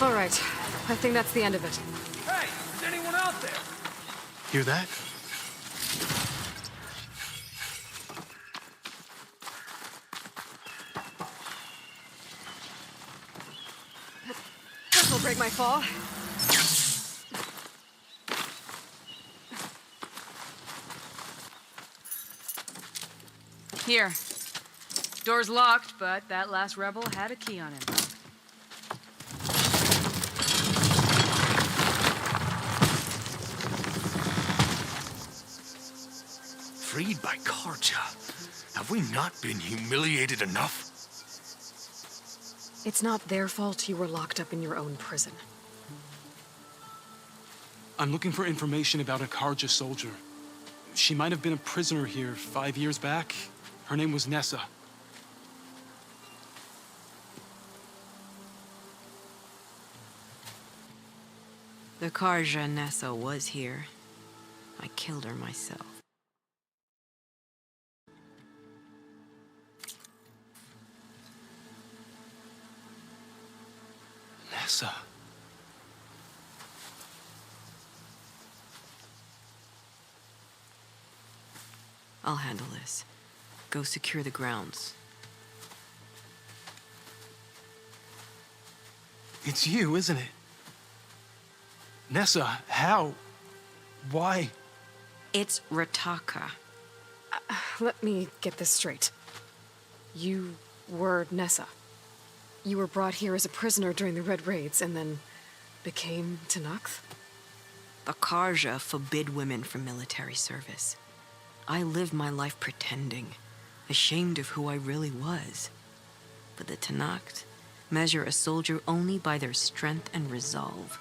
All right. I think that's the end of it. Hey, is anyone out there? Hear that? This'll break my fall. Here. Door's locked, but that last rebel had a key on him. Freed by Karja. Have we not been humiliated enough? It's not their fault you were locked up in your own prison. I'm looking for information about a Karja soldier. She might have been a prisoner here 5 years back. Her name was Nessa. The Karja Nessa was here. I killed her myself. Nessa. I'll handle this. Go secure the grounds. It's you, isn't it? Nessa, how? Why? It's Rataka. Let me get this straight. You were Nessa. You were brought here as a prisoner during the Red Raids and then became Tenakth? The Karja forbid women from military service. I lived my life pretending, ashamed of who I really was. But the Tenakth measure a soldier only by their strength and resolve.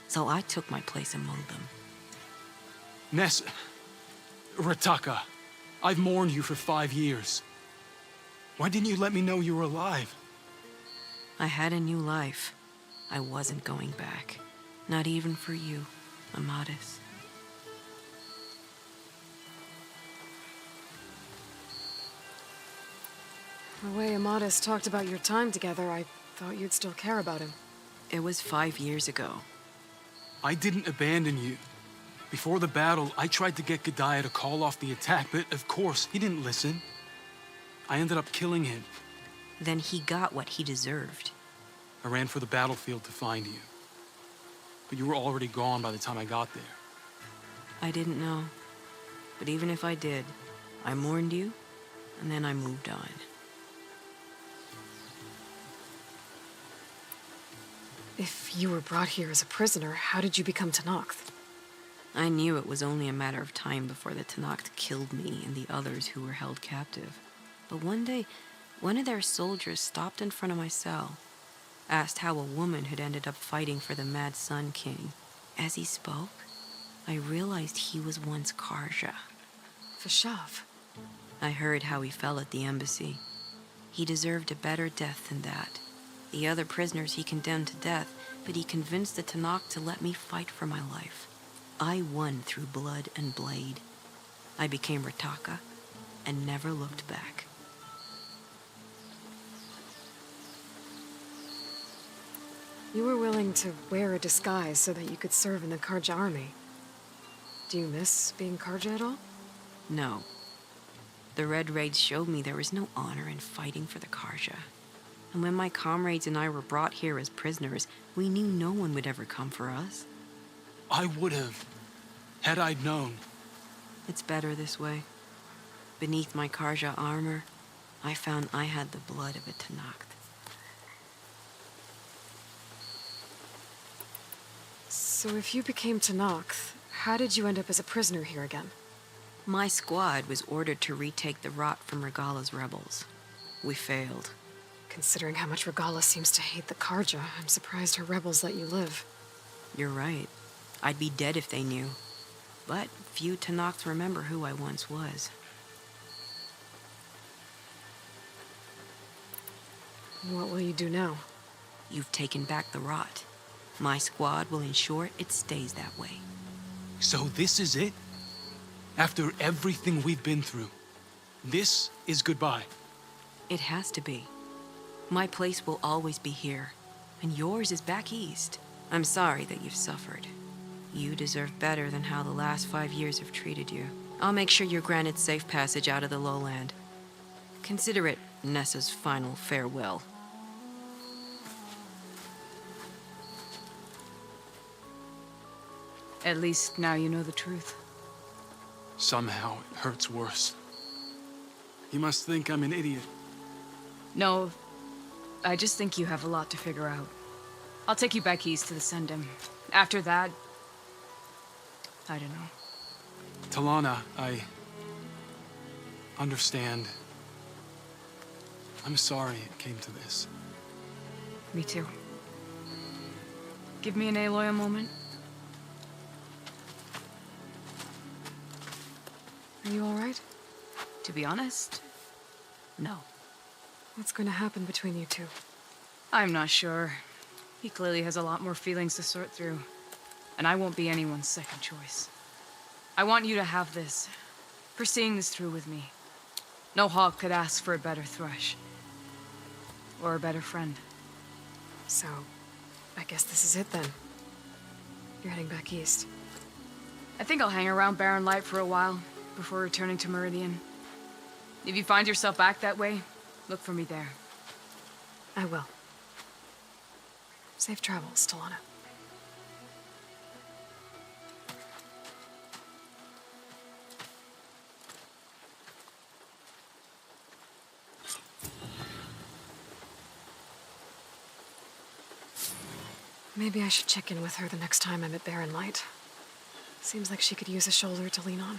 So I took my place among them. Nessa. Rataka. I've mourned you for 5 years. Why didn't you let me know you were alive? I had a new life. I wasn't going back. Not even for you, Amadis. The way Amadis talked about your time together, I thought you'd still care about him. It was 5 years ago. I didn't abandon you. Before the battle, I tried to get G'daiah to call off the attack, but of course, he didn't listen. I ended up killing him. Then he got what he deserved. I ran for the battlefield to find you. But you were already gone by the time I got there. I didn't know. But even if I did, I mourned you, and then I moved on. If you were brought here as a prisoner, how did you become Tenakth? I knew it was only a matter of time before the Tenakth killed me and the others who were held captive. But one day, one of their soldiers stopped in front of my cell, asked how a woman had ended up fighting for the Mad Sun King. As he spoke, I realized he was once Karja. Vashav. I heard how he fell at the embassy. He deserved a better death than that. The other prisoners he condemned to death, but he convinced the Tenakth to let me fight for my life. I won through blood and blade. I became Rataka and never looked back. You were willing to wear a disguise so that you could serve in the Karja army. Do you miss being Karja at all? No. The Red Raids showed me there was no honor in fighting for the Karja. And when my comrades and I were brought here as prisoners, we knew no one would ever come for us. I would have, had I known. It's better this way. Beneath my Karja armor, I found I had the blood of a Tenakth. So if you became Tenakth, how did you end up as a prisoner here again? My squad was ordered to retake the Rot from Regala's rebels. We failed. Considering how much Regala seems to hate the Karja, I'm surprised her rebels let you live. You're right. I'd be dead if they knew. But few Tenakths remember who I once was. What will you do now? You've taken back the Rot. My squad will ensure it stays that way. So this is it? After everything we've been through, this is goodbye? It has to be. My place will always be here. and yours is back east. I'm sorry that you've suffered. You deserve better than how the last 5 years have treated you. I'll make sure you're granted safe passage out of the lowland. Consider it Nessa's final farewell. At least now you know the truth. Somehow it hurts worse. You must think I'm an idiot. No, I just think you have a lot to figure out. I'll take you back east to the Sendem. After that, I don't know. Talana, I understand. I'm sorry it came to this. Me too. Give me an Aloy a moment. Are you all right? To be honest, no. What's going to happen between you two? I'm not sure. He clearly has a lot more feelings to sort through. And I won't be anyone's second choice. I want you to have this, for seeing this through with me. No hog could ask for a better thrush. Or a better friend. So, I guess this is it then. You're heading back east. I think I'll hang around Barren Light for a while, before returning to Meridian. If you find yourself back that way, look for me there. I will. Safe travels, Talana. Maybe I should check in with her the next time I'm at Barren Light. Seems like she could use a shoulder to lean on.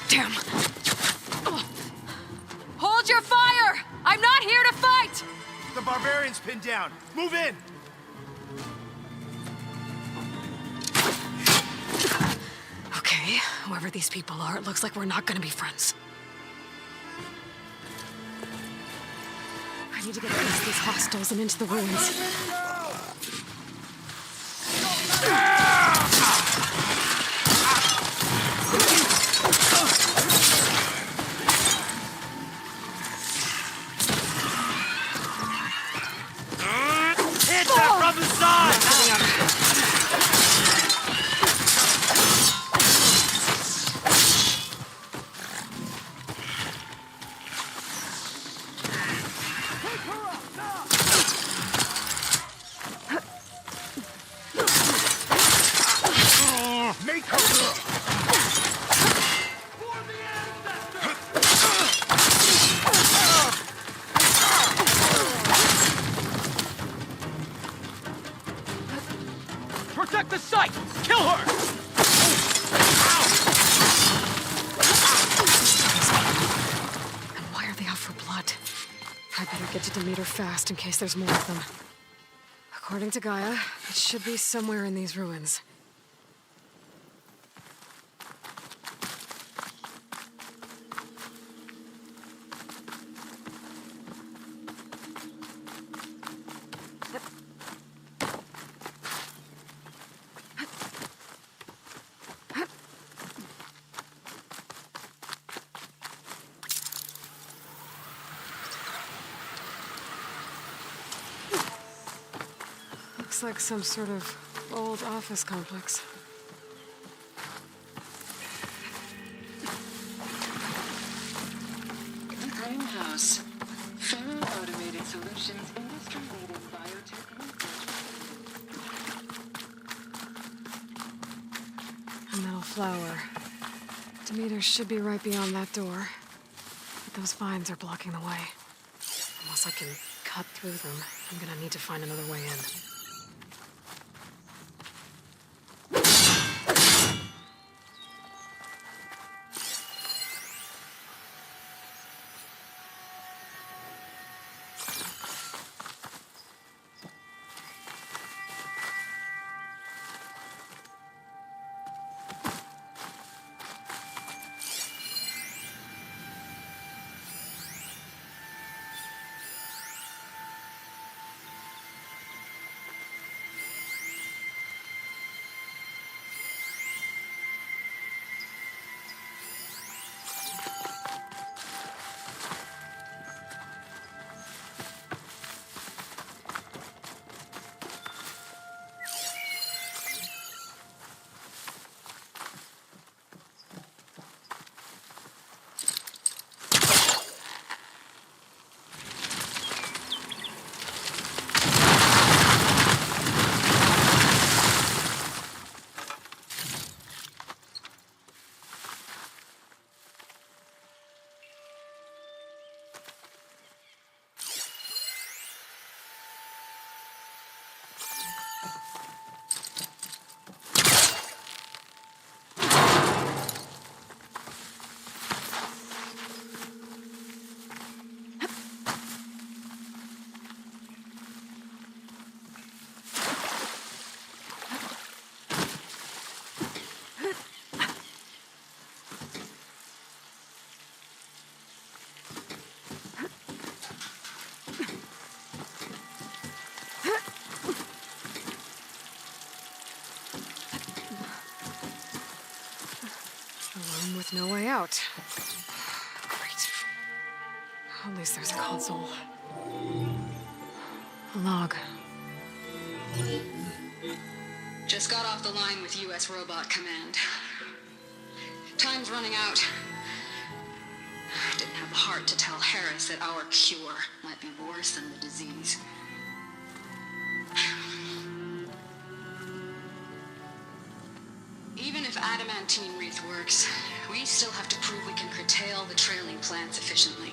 Damn. Hold your fire! I'm not here to fight! The barbarian's pinned down. Move in! Okay, whoever these people are, it looks like we're not gonna be friends. I need to get past these hostiles and into the ruins. Hit that from the side! Make her look! Protect the site! Kill her! And why are they out for blood? I better get to Demeter fast in case there's more of them. According to Gaia, it should be somewhere in these ruins. Looks like some sort of old office complex. The greenhouse. Federal Automated Solutions, industry-leading biotech research. A metal flower. Demeter should be right beyond that door. But those vines are blocking the way. Unless I can cut through them, I'm gonna need to find another way in. With no way out. Great. At least there's a console. A log. Just got off the line with U.S. Robot Command. Time's running out. Didn't have the heart to tell Harris that our cure might be worse than the disease. Even if adamantine wreath works, we still have to prove we can curtail the trailing plants efficiently.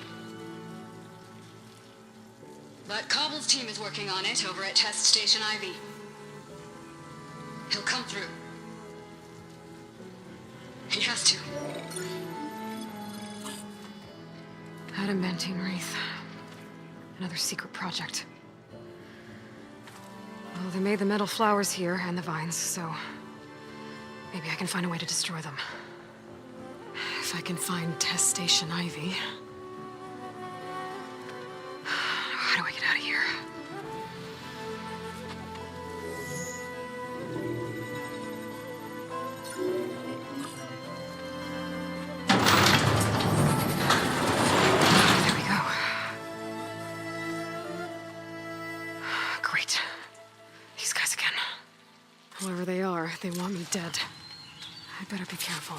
But Cobble's team is working on it over at Test Station Ivy. He'll come through. He has to. Adamantine wreath. Another secret project. Well, they made the metal flowers here and the vines, so maybe I can find a way to destroy them. If I can find test station Ivy. How do I get out of here? There we go. Great. These guys again. Whoever they are, they want me dead. I better be careful.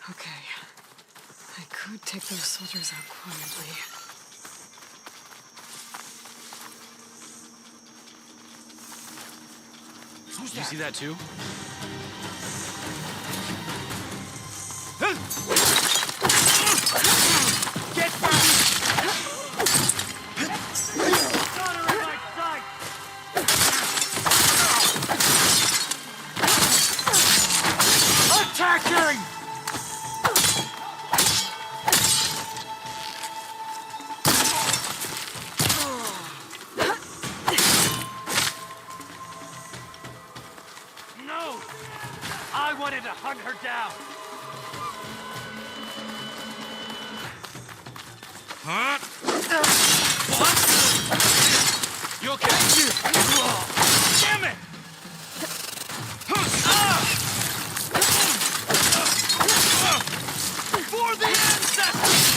Okay. I could take those soldiers out quietly. You see that too? Get back! Got her in my sight! Attacking! No! I wanted to hunt her down! Huh? What? You okay? Damn it! For the ancestors!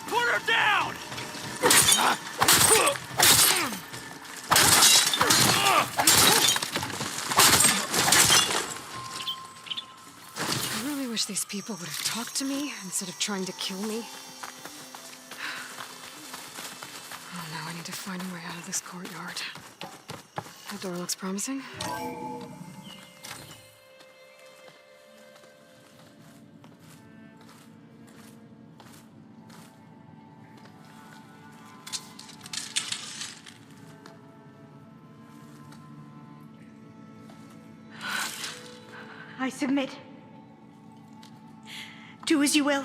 Put her down! I really wish these people would have talked to me instead of trying to kill me. Oh no, I need to find a way out of this courtyard. That door looks promising. I submit. Do as you will.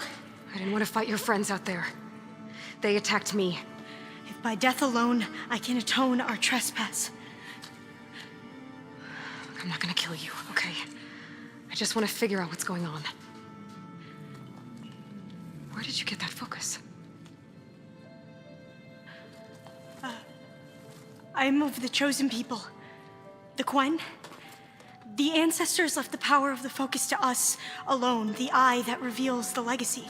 I didn't want to fight your friends out there. They attacked me. If by death alone I can atone our trespass. I'm not gonna kill you, okay? I just want to figure out what's going on. Where did you get that focus? I am of the chosen people. The Quen. The ancestors left the power of the focus to us alone, the eye that reveals the legacy.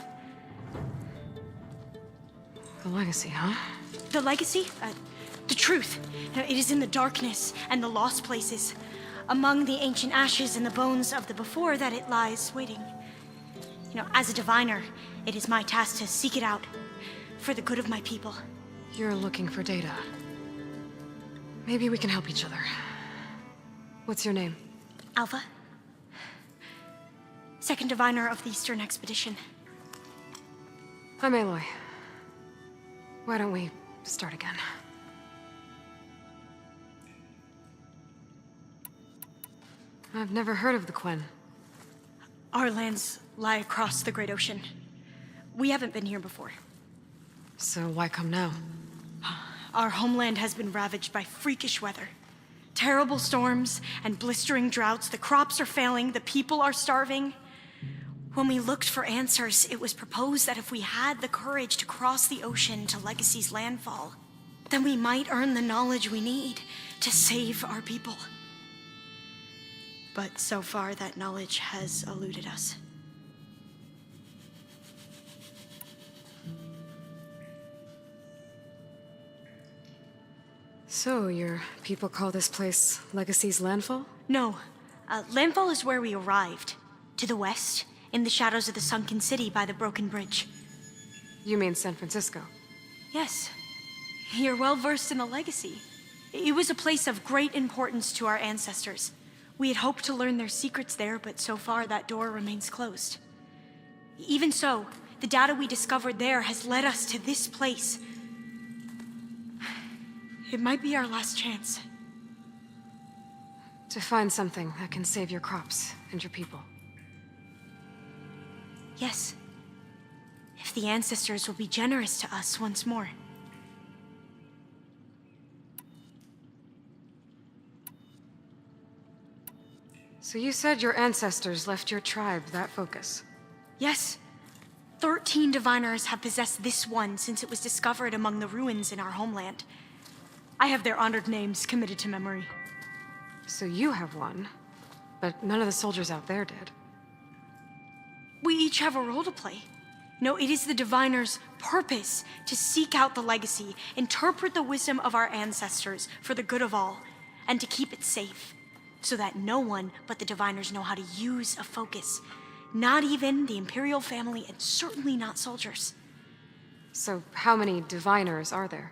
The legacy, huh? The legacy? The truth. It is in the darkness and the lost places. Among the ancient ashes and the bones of the before that it lies waiting. As a diviner, it is my task to seek it out for the good of my people. You're looking for data. Maybe we can help each other. What's your name? Alpha. Second diviner of the Eastern Expedition. I'm Aloy. Why don't we start again. I've never heard of the Quen. Our lands lie across the Great Ocean. We haven't been here before. So why come now? Our homeland has been ravaged by freakish weather. Terrible storms and blistering droughts. The crops are failing, the people are starving. When we looked for answers, it was proposed that if we had the courage to cross the ocean to Legacy's landfall, then we might earn the knowledge we need to save our people. But so far, that knowledge has eluded us. So, your people call this place Legacy's landfall? No, landfall is where we arrived. To the west, in the shadows of the sunken city by the broken bridge. You mean San Francisco? Yes. You're well versed in the Legacy. It was a place of great importance to our ancestors. We had hoped to learn their secrets there, but so far that door remains closed. Even so, the data we discovered there has led us to this place. It might be our last chance. To find something that can save your crops and your people. Yes. If the ancestors will be generous to us once more. So you said your ancestors left your tribe that focus? Yes. 13 diviners have possessed this one since it was discovered among the ruins in our homeland. I have their honored names committed to memory. So you have one, but none of the soldiers out there did. We each have a role to play. No, it is the diviner's purpose to seek out the Legacy, interpret the wisdom of our ancestors for the good of all, and to keep it safe, so that no one but the diviners know how to use a focus. Not even the Imperial family, and certainly not soldiers. So how many diviners are there?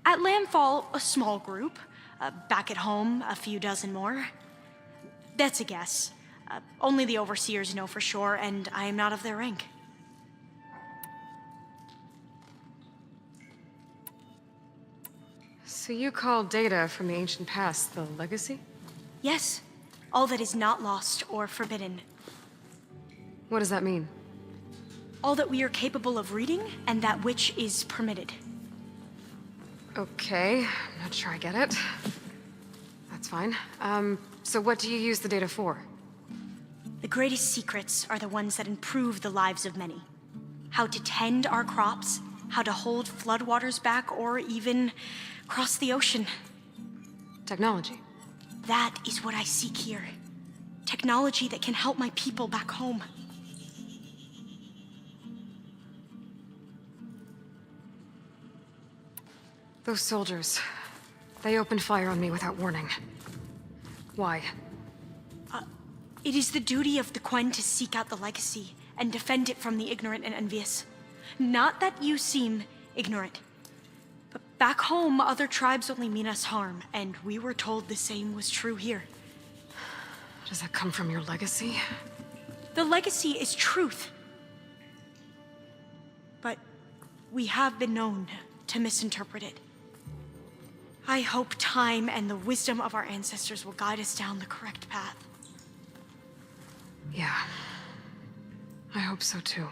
At landfall, a small group. Back at home, a few dozen more. That's a guess. Only the overseers know for sure, and I am not of their rank. So you call data from the ancient past the Legacy? Yes. All that is not lost or forbidden. What does that mean? All that we are capable of reading, and that which is permitted. Okay, I'm not sure I get it. That's fine. So what do you use the data for? The greatest secrets are the ones that improve the lives of many. How to tend our crops, how to hold floodwaters back, or even cross the ocean. Technology. That is what I seek here. Technology that can help my people back home. Those soldiers, they opened fire on me without warning. Why? It is the duty of the Quen to seek out the Legacy and defend it from the ignorant and envious. Not that you seem ignorant. But back home, other tribes only mean us harm, and we were told the same was true here. Does that come from your legacy? The Legacy is truth. But we have been known to misinterpret it. I hope time and the wisdom of our ancestors will guide us down the correct path. Yeah. I hope so too.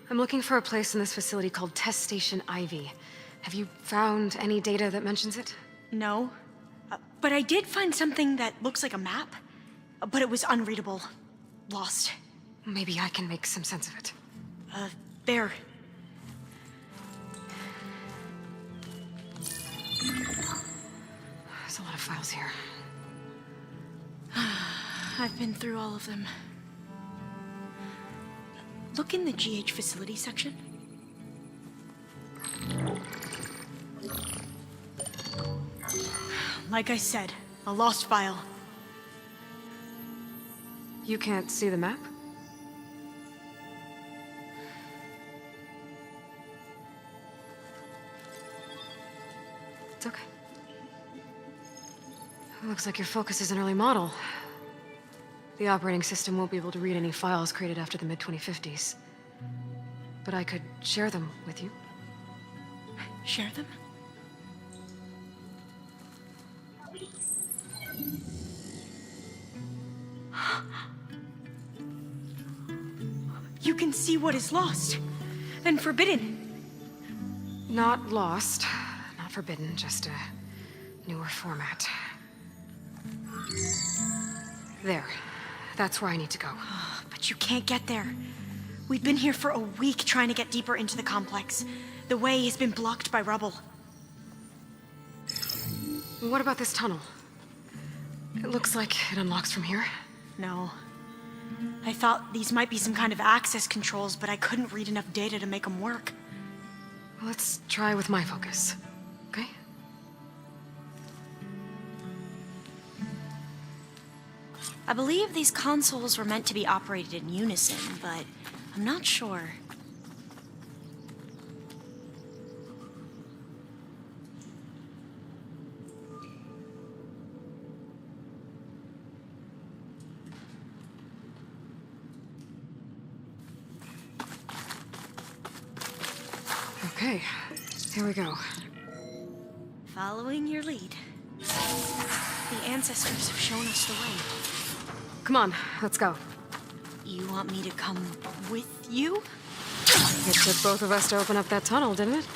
I'm looking for a place in this facility called Test Station Ivy. Have you found any data that mentions it? No. But I did find something that looks like a map, but it was unreadable. Lost. Maybe I can make some sense of it. There. There's a lot of files here. I've been through all of them. Look in the GH facility section. Like I said, a lost file. You can't see the map? It's okay. It looks like your focus is an early model. The operating system won't be able to read any files created after the mid-2050s. But I could share them with you. Share them? You can see what is lost and forbidden. Not lost, not forbidden, just a newer format. There. That's where I need to go. But you can't get there. We've been here for a week trying to get deeper into the complex. The way has been blocked by rubble. What about this tunnel? It looks like it unlocks from here. No. I thought these might be some kind of access controls, but I couldn't read enough data to make them work. Well, let's try with my focus, okay? I believe these consoles were meant to be operated in unison, but I'm not sure. Okay, here we go. Following your lead. The ancestors have shown us the way. Come on, let's go. You want me to come with you? It took both of us to open up that tunnel, didn't it?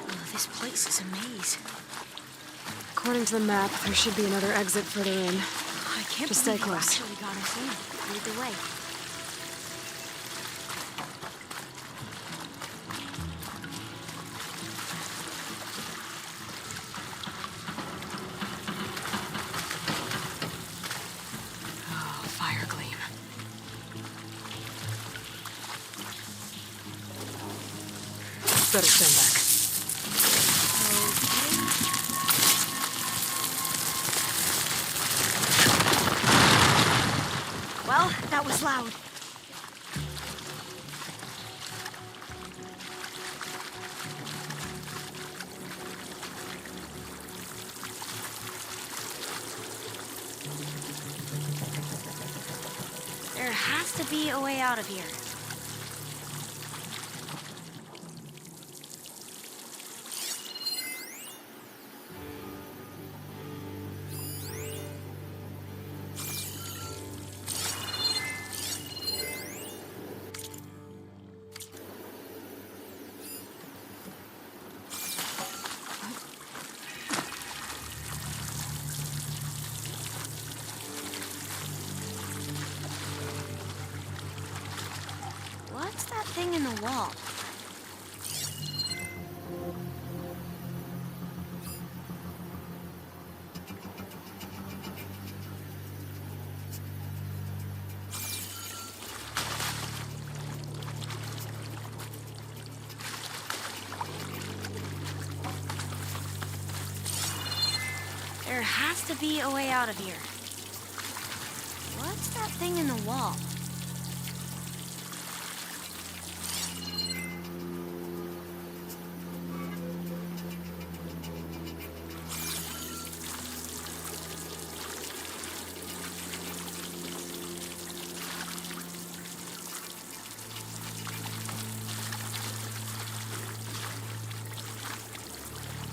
Oh, this place is a maze. According to the map, there should be another exit further in. I can't Just believe stay you close. actually got us in. Lead the way. Oh, fire gleam. Better stand back. Well, that was loud. There has to be a way out of here. What's that thing in the wall? There has to be a way out of here. What's that thing in the wall?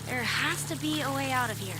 There has to be a way out of here.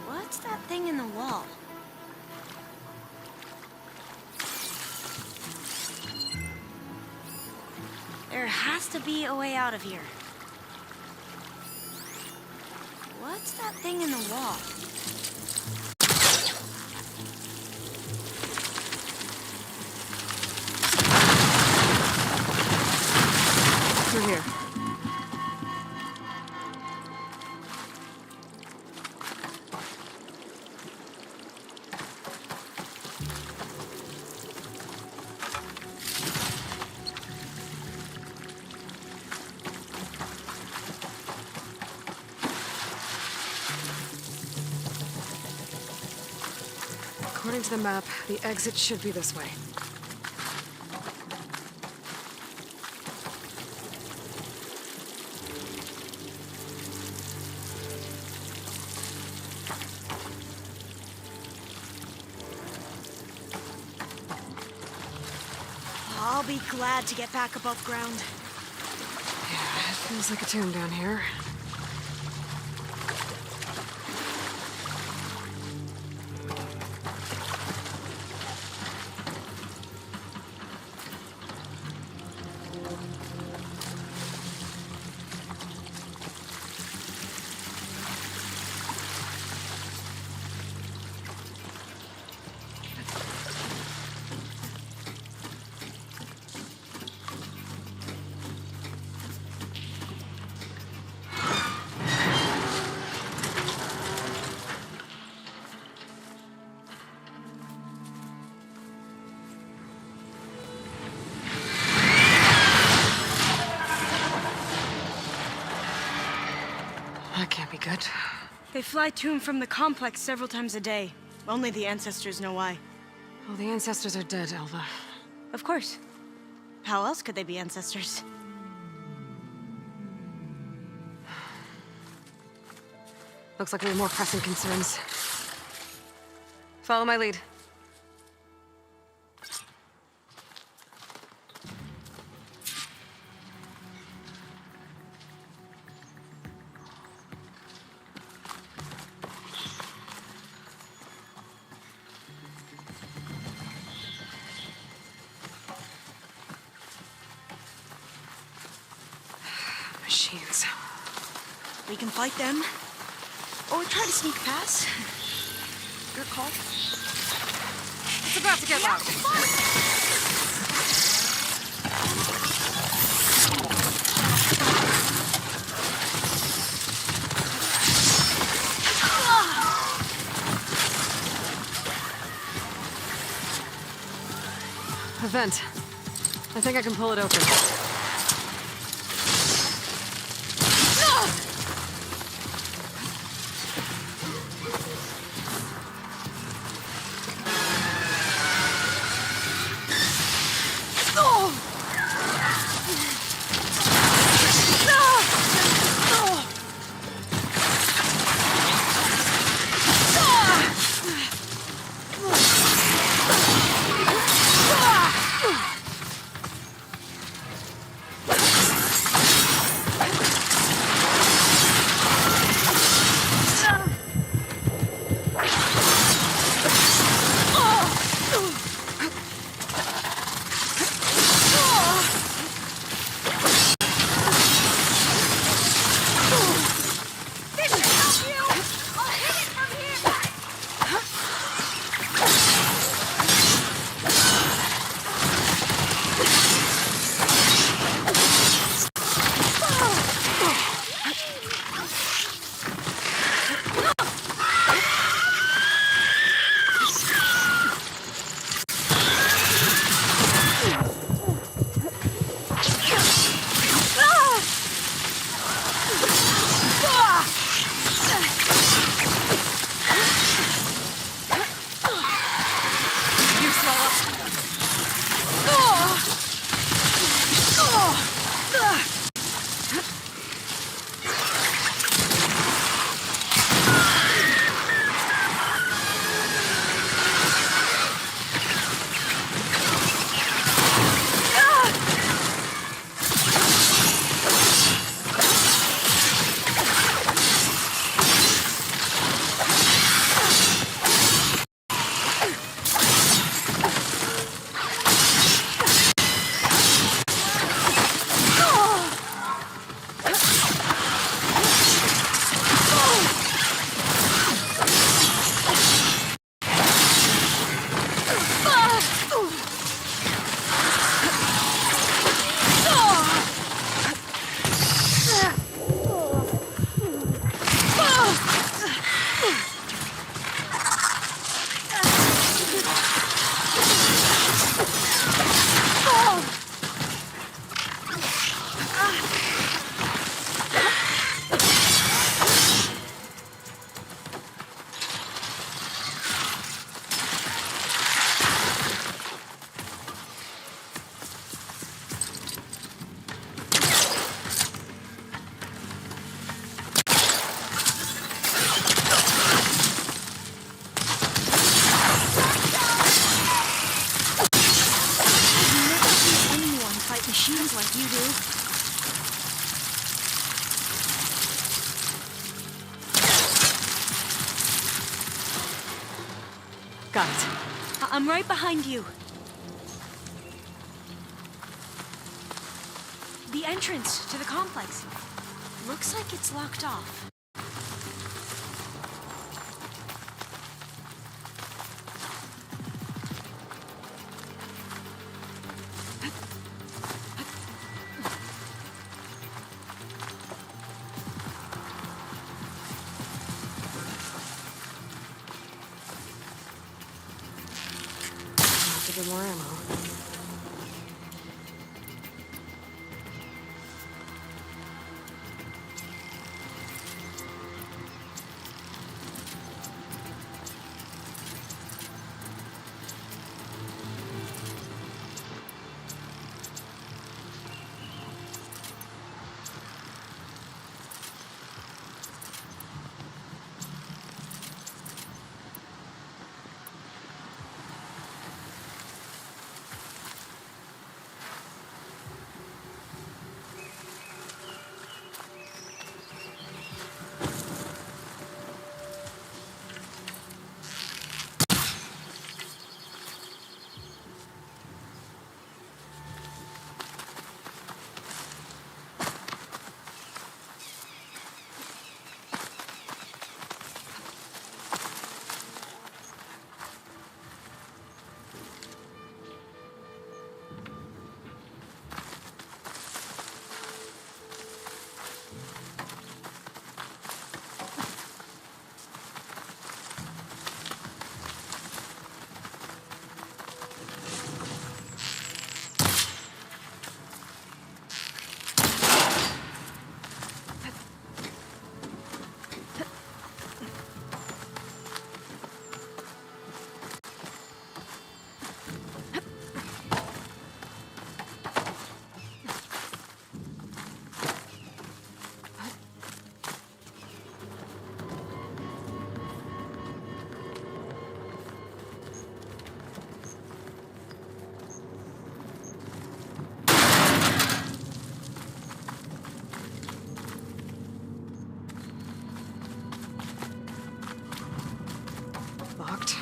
What's that thing in the wall? There has to be a way out of here. What's that thing in the wall? Through here. According to the map, the exit should be this way. I'll be glad to get back above ground. Yeah, it feels like a tomb down here. That can't be good. They fly to and from the complex several times a day. Only the ancestors know why. Well, the ancestors are dead, Elva. Of course. How else could they be ancestors? Looks like we have more pressing concerns. Follow my lead. Machines. We can fight them. Or try to sneak past. Your call. It's about to get loud. A vent. I think I can pull it open. You do? Got it. I'm right behind you. The entrance to the complex. Looks like it's locked off. Have to get more ammo. Locked.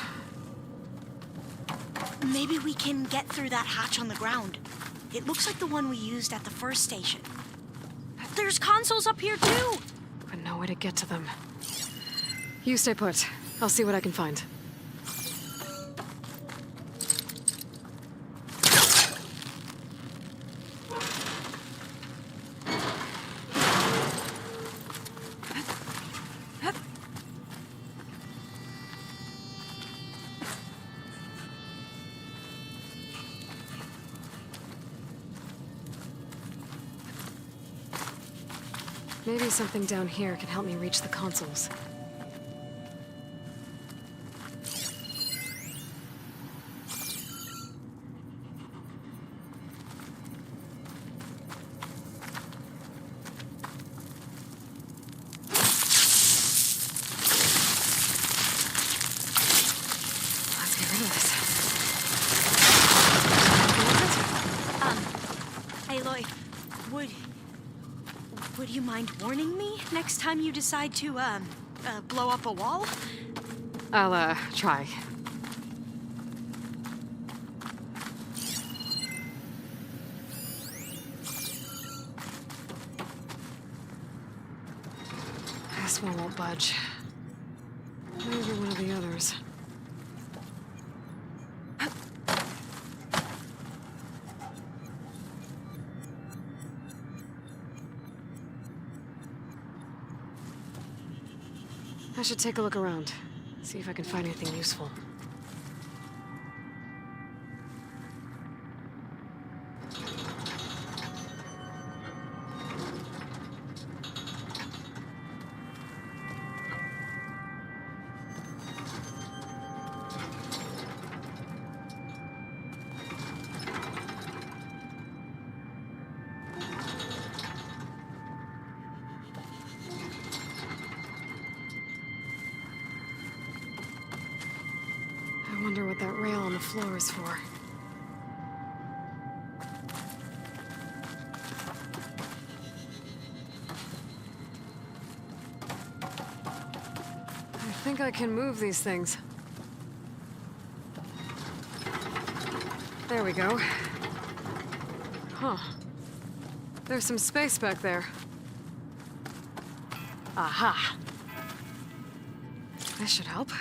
Maybe we can get through that hatch on the ground. It looks like the one we used at the first station. There's consoles up here too! But no way to get to them. You stay put. I'll see what I can find. Maybe something down here can help me reach the consoles. Let's get rid of this. Aloy, would you mind warning me next time you decide to, blow up a wall? I'll, try. This one won't budge. Maybe one of the others. I should take a look around. See if I can find anything useful. I wonder what that rail on the floor is for. think I can move these things. There we go. Huh. There's some space back there. Aha! This should help.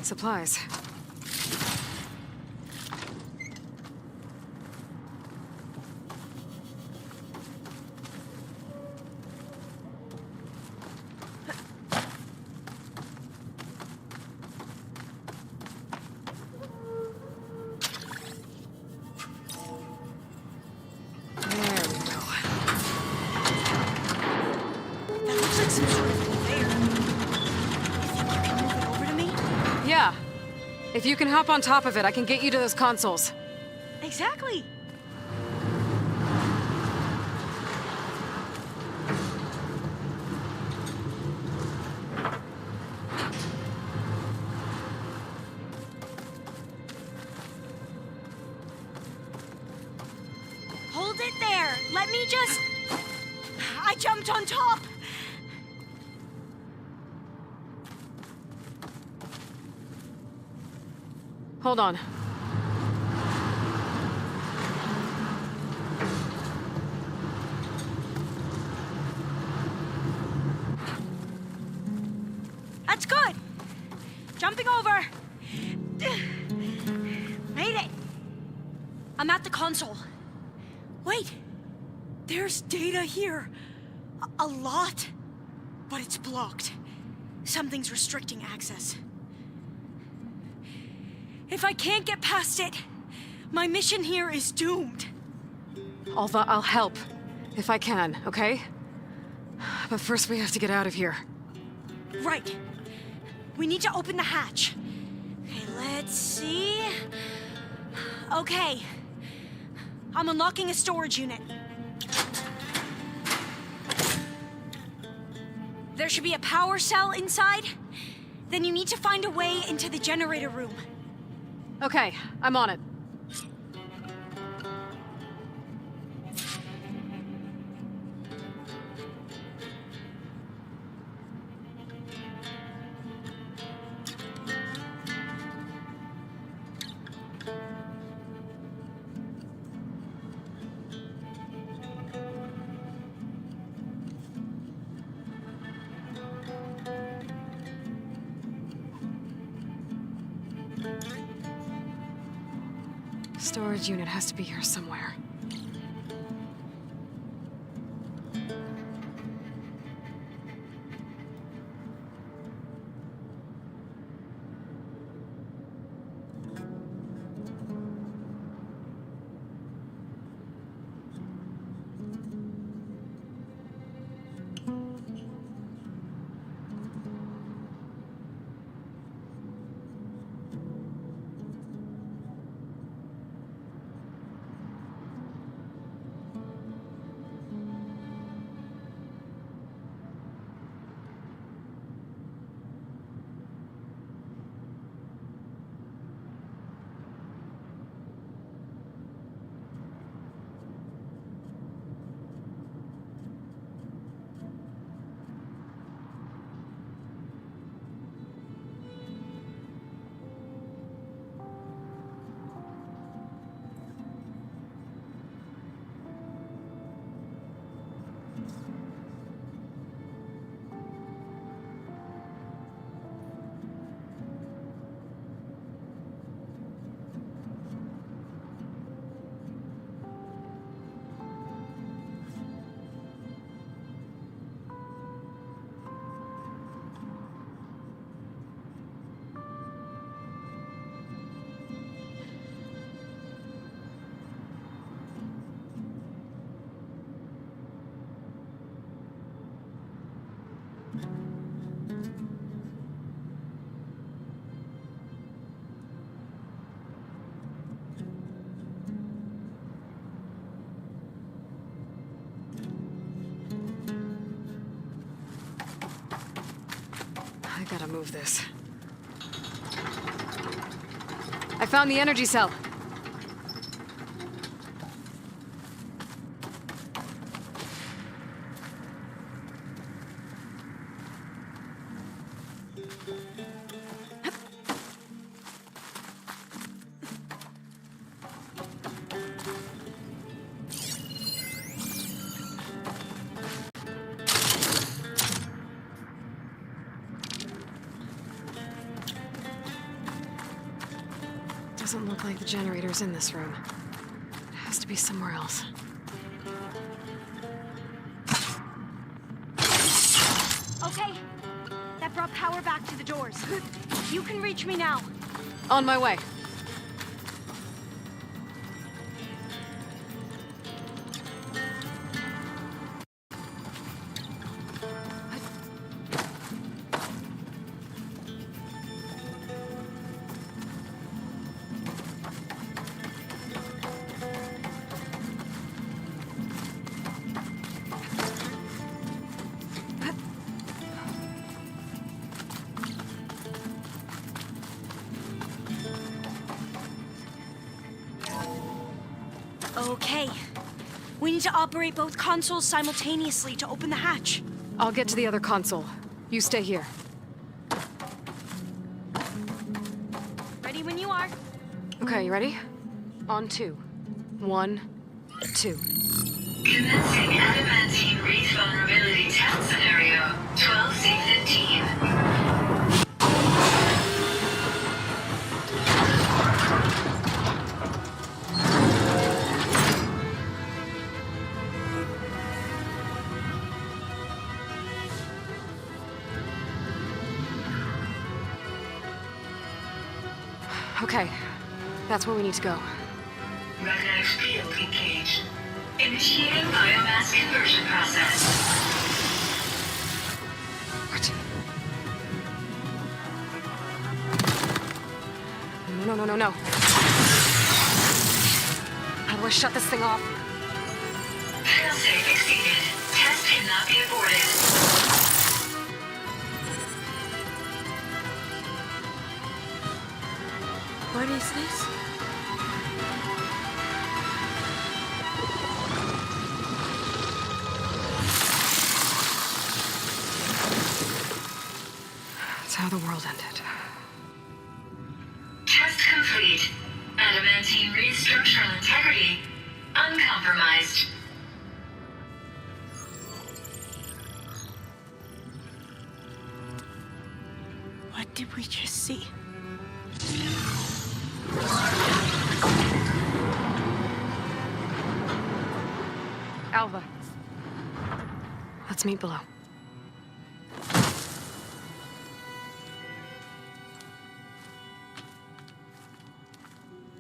Supplies. That looks like some sort of conveyor. You think you can move it over to me? Yeah. If you can hop on top of it, I can get you to those consoles. Exactly. Hold it there. Let me just... I jumped on top. Hold on. That's good. Jumping over. Made it. I'm at the console. Wait. There's data here. A lot. But it's blocked. Something's restricting access. If I can't get past it, my mission here is doomed. I'll help. If I can, okay? But first we have to get out of here. Right. We need to open the hatch. Okay, let's see. Okay. I'm unlocking a storage unit. There should be a power cell inside. Then you need to find a way into the generator room. Okay, I'm on it. Storage unit has to be here somewhere. Gotta move this. I found the energy cell. Doesn't look like the generator's in this room. It has to be somewhere else. Okay, that brought power back to the doors. You can reach me now. On my way. Okay. We need to operate both consoles simultaneously to open the hatch. I'll get to the other console. You stay here. Ready when you are. Okay, you ready? On 2. 1, 2. Commencing adamantine reef vulnerability test scenario 12C15. Okay, that's where we need to go. Magnetic field engaged. Initiating biomass conversion process. What? No. How do I shut this thing off? Failsafe exceeded. Test cannot be aborted. What is this? That's how the world ended. Test complete. Adamantine reef structural integrity uncompromised. What did we just see? Alva. Let's meet below.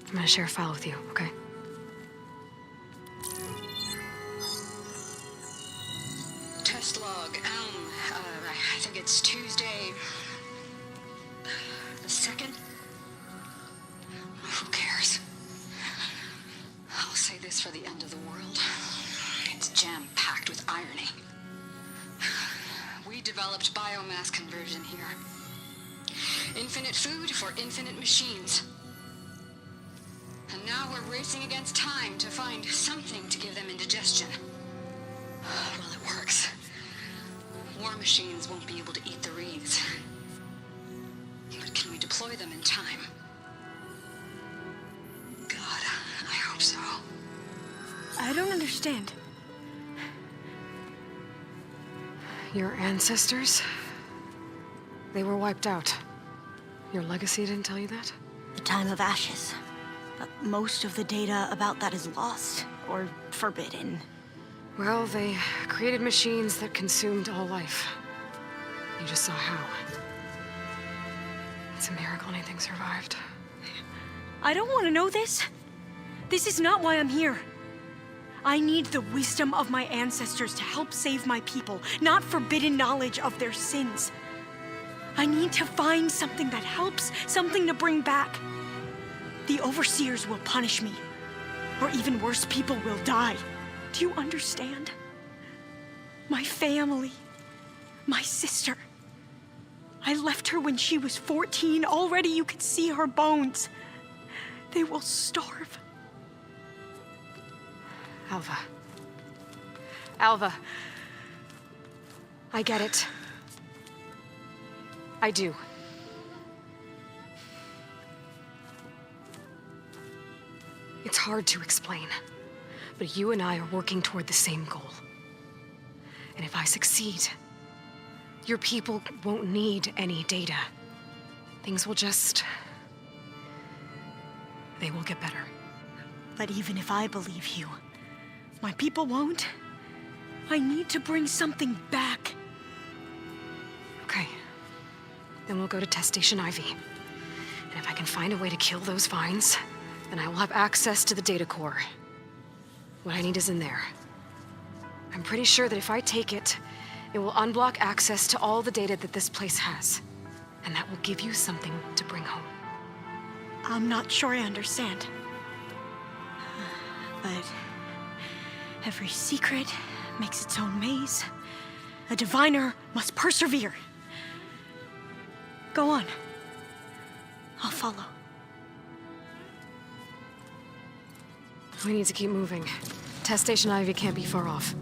I'm gonna share a file with you, okay? Test log. I think it's Tuesday the 2nd. Who cares? I'll say this for the end of the world. It's jam-packed with irony. We developed biomass conversion here. Infinite food for infinite machines. And now we're racing against time to find something to give them indigestion. Well, it works. War machines won't be able to eat the wreaths. But can we deploy them in time? God, I hope so. I don't understand. Your ancestors? They were wiped out. Your legacy didn't tell you that? The time of ashes. But most of the data about that is lost or forbidden. Well, they created machines that consumed all life. You just saw how. It's a miracle anything survived. I don't want to know this. This is not why I'm here. I need the wisdom of my ancestors to help save my people, not forbidden knowledge of their sins. I need to find something that helps, something to bring back. The overseers will punish me. Or even worse, people will die. Do you understand? My family, my sister. I left her when she was 14. Already you could see her bones. They will starve. Alva. Alva. I get it. I do. It's hard to explain, but you and I are working toward the same goal. And if I succeed, your people won't need any data. Things will just... they will get better. But even if I believe you, my people won't. I need to bring something back. Okay. Then we'll go to Test Station Ivy. And if I can find a way to kill those vines, then I will have access to the data core. What I need is in there. I'm pretty sure that if I take it, it will unblock access to all the data that this place has. And that will give you something to bring home. I'm not sure I understand. But every secret makes its own maze. A diviner must persevere. Go on. I'll follow. We need to keep moving. Test Station Ivy can't be far off.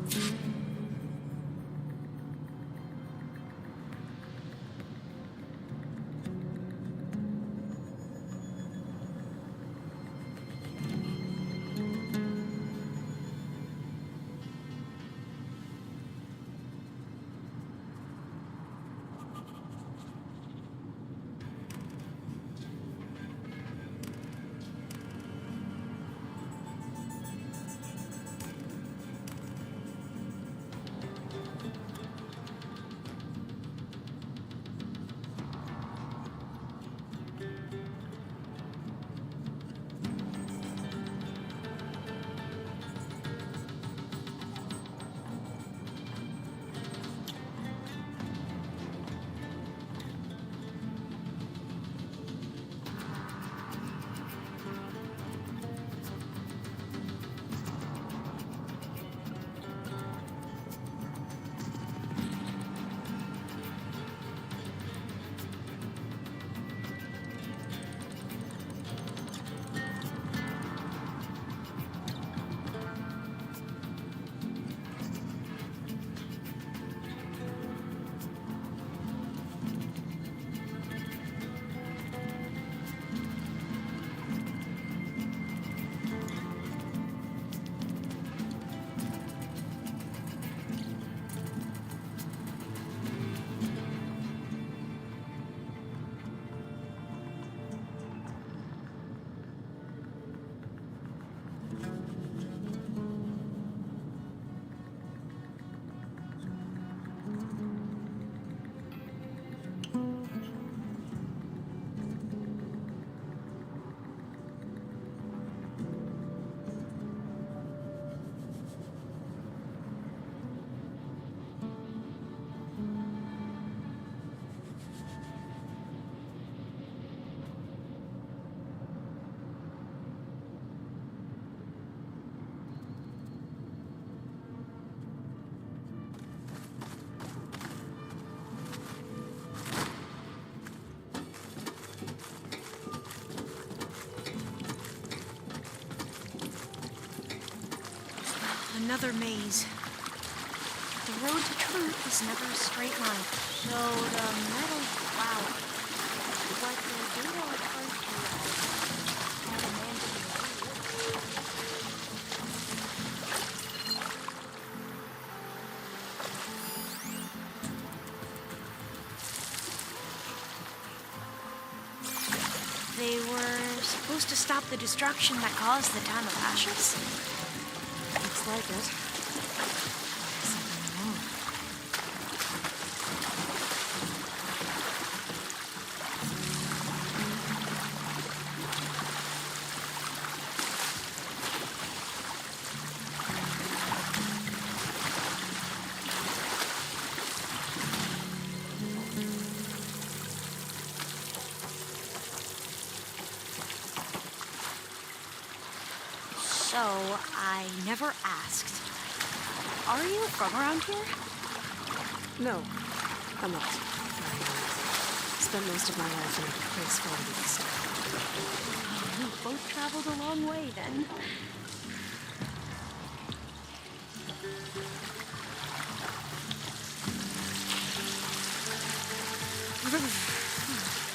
Another maze. The road to truth is never a straight line. So the metal flower, what the data refers to as adamantium. They were supposed to stop the destruction that caused the Time of Ashes? Looks like it. Something wrong. So, I never asked. Are you from around here? No, I'm not. spent most of my life in a place full of these. We both traveled a long way then.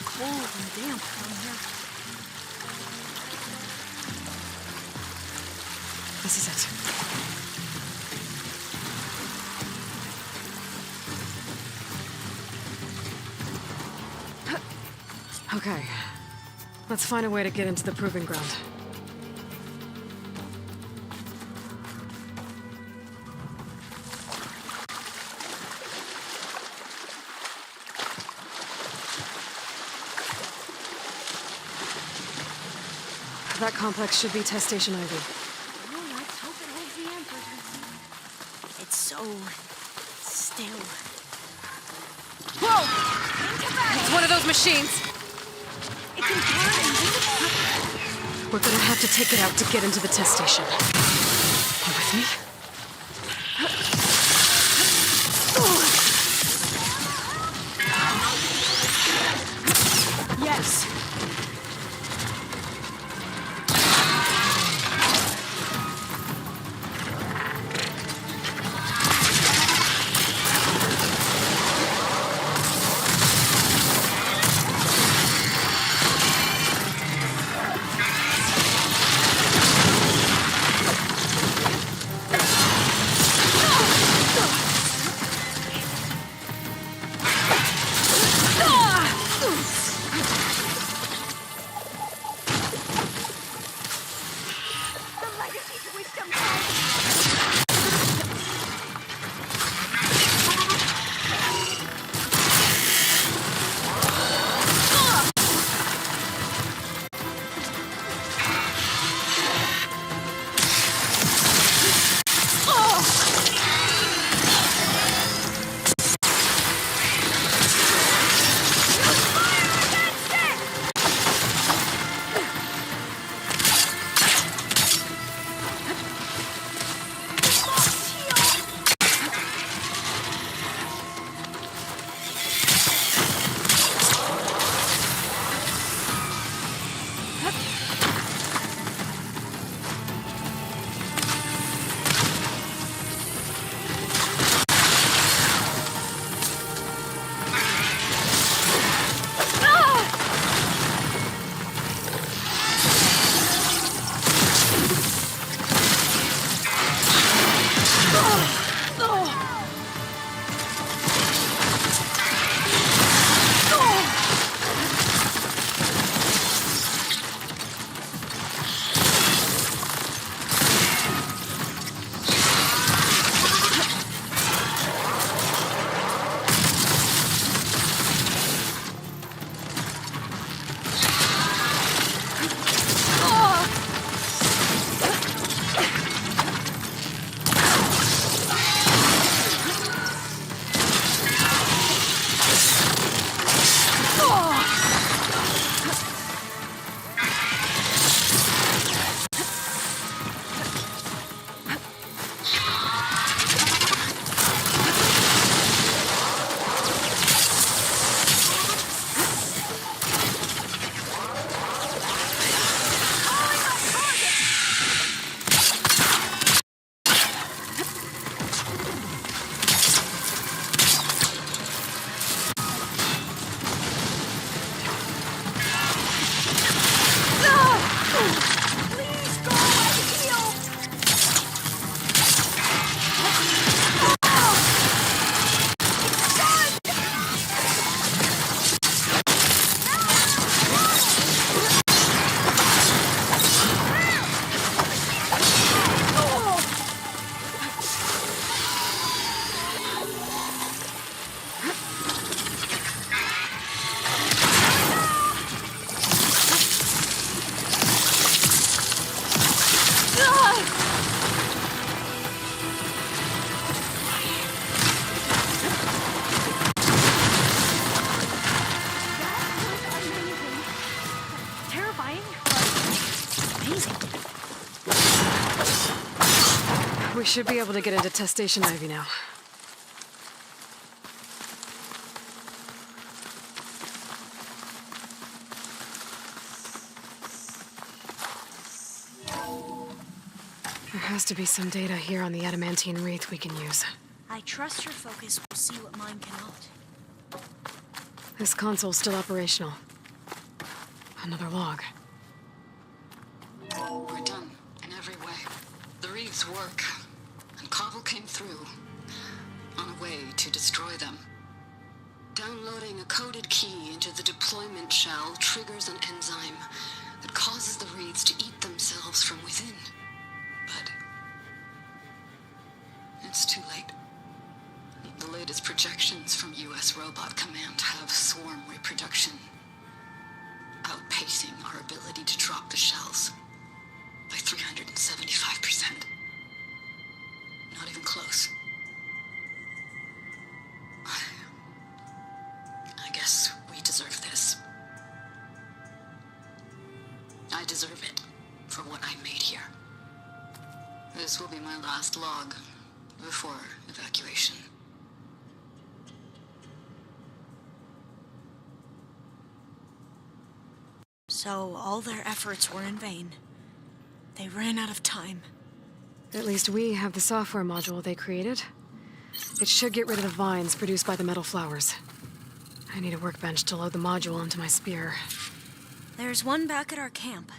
Cold and damp down here. This is it. Okay. Let's find a way to get into the proving ground. That complex should be test station Ivy. Well, let's hope it holds the answers. It's so still. Whoa! It's one of those machines! It can turn invisible. We're gonna have to take it out to get into the test station. You with me? Yes. We should be able to get into test station Ivy now. There has to be some data here on the adamantine wreath we can use. I trust your focus will see what mine cannot. This console's still operational. Another log. We're done, in every way. The reeds work, and Cobble came through, on a way to destroy them. Downloading a coded key into the deployment shell triggers an enzyme that causes the reeds to eat themselves from within. But it's too late. The latest projections from U.S. Robot Command have swarm reproduction, outpacing our ability to drop the shells by 375%. Not even close. I guess we deserve this. I deserve it for what I made here. This will be my last log before evacuation. So all their efforts were in vain. They ran out of time. At least we have the software module they created. It should get rid of the vines produced by the metal flowers. I need a workbench to load the module into my spear. There's one back at our camp.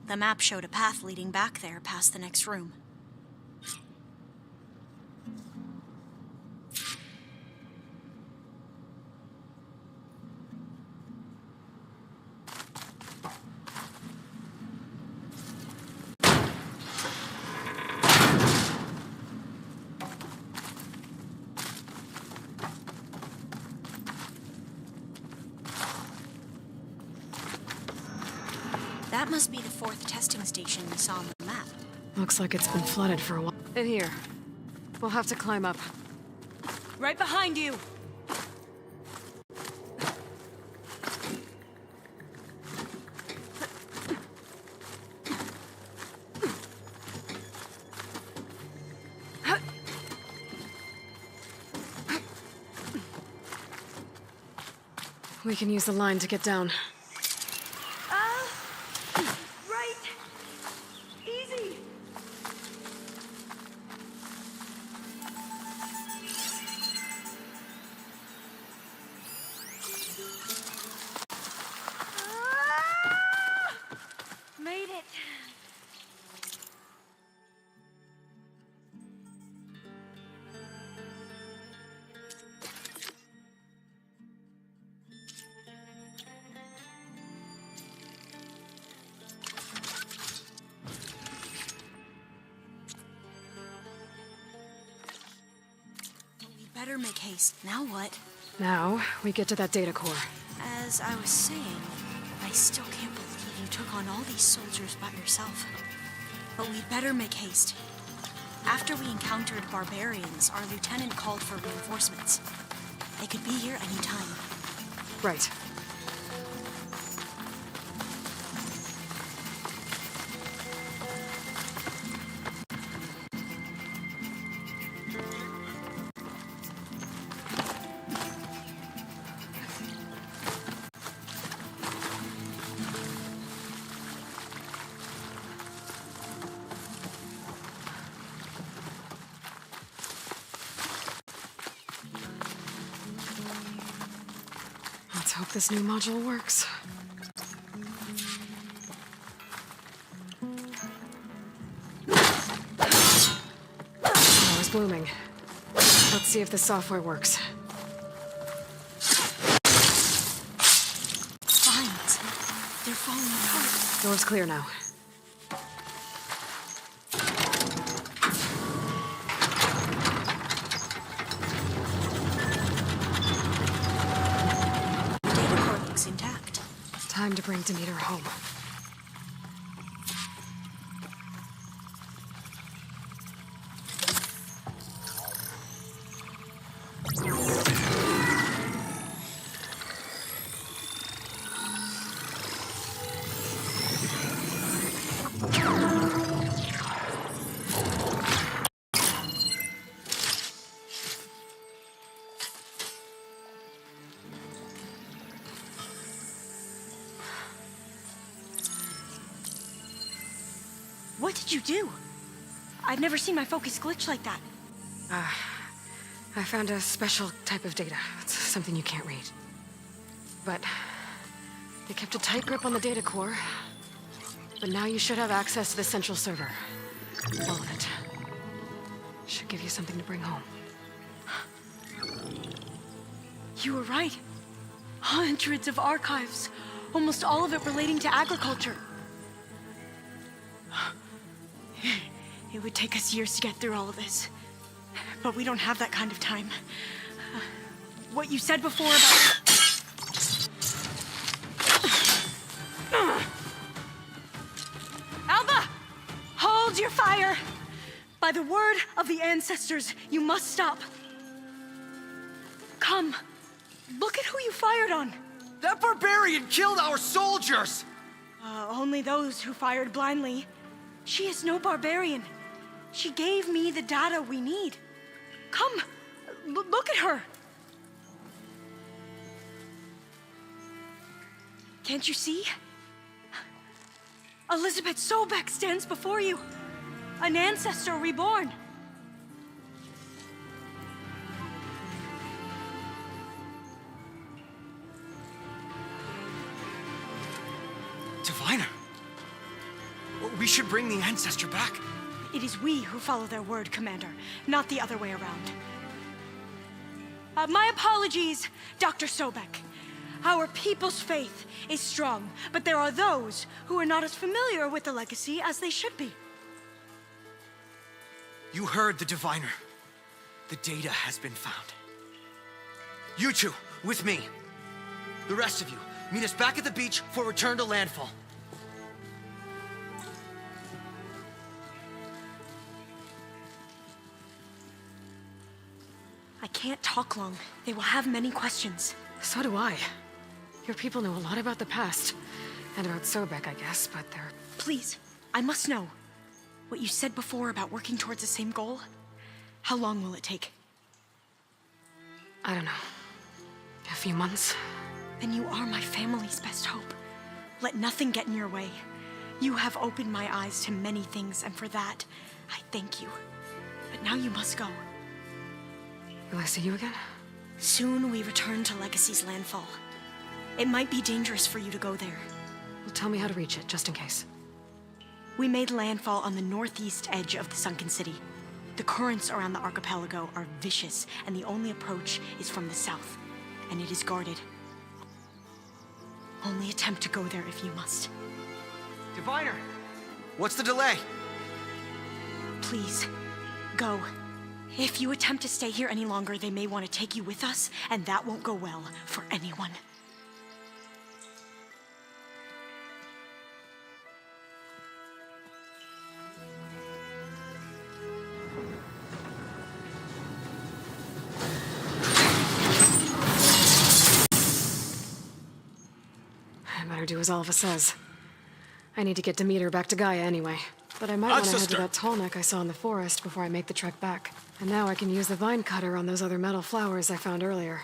The map showed a path leading back there past the next room. That must be the 4th testing station we saw on the map. Looks like it's been flooded for a while. In here. We'll have to climb up. Right behind you! We can use the line to get down. Right! Easy! Made it! Better make haste. Now what? Now, we get to that data core. As I was saying, I still can't believe you took on all these soldiers by yourself. But we'd better make haste. After we encountered barbarians, our lieutenant called for reinforcements. They could be here any time. Right. Let's hope this new module works. Power's blooming. Let's see if the software works. Vines. They're falling apart. Door's clear now. Data core looks intact. Time to bring Demeter home. What did you do? I've never seen my focus glitch like that. I found a special type of data. It's something you can't read. But they kept a tight grip on the data core. But now you should have access to the central server. All of it. Should give you something to bring home. You were right. Hundreds of archives. Almost all of it relating to agriculture. It would take us years to get through all of this. But we don't have that kind of time. What you said before about... Alba! Hold your fire! By the word of the ancestors, you must stop. Come. Look at who you fired on. That barbarian killed our soldiers! Only those who fired blindly. She is no barbarian. She gave me the data we need. Come, look at her. Can't you see? Elizabeth Sobek stands before you. An ancestor reborn. Diviner, we should bring the ancestor back. It is we who follow their word, Commander, not the other way around. My apologies, Dr. Sobek. Our people's faith is strong, but there are those who are not as familiar with the legacy as they should be. You heard the diviner. The data has been found. You two, with me. The rest of you, meet us back at the beach for return to landfall. I can't talk long. They will have many questions. So do I. Your people know a lot about the past. And about Sobek, I guess, but they're... Please, I must know. What you said before about working towards the same goal? How long will it take? I don't know. A few months? Then you are my family's best hope. Let nothing get in your way. You have opened my eyes to many things, and for that, I thank you. But now you must go. Will I see you again? Soon we return to Legacy's landfall. It might be dangerous for you to go there. Well, tell me how to reach it, just in case. We made landfall on the northeast edge of the sunken city. The currents around the archipelago are vicious, and the only approach is from the south, and it is guarded. Only attempt to go there if you must. Diviner, what's the delay? Please, go. If you attempt to stay here any longer, they may want to take you with us, and that won't go well for anyone. I better do as Alva says. I need to get Demeter back to Gaia anyway. But I might want to head to that tall neck I saw in the forest before I make the trek back. And now I can use the vine cutter on those other metal flowers I found earlier.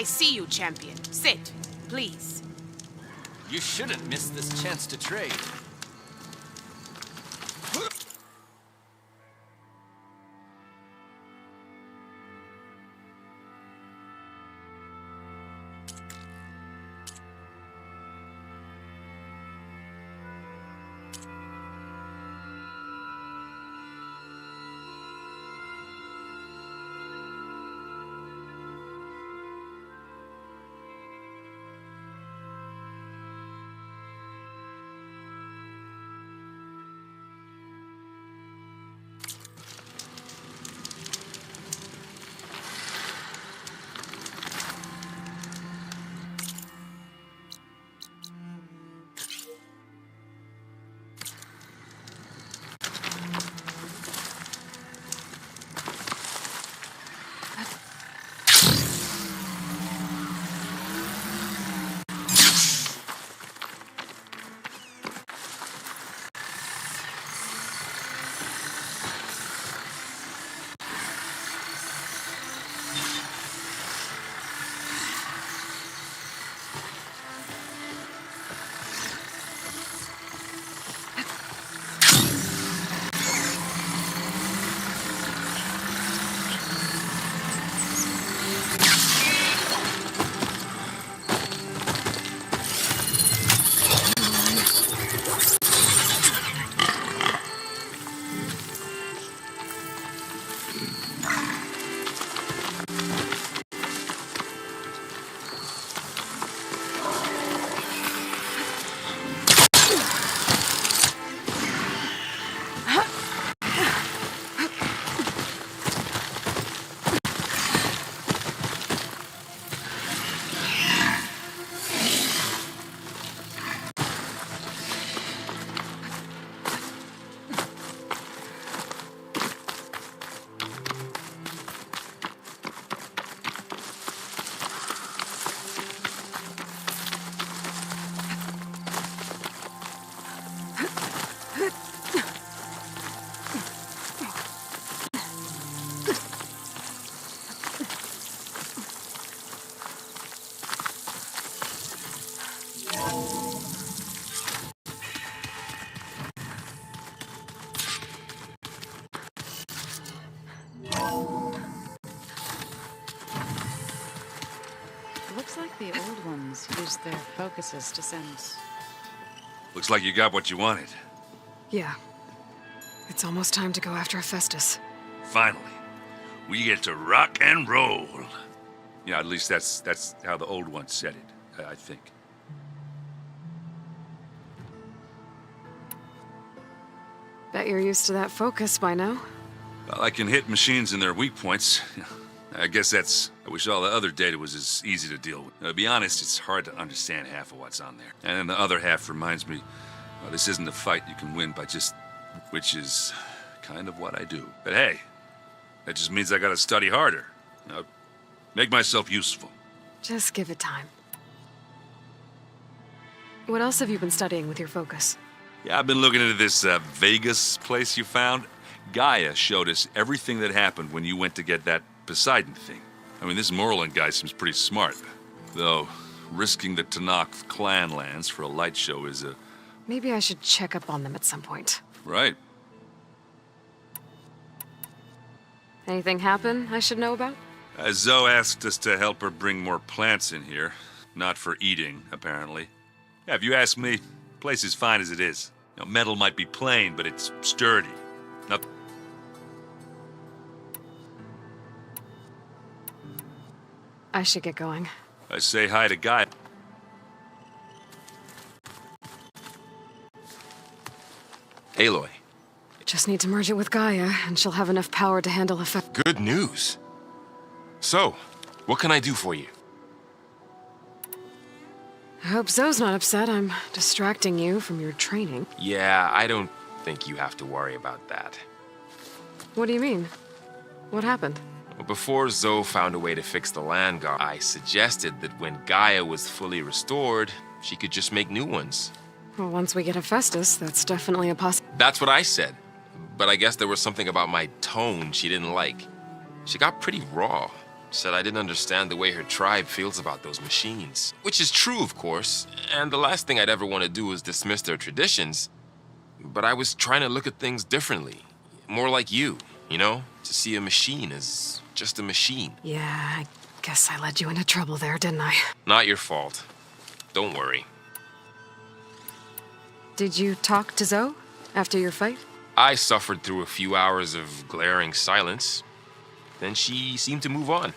I see you, champion. Sit, please. You shouldn't miss this chance to trade. Looks like the old ones used their focuses to send. Looks like you got what you wanted. Yeah. It's almost time to go after Hephaestus. Finally. We get to rock and roll. Yeah, at least that's how the old ones said it, I think. Bet you're used to that focus by now. Well, I can hit machines in their weak points. I guess I wish all the other data was as easy to deal with. To be honest, it's hard to understand half of what's on there. And then the other half reminds me, well, this isn't a fight you can win by just... Which is kind of what I do. But hey, that just means I gotta study harder. Make myself useful. Just give it time. What else have you been studying with your focus? Yeah, I've been looking into this Vegas place you found. Gaia showed us everything that happened when you went to get that Poseidon thing. I mean, this Moreland guy seems pretty smart. Though, risking the Tanakh clan lands for a light show is a... Maybe I should check up on them at some point. Right. Anything happen I should know about? Zoe asked us to help her bring more plants in here. Not for eating, apparently. Yeah, if you ask me, the place is fine as it is. You know, metal might be plain, but it's sturdy. Not... I should get going. I say hi to Gaia. Aloy. Just need to merge it with Gaia, and she'll have enough power to handle effect. Good news. So, what can I do for you? I hope Zoe's not upset I'm distracting you from your training. Yeah, I don't think you have to worry about that. What do you mean? What happened? Well, before Zoe found a way to fix the land guard, I suggested that when Gaia was fully restored, she could just make new ones. Well, once we get Hephaestus, that's definitely a possibility. That's what I said. But I guess there was something about my tone she didn't like. She got pretty raw. Said I didn't understand the way her tribe feels about those machines. Which is true, of course, and the last thing I'd ever want to do is dismiss their traditions. But I was trying to look at things differently. More like you know? To see a machine as just a machine. Yeah, I guess I led you into trouble there, didn't I? Not your fault. Don't worry. Did you talk to Zoe after your fight? I suffered through a few hours of glaring silence. Then she seemed to move on.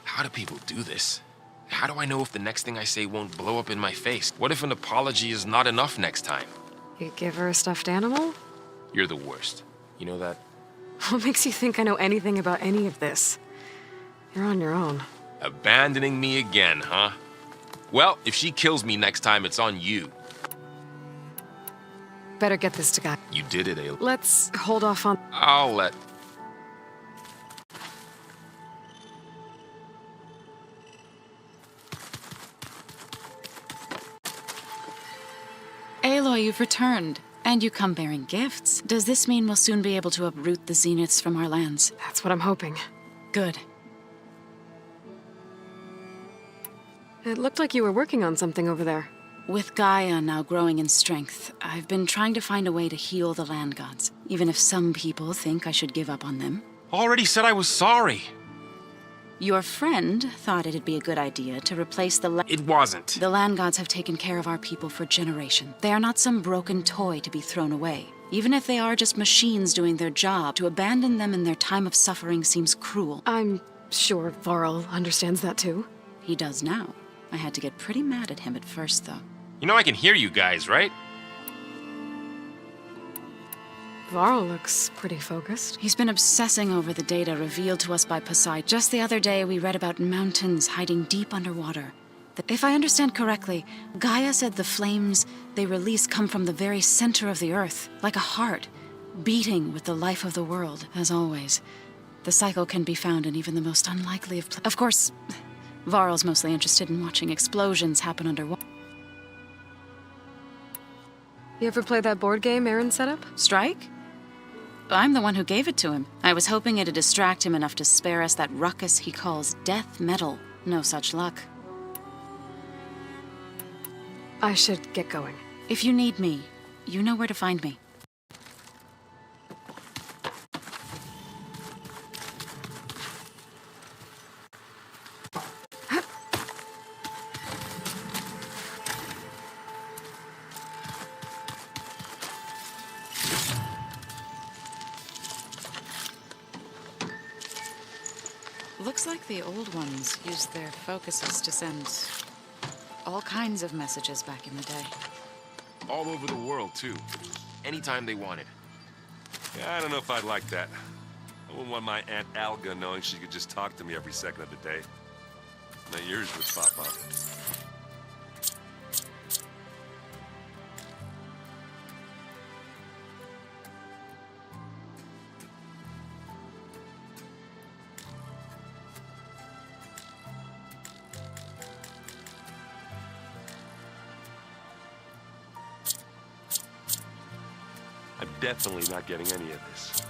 How do people do this? How do I know if the next thing I say won't blow up in my face? What if an apology is not enough next time? You give her a stuffed animal? You're the worst. You know that? What makes you think I know anything about any of this? You're on your own. Abandoning me again, huh? Well, if she kills me next time, it's on you. Better get this to Guy. You did it, Ayla. Let's hold off on... I'll let... Aloy, you've returned. And you come bearing gifts. Does this mean we'll soon be able to uproot the zeniths from our lands? That's what I'm hoping. Good. It looked like you were working on something over there. With Gaia now growing in strength, I've been trying to find a way to heal the land gods, even if some people think I should give up on them. Already said I was sorry. Your friend thought it'd be a good idea to replace It wasn't. The land gods have taken care of our people for generations. They are not some broken toy to be thrown away. Even if they are just machines doing their job, to abandon them in their time of suffering seems cruel. I'm sure Varl understands that too. He does now. I had to get pretty mad at him at first, though. You know I can hear you guys, right? Varl looks pretty focused. He's been obsessing over the data revealed to us by Poseidon. Just the other day, we read about mountains hiding deep underwater. If I understand correctly, Gaia said the flames they release come from the very center of the earth, like a heart, beating with the life of the world. As always, the cycle can be found in even the most unlikely of places. Of course, Varl's mostly interested in watching explosions happen underwater. You ever play that board game Aaron set up? Strike? I'm the one who gave it to him. I was hoping it'd distract him enough to spare us that ruckus he calls death metal. No such luck. I should get going. If you need me, you know where to find me. Looks like the old ones used their focuses to send all kinds of messages back in the day. All over the world, too. Anytime they wanted. Yeah, I don't know if I'd like that. I wouldn't want my Aunt Alga knowing she could just talk to me every second of the day. My ears would pop up. I'm definitely not getting any of this.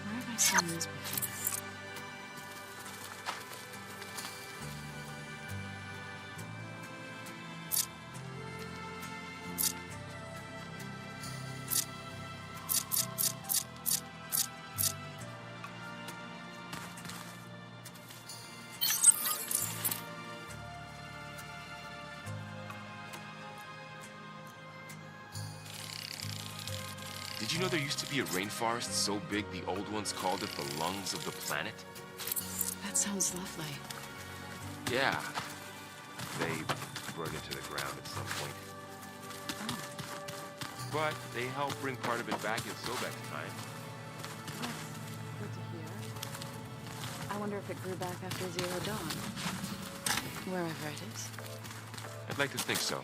Where have I seen these before? Did you know there used to be a rainforest so big the old ones called it the lungs of the planet? That sounds lovely. Yeah. They burned into the ground at some point. Oh, But they helped bring part of it back in Sobek's time. that's good to hear. wonder if it grew back after Zero Dawn. Wherever it is. I'd like to think so.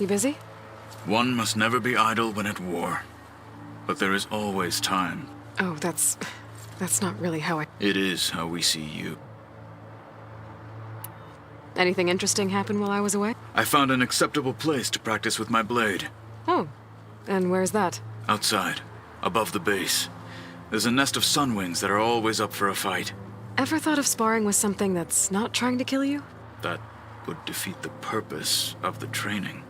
You busy? One must never be idle when at war. But there is always time. Oh, that's not really how I... It is how we see you. Anything interesting happen while I was away? I found an acceptable place to practice with my blade. Oh, and where's that? Outside, above the base. There's a nest of sunwings that are always up for a fight. Ever thought of sparring with something that's not trying to kill you? That would defeat the purpose of the training.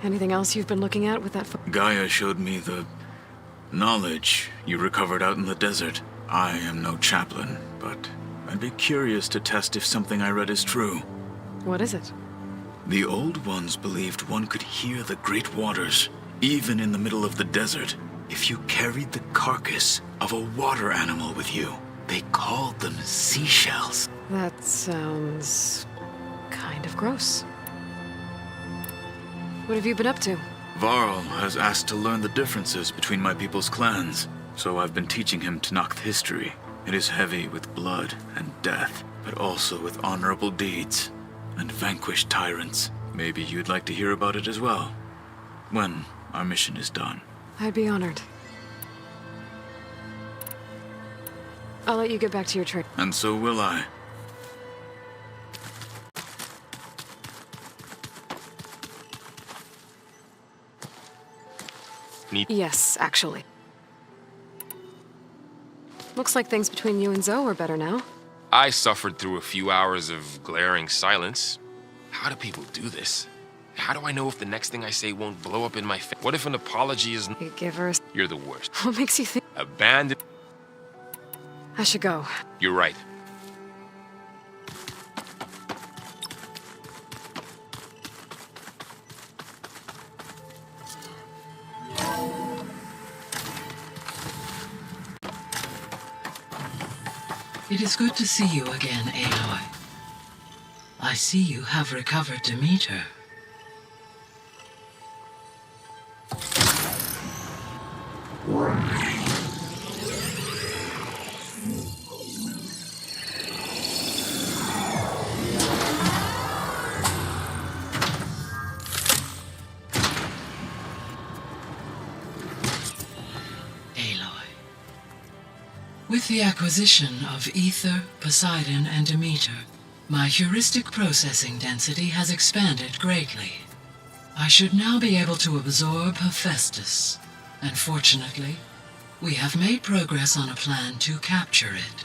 Anything else you've been looking at with that Gaia showed me the knowledge you recovered out in the desert. I am no chaplain, but I'd be curious to test if something I read is true. What is it? The old ones believed one could hear the great waters, even in the middle of the desert, if you carried the carcass of a water animal with you. They called them seashells. That sounds... kind of gross. What have you been up to? Varl has asked to learn the differences between my people's clans, so I've been teaching him Tenakth history. It is heavy with blood and death, but also with honorable deeds and vanquished tyrants. Maybe you'd like to hear about it as well, when our mission is done. I'd be honored. I'll let you get back to your trade. And so will I. Yes, actually. Looks like things between you and Zoe are better now. I suffered through a few hours of glaring silence. How do people do this? How do I know if the next thing I say won't blow up in my face? What if an apology is... You give her a... You're the worst. What makes you think... Abandon... I should go. You're right. It is good to see you again, Aloy. I see you have recovered Demeter. With the acquisition of Ether, Poseidon, and Demeter, my heuristic processing density has expanded greatly. I should now be able to absorb Hephaestus, and fortunately, we have made progress on a plan to capture it.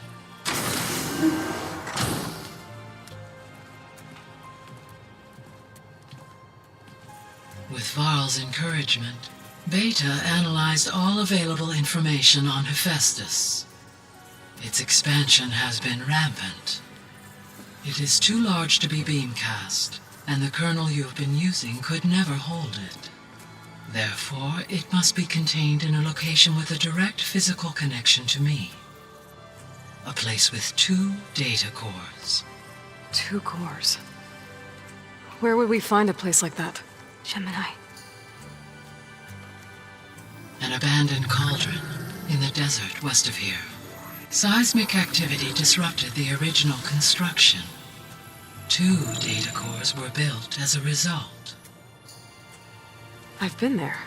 With Varl's encouragement, Beta analyzed all available information on Hephaestus. Its expansion has been rampant. It is too large to be beamcast, and the kernel you have been using could never hold it. Therefore, it must be contained in a location with a direct physical connection to me. A place with 2 data cores. 2 cores? Where would we find a place like that? Gemini. An abandoned cauldron in the desert west of here. Seismic activity disrupted the original construction. 2 data cores were built as a result. I've been there.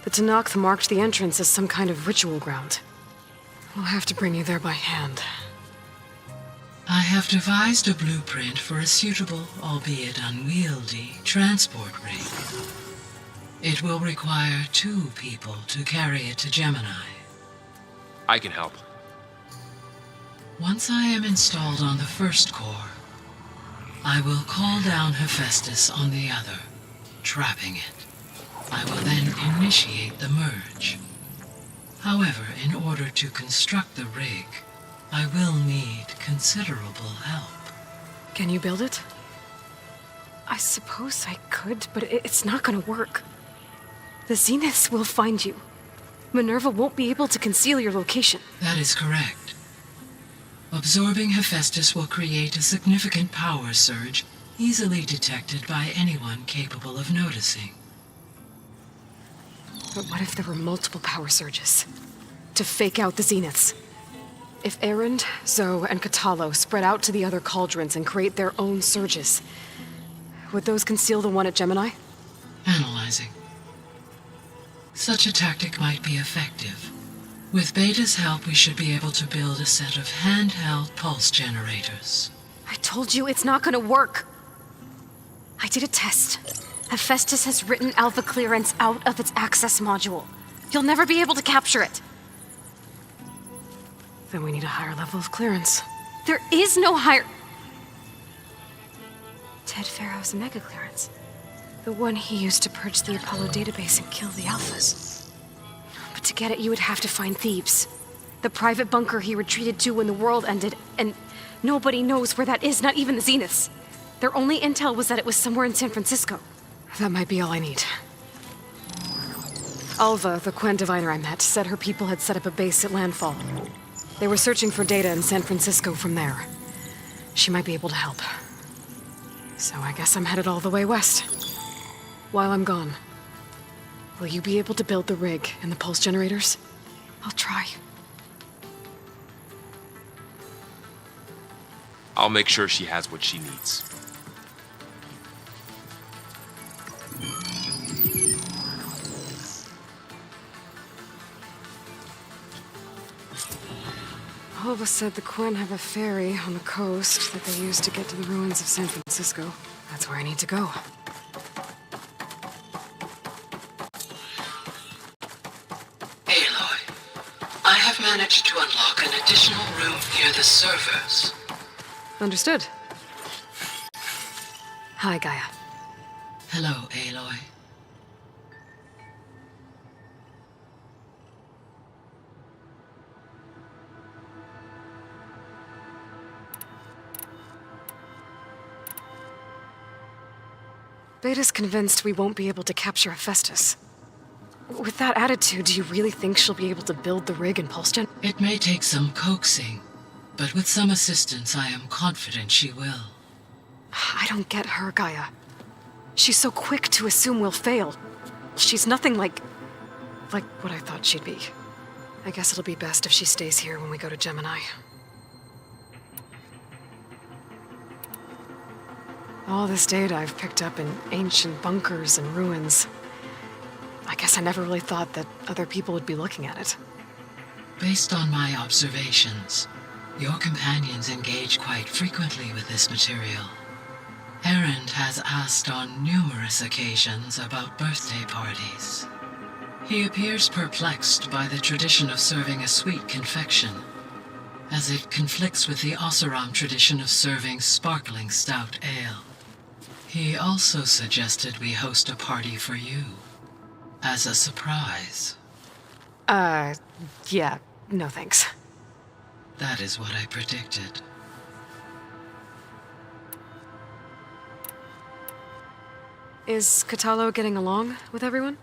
The Tenakth marked the entrance as some kind of ritual ground. We'll have to bring you there by hand. I have devised a blueprint for a suitable, albeit unwieldy, transport rig. It will require 2 people to carry it to Gemini. I can help. Once I am installed on the first core, I will call down Hephaestus on the other, trapping it. I will then initiate the merge. However, in order to construct the rig, I will need considerable help. Can you build it? I suppose I could, but it's not gonna work. The Zeniths will find you. Minerva won't be able to conceal your location. That is correct. Absorbing Hephaestus will create a significant power surge, easily detected by anyone capable of noticing. But what if there were multiple power surges? To fake out the zeniths? If Erend, Zoe, and Katalo spread out to the other cauldrons and create their own surges, would those conceal the one at Gemini? Analyzing. Such a tactic might be effective. With Beta's help, we should be able to build a set of handheld pulse generators. I told you it's not gonna work. I did a test. Hephaestus has written Alpha clearance out of its access module. You'll never be able to capture it. Then we need a higher level of clearance. There is no higher... Ted Pharaoh's mega clearance. The one he used to purge the Apollo database and kill the Alphas. But to get it, you would have to find Thebes. The private bunker he retreated to when the world ended, and nobody knows where that is, not even the Zeniths. Their only intel was that it was somewhere in San Francisco. That might be all I need. Alva, the Quen diviner I met, said her people had set up a base at landfall. They were searching for data in San Francisco from there. She might be able to help. So I guess I'm headed all the way west. While I'm gone, will you be able to build the rig and the pulse generators? I'll try. I'll make sure she has what she needs. Alva said the Quen have a ferry on the coast that they use to get to the ruins of San Francisco. That's where I need to go. Aloy, I have managed to unlock an additional room near the servers. Understood. Hi, Gaia. Hello, Aloy. Beta's convinced we won't be able to capture Hephaestus. With that attitude, do you really think she'll be able to build the rig and pulse gen? It may take some coaxing, but with some assistance, I am confident she will. I don't get her, Gaia. She's so quick to assume we'll fail. She's nothing like what I thought she'd be. I guess it'll be best if she stays here when we go to Gemini. All this data I've picked up in ancient bunkers and ruins. I guess I never really thought that other people would be looking at it. Based on my observations, your companions engage quite frequently with this material. Erend has asked on numerous occasions about birthday parties. He appears perplexed by the tradition of serving a sweet confection, as it conflicts with the Oseram tradition of serving sparkling stout ale. He also suggested we host a party for you, as a surprise. Yeah, no thanks. That is what I predicted. Is Katalo getting along with everyone?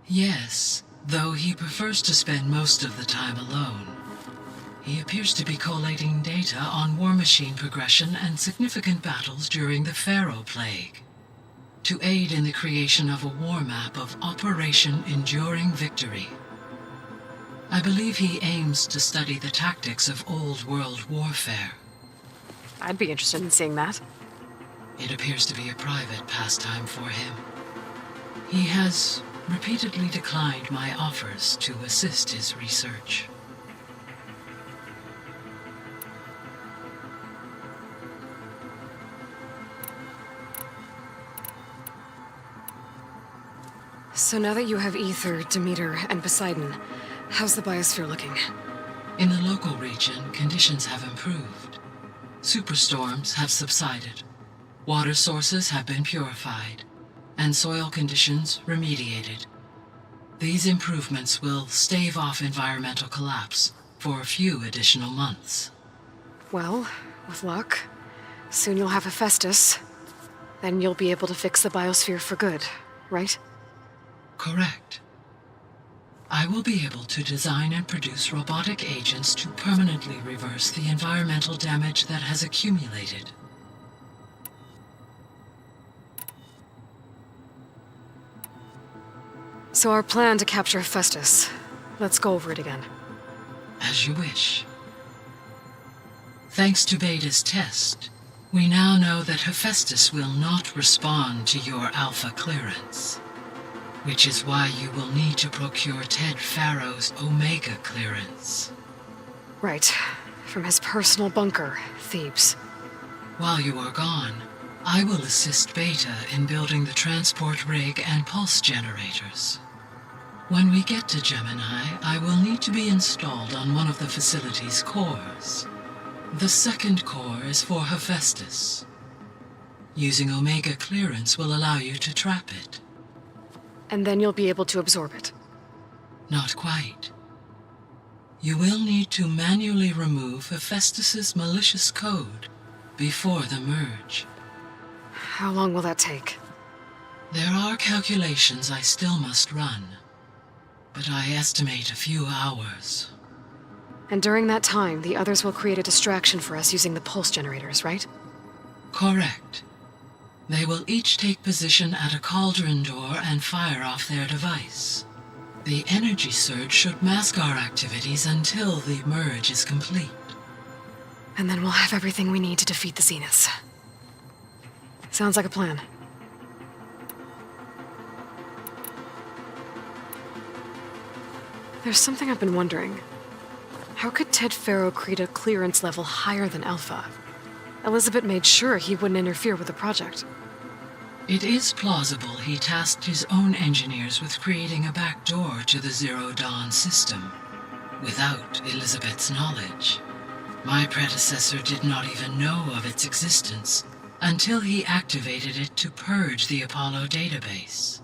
Yes, though he prefers to spend most of the time alone. He appears to be collating data on war machine progression and significant battles during the Pharaoh Plague, to aid in the creation of a war map of Operation Enduring Victory. I believe he aims to study the tactics of old world warfare. I'd be interested in seeing that. It appears to be a private pastime for him. He has repeatedly declined my offers to assist his research. So now that you have Ether, Demeter, and Poseidon, how's the biosphere looking? In the local region, conditions have improved. Superstorms have subsided. Water sources have been purified, and soil conditions remediated. These improvements will stave off environmental collapse for a few additional months. Well, with luck, soon you'll have Hephaestus. Then you'll be able to fix the biosphere for good, right? Correct. I will be able to design and produce robotic agents to permanently reverse the environmental damage that has accumulated. So our plan to capture Hephaestus. Let's go over it again. As you wish. Thanks to Beta's test, we now know that Hephaestus will not respond to your Alpha clearance, which is why you will need to procure Ted Farrow's Omega clearance. Right. From his personal bunker, Thebes. While you are gone, I will assist Beta in building the transport rig and pulse generators. When we get to Gemini, I will need to be installed on one of the facility's cores. The second core is for Hephaestus. Using Omega clearance will allow you to trap it. And then you'll be able to absorb it. Not quite. You will need to manually remove Hephaestus's malicious code before the merge. How long will that take? There are calculations I still must run, but I estimate a few hours. And during that time, the others will create a distraction for us using the pulse generators, right? Correct. They will each take position at a cauldron door and fire off their device. The energy surge should mask our activities until the merge is complete. And then we'll have everything we need to defeat the Zeniths. Sounds like a plan. There's something I've been wondering. How could Ted Farrow create a clearance level higher than Alpha? Elizabeth made sure he wouldn't interfere with the project. It is plausible he tasked his own engineers with creating a back door to the Zero Dawn system, without Elizabeth's knowledge. My predecessor did not even know of its existence until he activated it to purge the Apollo database.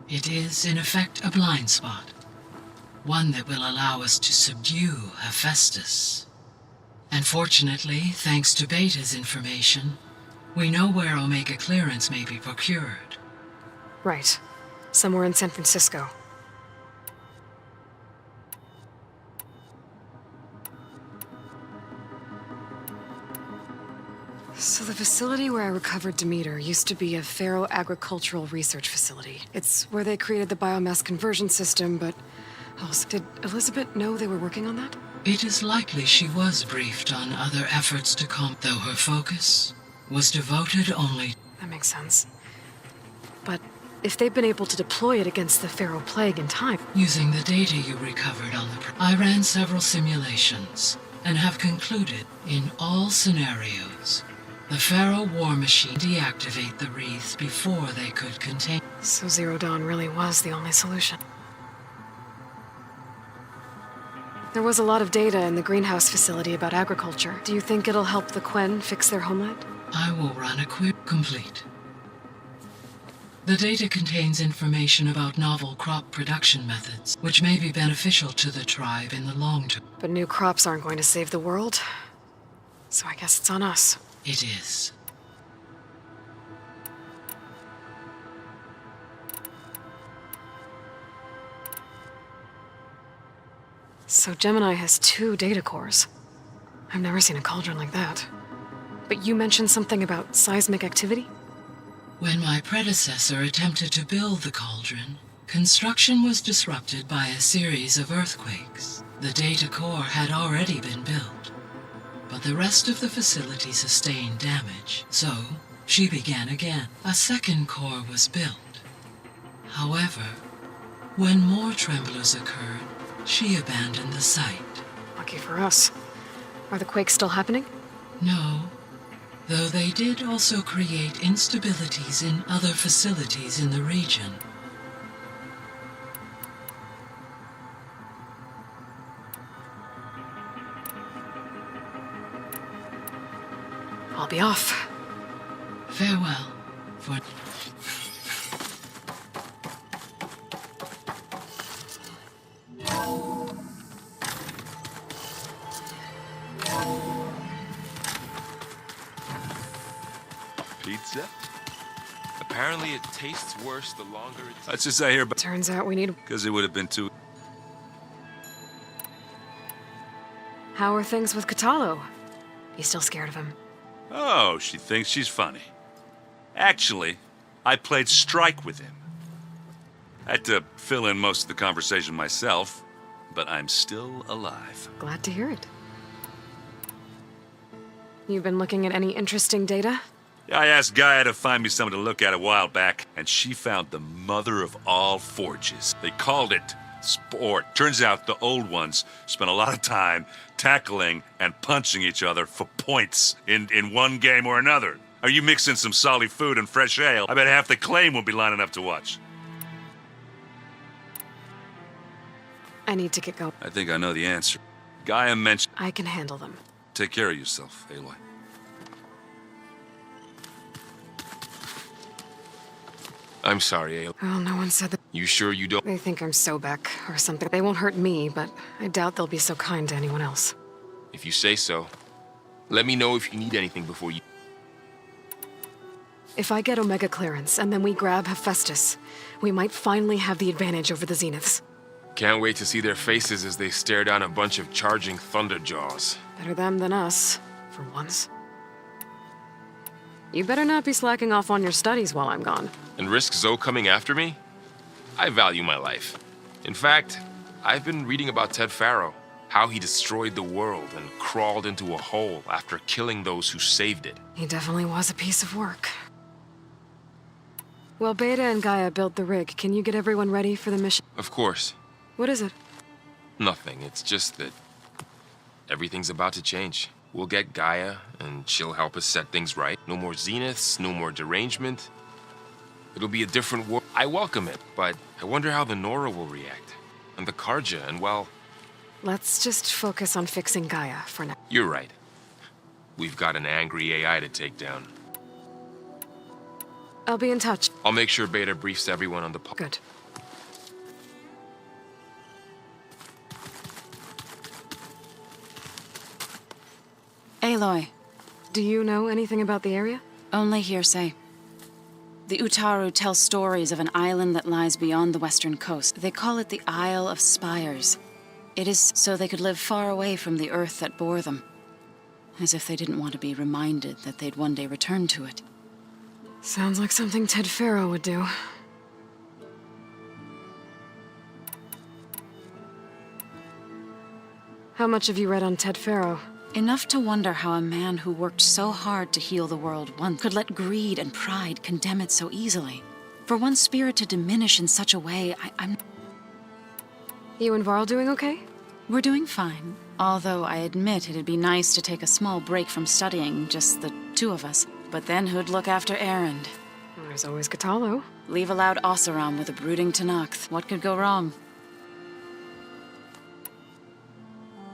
It is, in effect, a blind spot. One that will allow us to subdue Hephaestus. And fortunately, thanks to Beta's information, we know where Omega clearance may be procured. Right. Somewhere in San Francisco. So the facility where I recovered Demeter used to be a Farrow agricultural research facility. It's where they created the biomass conversion system, but... Oh, so did Elizabeth know they were working on that? It is likely she was briefed on other efforts to though her focus was devoted only... That makes sense. But if they've been able to deploy it against the Farrow plague in time... Using the data you recovered on the... I ran several simulations and have concluded, in all scenarios, the Farrow war machine deactivate the wreaths before they could contain... So Zero Dawn really was the only solution. There was a lot of data in the greenhouse facility about agriculture. Do you think it'll help the Quen fix their homeland? I will run a quick complete. The data contains information about novel crop production methods, which may be beneficial to the tribe in the long term. But new crops aren't going to save the world. So I guess it's on us. It is. So Gemini has 2 data cores. I've never seen a cauldron like that. But you mentioned something about seismic activity? When my predecessor attempted to build the cauldron, construction was disrupted by a series of earthquakes. The data core had already been built, but the rest of the facility sustained damage, so she began again. A second core was built. However, when more tremblers occurred, she abandoned the site. Lucky for us. Are the quakes still happening? No, though they did also create instabilities in other facilities in the region. I'll be off. Farewell. For... Pizza? Apparently it tastes worse the longer it's... That's just I hear, but... Turns out we need... Because it would have been too... How are things with Katalo? You still scared of him? Oh, she thinks she's funny. Actually, I played strike with him. I had to fill in most of the conversation myself, but I'm still alive. Glad to hear it. You've been looking at any interesting data? I asked Gaia to find me something to look at a while back, and she found the mother of all forges. They called it sport. Turns out the old ones spent a lot of time tackling and punching each other for points in one game or another. Are you mixing some solid food and fresh ale? I bet half the claim will be lining up to watch. I need to get going. I think I know the answer. Gaia mentioned... I can handle them. Take care of yourself, Aloy. I'm sorry, Aloy. Well, no one said that. You sure you don't? They think I'm Sobek or something. They won't hurt me, but I doubt they'll be so kind to anyone else. If you say so. Let me know if you need anything before you... If I get Omega clearance and then we grab Hephaestus, we might finally have the advantage over the Zeniths. Can't wait to see their faces as they stare down a bunch of charging Thunderjaws. Better them than us, for once. You better not be slacking off on your studies while I'm gone. And risk Zoe coming after me? I value my life. In fact, I've been reading about Ted Faro, how he destroyed the world and crawled into a hole after killing those who saved it. He definitely was a piece of work. Well, Beta and Gaia built the rig. Can you get everyone ready for the mission? Of course. What is it? Nothing. It's just that everything's about to change. We'll get Gaia, and she'll help us set things right. No more Zeniths, no more derangement. It'll be a different world. I welcome it, but I wonder how the Nora will react. And the Karja, and well... Let's just focus on fixing Gaia for now. You're right. We've got an angry AI to take down. I'll be in touch. I'll make sure Beta briefs everyone on the... Good. Aloy. Do you know anything about the area? Only hearsay. The Utaru tell stories of an island that lies beyond the western coast. They call it the Isle of Spires. It is so they could live far away from the earth that bore them. As if they didn't want to be reminded that they'd one day return to it. Sounds like something Ted Faro would do. How much have you read on Ted Faro? Enough to wonder how a man who worked so hard to heal the world once could let greed and pride condemn it so easily. For one's spirit to diminish in such a way, I'm... You and Varl doing okay? We're doing fine. Although I admit it'd be nice to take a small break from studying, just the two of us. But then who'd look after Erend? There's always Katalo. Leave a loud Oseram with a brooding Tenakth. What could go wrong?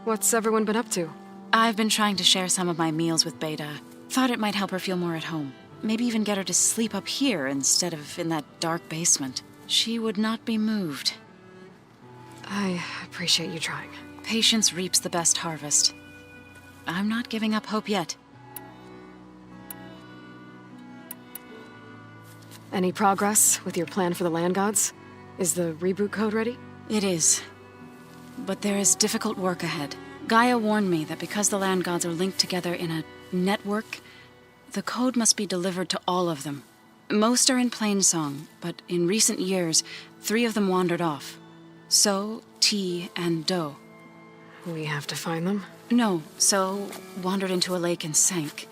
What's everyone been up to? I've been trying to share some of my meals with Beta. Thought it might help her feel more at home. Maybe even get her to sleep up here instead of in that dark basement. She would not be moved. I appreciate you trying. Patience reaps the best harvest. I'm not giving up hope yet. Any progress with your plan for the land gods? Is the reboot code ready? It is. But there is difficult work ahead. Gaia warned me that because the land gods are linked together in a network, the code must be delivered to all of them. Most are in plainsong, but in recent years, 3 of them wandered off. So, T, and Do. We have to find them? No, So wandered into a lake and sank.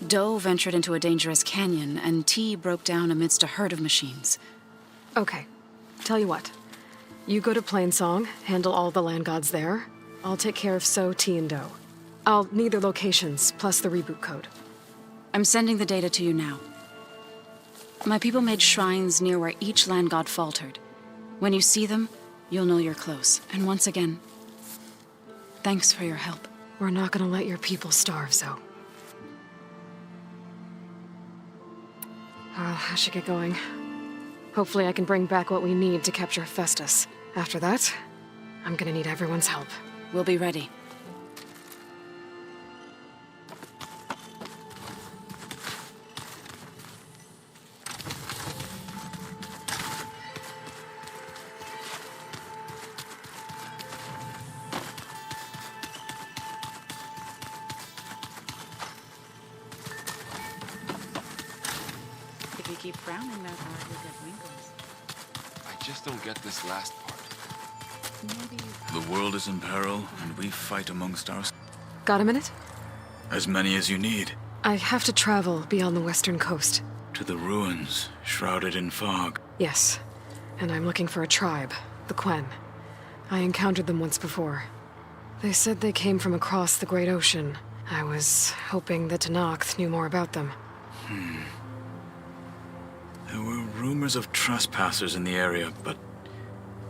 Do ventured into a dangerous canyon, and T broke down amidst a herd of machines. Okay. Tell you what. You go to Plainsong, handle all the land gods there. I'll take care of So, T, and Do. I'll need their locations, plus the reboot code. I'm sending the data to you now. My people made shrines near where each land god faltered. When you see them, you'll know you're close. And once again, thanks for your help. We're not gonna let your people starve, Zoe. I should get going. Hopefully I can bring back what we need to capture Hephaestus. After that, I'm gonna need everyone's help. We'll be ready. If you keep frowning that hard, you'll get wrinkles. I just don't get this last part. Maybe you... The world is in peril, and we fight amongst ourselves. Got a minute? As many as you need. I have to travel beyond the western coast. To the ruins, shrouded in fog. Yes, and I'm looking for a tribe, the Quen. I encountered them once before. They said they came from across the Great Ocean. I was hoping that Tenakth knew more about them. There were rumors of trespassers in the area, but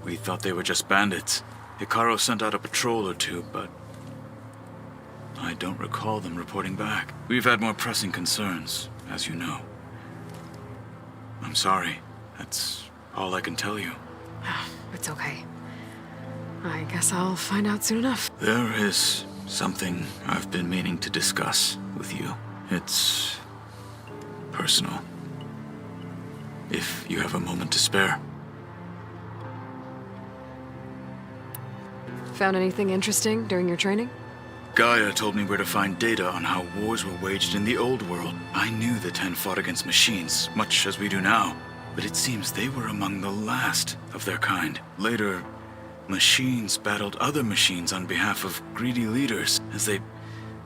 we thought they were just bandits. Hikaru sent out a patrol or two, but I don't recall them reporting back. We've had more pressing concerns, as you know. I'm sorry. That's all I can tell you. It's okay. I guess I'll find out soon enough. There is something I've been meaning to discuss with you. It's personal. If you have a moment to spare. Found anything interesting during your training? Gaia told me where to find data on how wars were waged in the old world. I knew the Ten fought against machines, much as we do now. But it seems they were among the last of their kind. Later, machines battled other machines on behalf of greedy leaders as they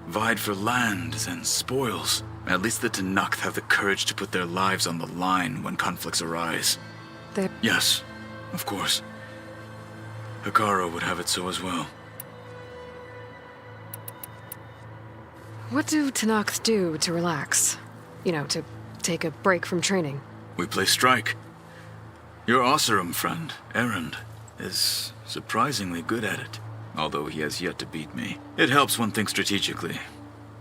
vied for lands and spoils. At least the Tenakth have the courage to put their lives on the line when conflicts arise. Yes, of course. Hikaru would have it so as well. What do Tenakth do to relax? You know, to take a break from training? We play strike. Your Oseram friend, Erend, is surprisingly good at it, although he has yet to beat me. It helps one think strategically,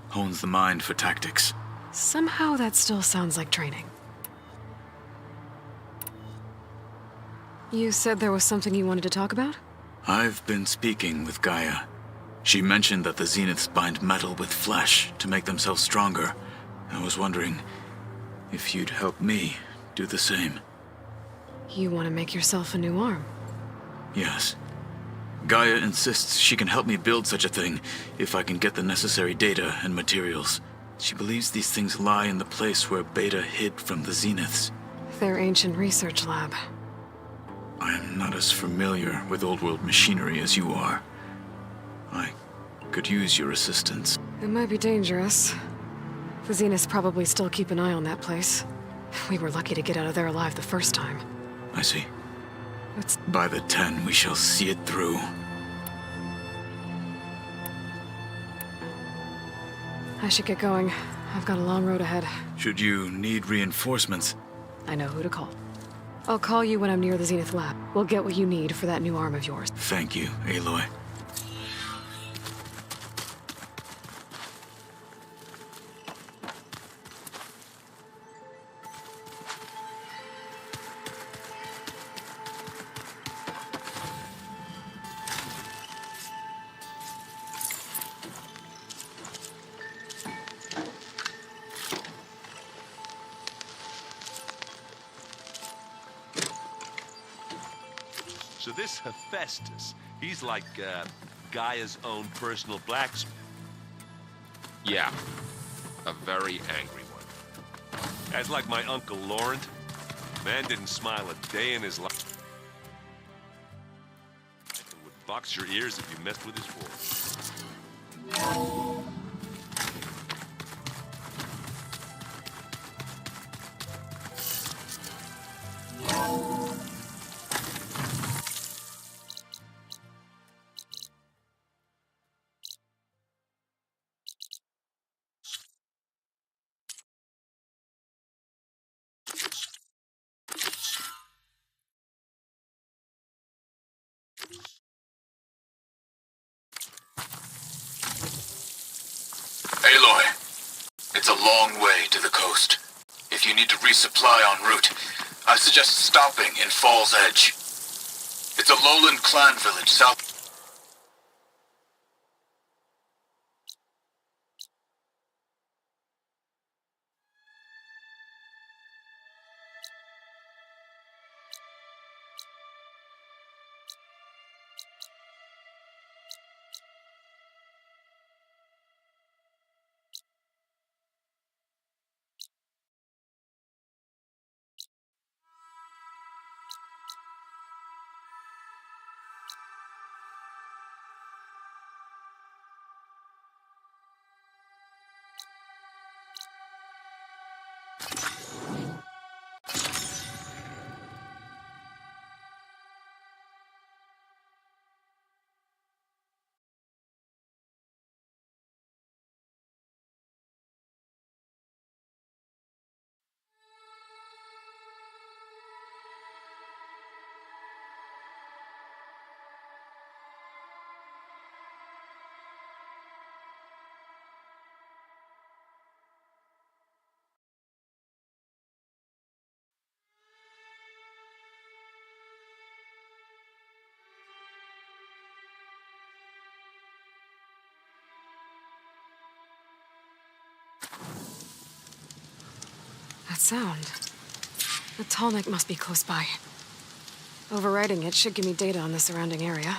hones the mind for tactics. Somehow that still sounds like training. You said there was something you wanted to talk about? I've been speaking with Gaia. She mentioned that the Zeniths bind metal with flesh to make themselves stronger. I was wondering if you'd help me do the same. You want to make yourself a new arm? Yes. Gaia insists she can help me build such a thing if I can get the necessary data and materials. She believes these things lie in the place where Beta hid from the Zeniths. Their ancient research lab. I am not as familiar with old world machinery as you are. I could use your assistance. It might be dangerous. The Zeniths probably still keep an eye on that place. We were lucky to get out of there alive the first time. I see. It's... By the 10, we shall see it through. I should get going. I've got a long road ahead. Should you need reinforcements? I know who to call. I'll call you when I'm near the Zenith lab. We'll get what you need for that new arm of yours. Thank you, Aloy. So this Hephaestus, he's like Gaia's own personal blacksmith. Yeah, a very angry one. As like my Uncle Laurent, man didn't smile a day in his life. And would box your ears if you messed with his war. Aloy, it's a long way to the coast. If you need to resupply en route, I suggest stopping in Fall's Edge. It's a lowland clan village south... that sound? The Tallneck must be close by. Overriding it should give me data on the surrounding area.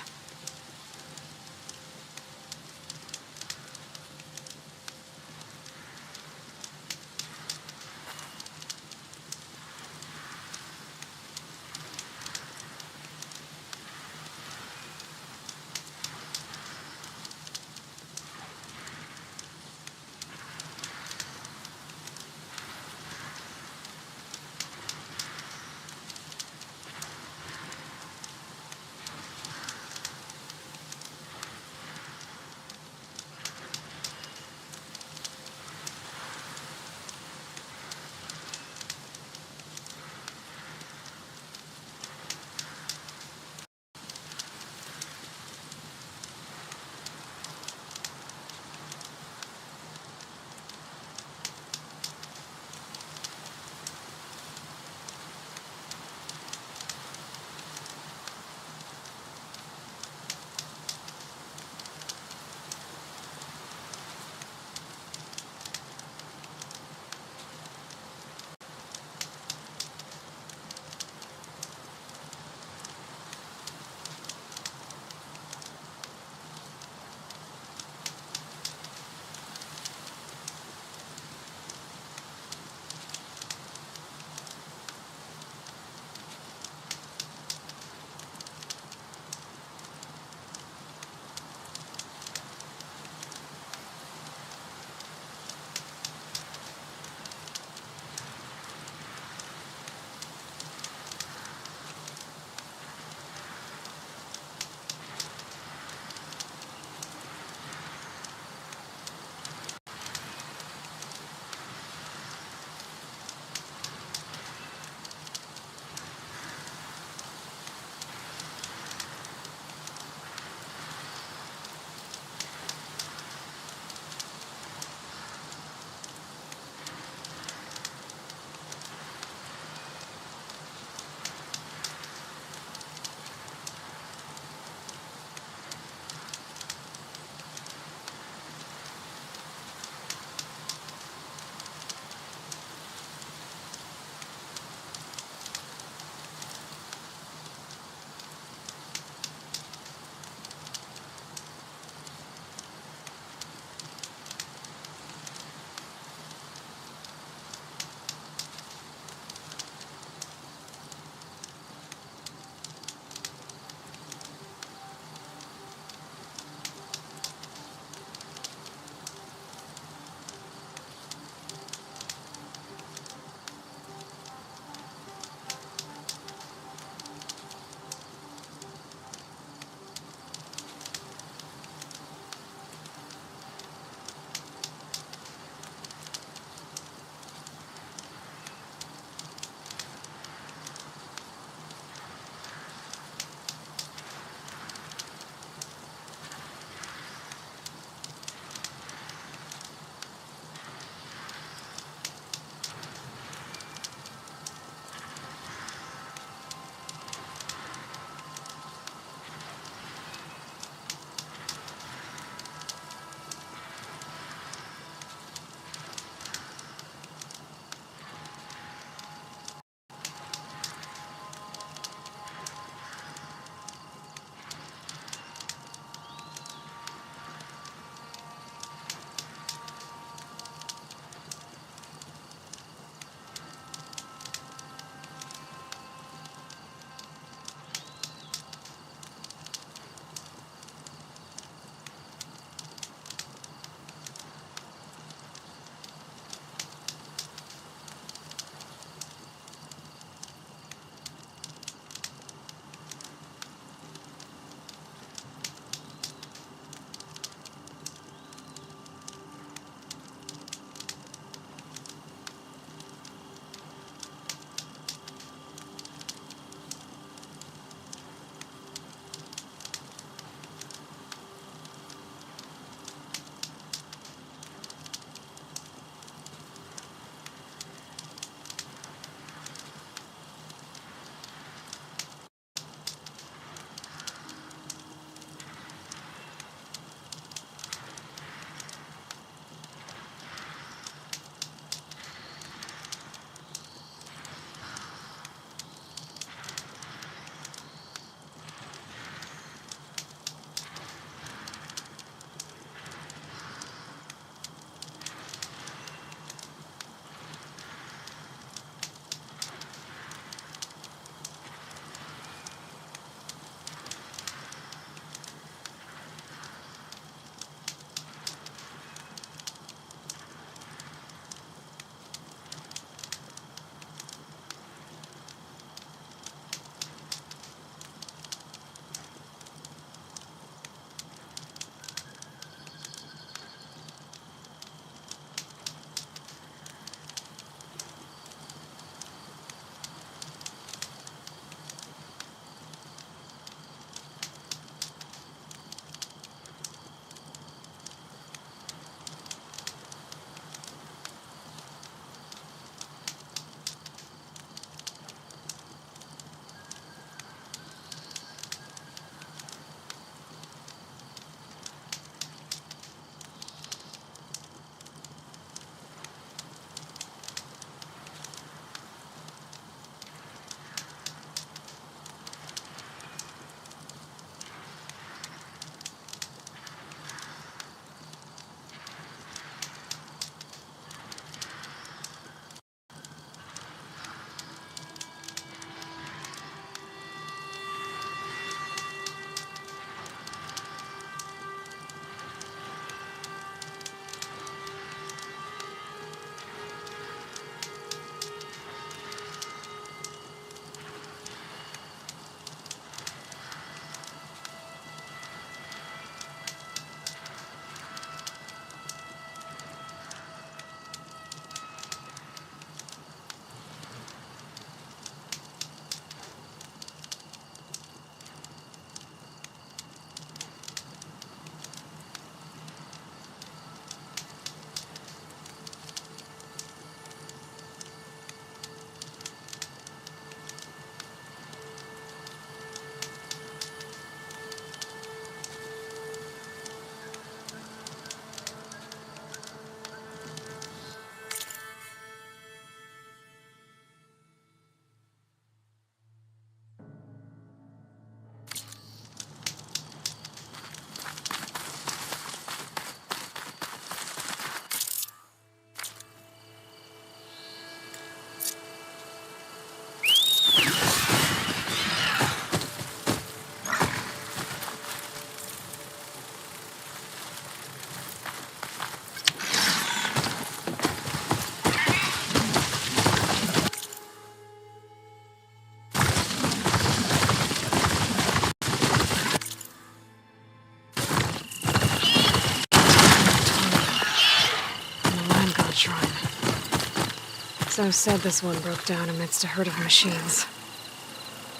So said this one broke down amidst a herd of machines.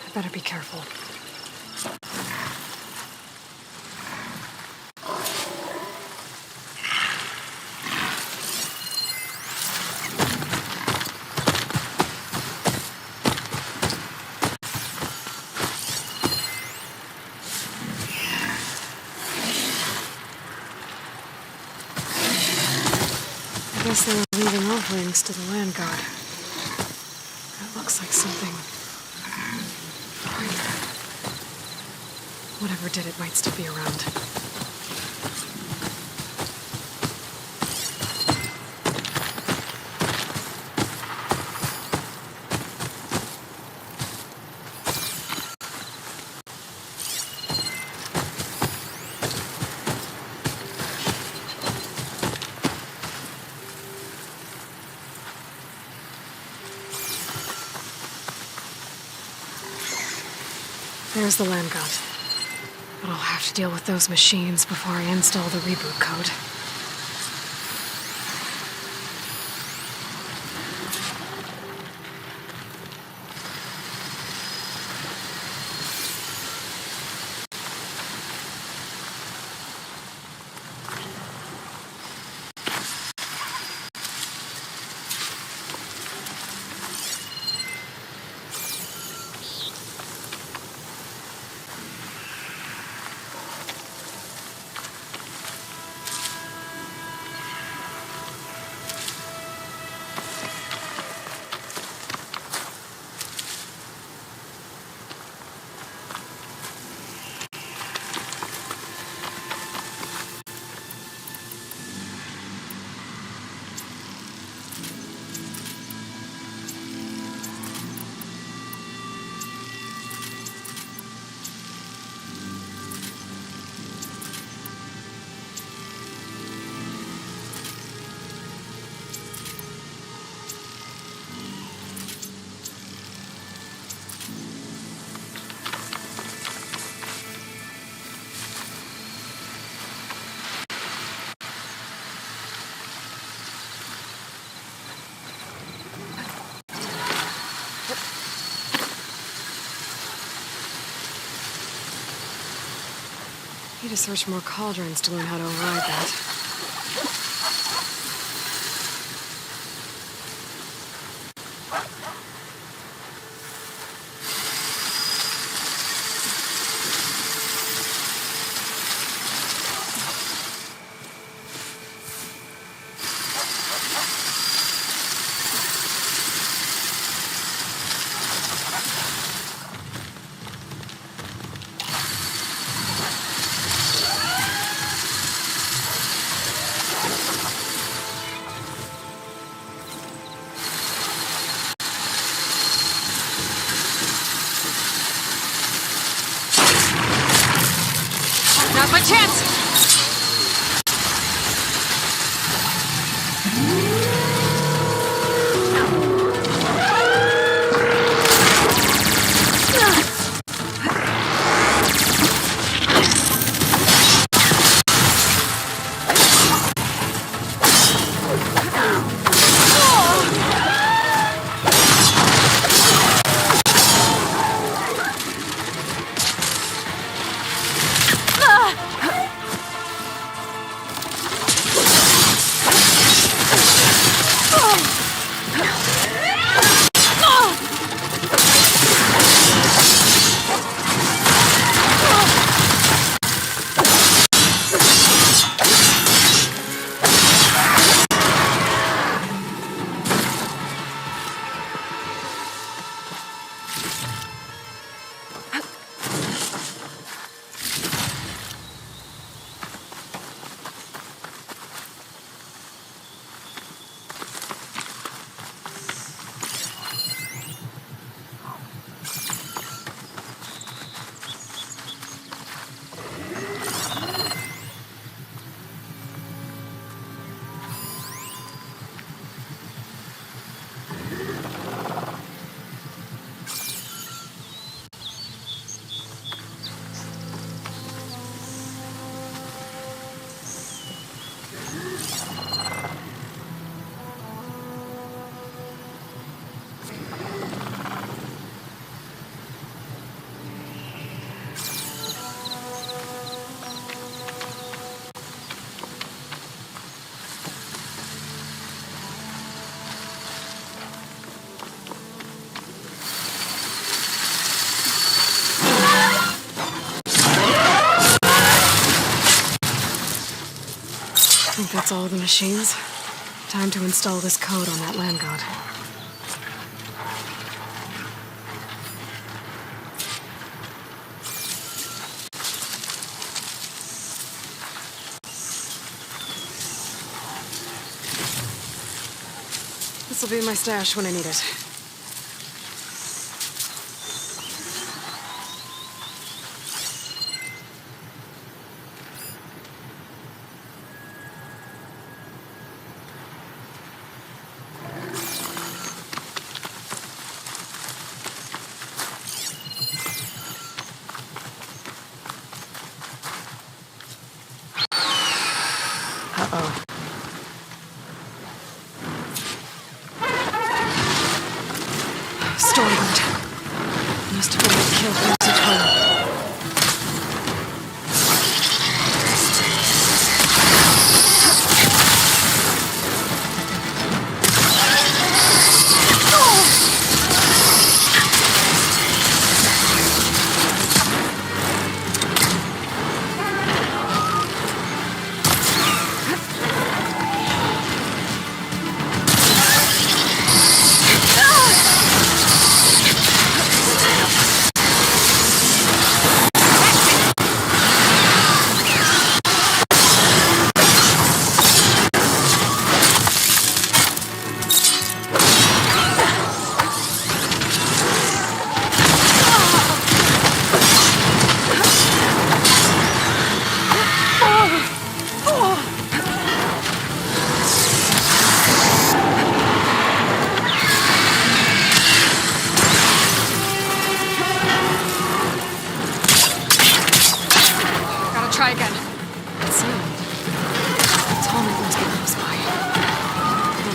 I better be careful. I guess they were leaving offerings to the land god. That looks like something. Fire. Whatever did it might still be around. There's the land god. But I'll have to deal with those machines before I install the reboot code. Need to search more cauldrons to learn how to override that. Now's my chance! That's all of the machines. Time to install this code on that land god. This'll be my stash when I need it. Uh-oh. Stormbird. Must have been what killed Message Home. Try again. Let's see. Tall Night must be close by.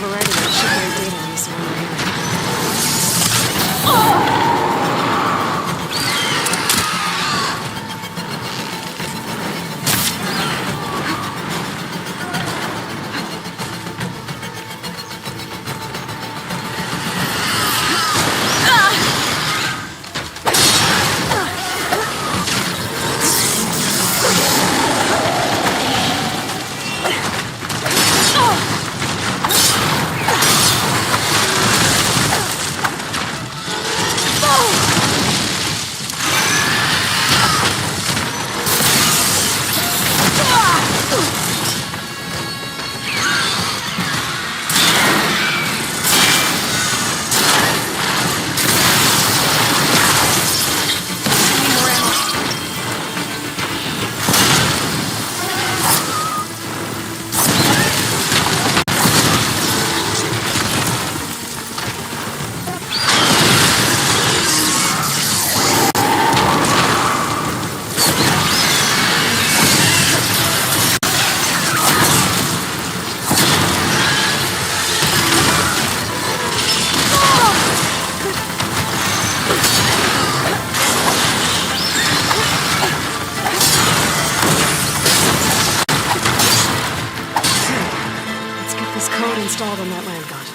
Already, there should be a data release around here. Installed on that land god.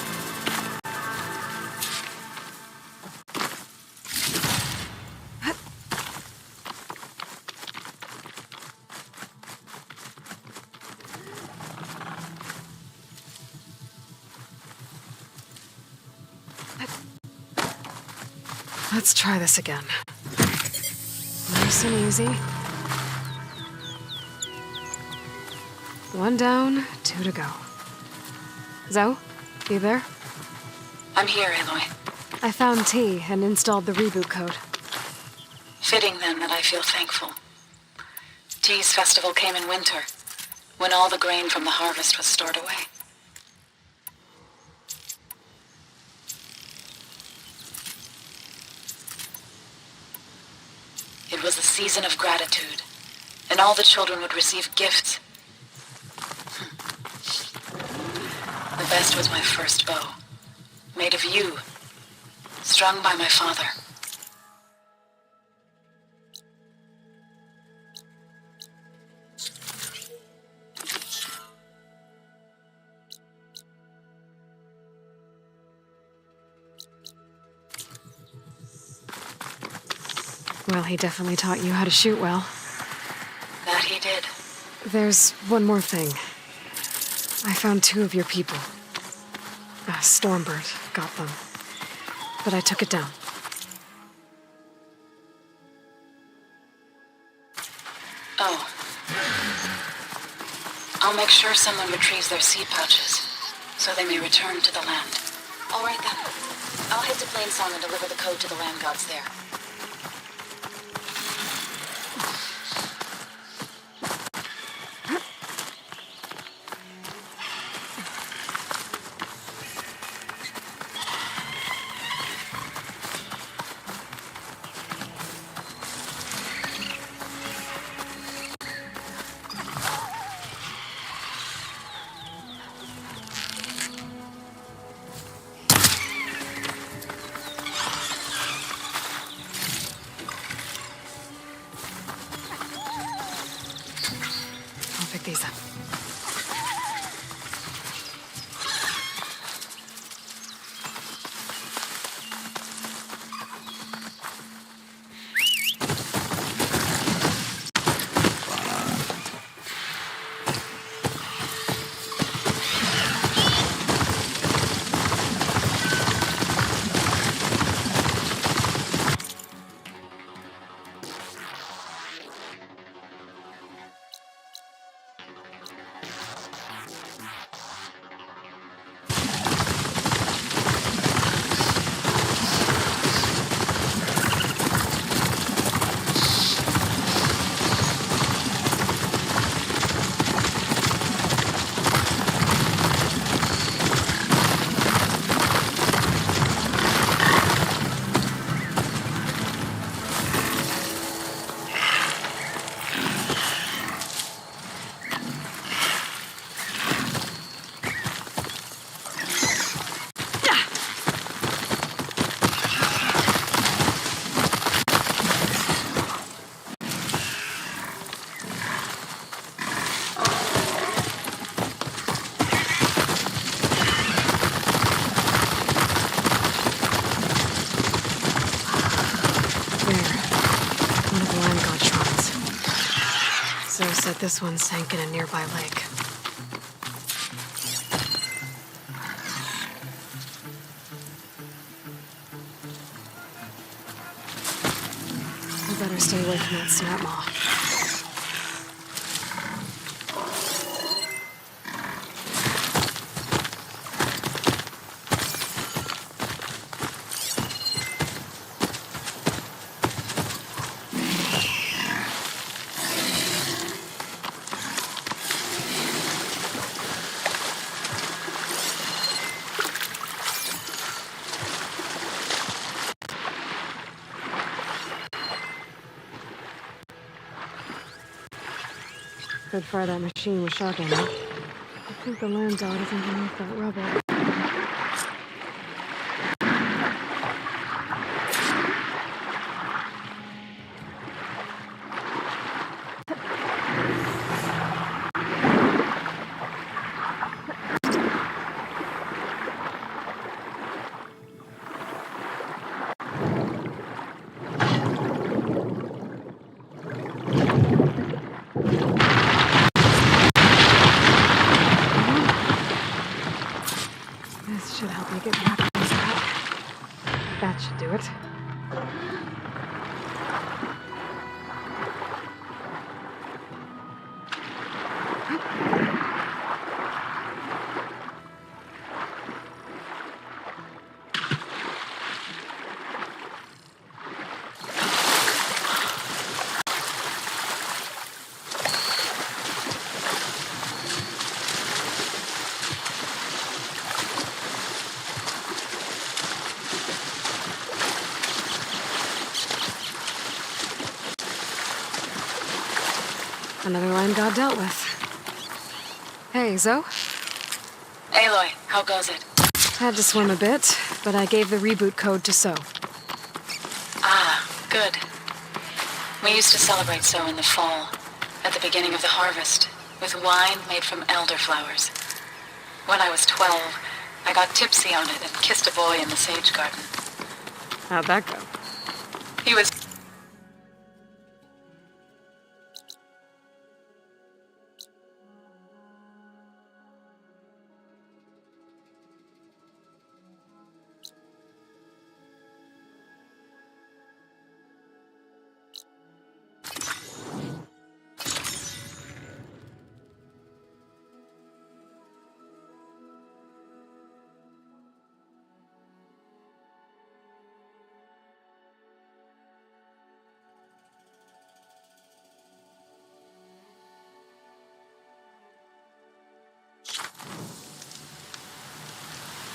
Let's try this again. Nice and easy. One down, two to go. Zoe, you there? I'm here, Aloy. I found T and installed the reboot code. Fitting then that I feel thankful. T's festival came in winter, when all the grain from the harvest was stored away. It was a season of gratitude, and all the children would receive gifts. The best was my first bow, made of yew, strung by my father. Well, he definitely taught you how to shoot well. That he did. There's one more thing. I found 2 of your people. Stormbird got them. But I took it down. Oh. I'll make sure someone retrieves their seed pouches, so they may return to the land. All right then. I'll head to Plainsong and deliver the code to the land gods there. I'll pick these up. Said this one sank in a nearby lake. I better stay away from that snap maw. Could fry that machine with shark ammo. I think the land god is underneath that rubble. Should help me get back on that. That should do it. Another line God dealt with. Hey, Zoe? Aloy, how goes it? Had to swim a bit, but I gave the reboot code to So. Ah, good. We used to celebrate So in the fall, at the beginning of the harvest, with wine made from elderflowers. When I was 12, I got tipsy on it and kissed a boy in the sage garden. How'd that go? He was...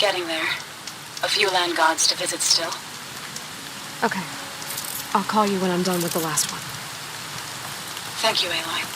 getting there. A few land gods to visit still. Okay. I'll call you when I'm done with the last one. Thank you, Aloy.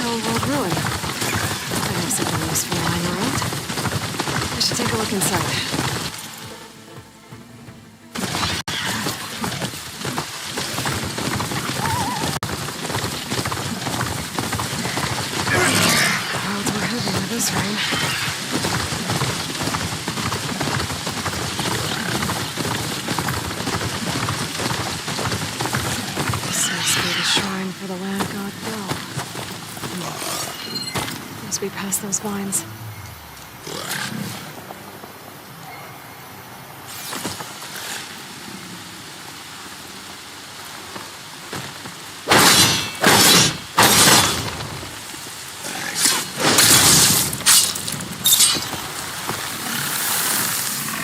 Old ruin. I have something useful lying around. I should take a look inside. Clouds were heavy with this rain. This must be the shrine for the land god Bell. Must be past those vines.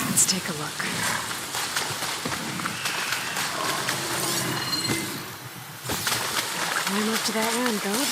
Let's take a look. Climb up to that land god.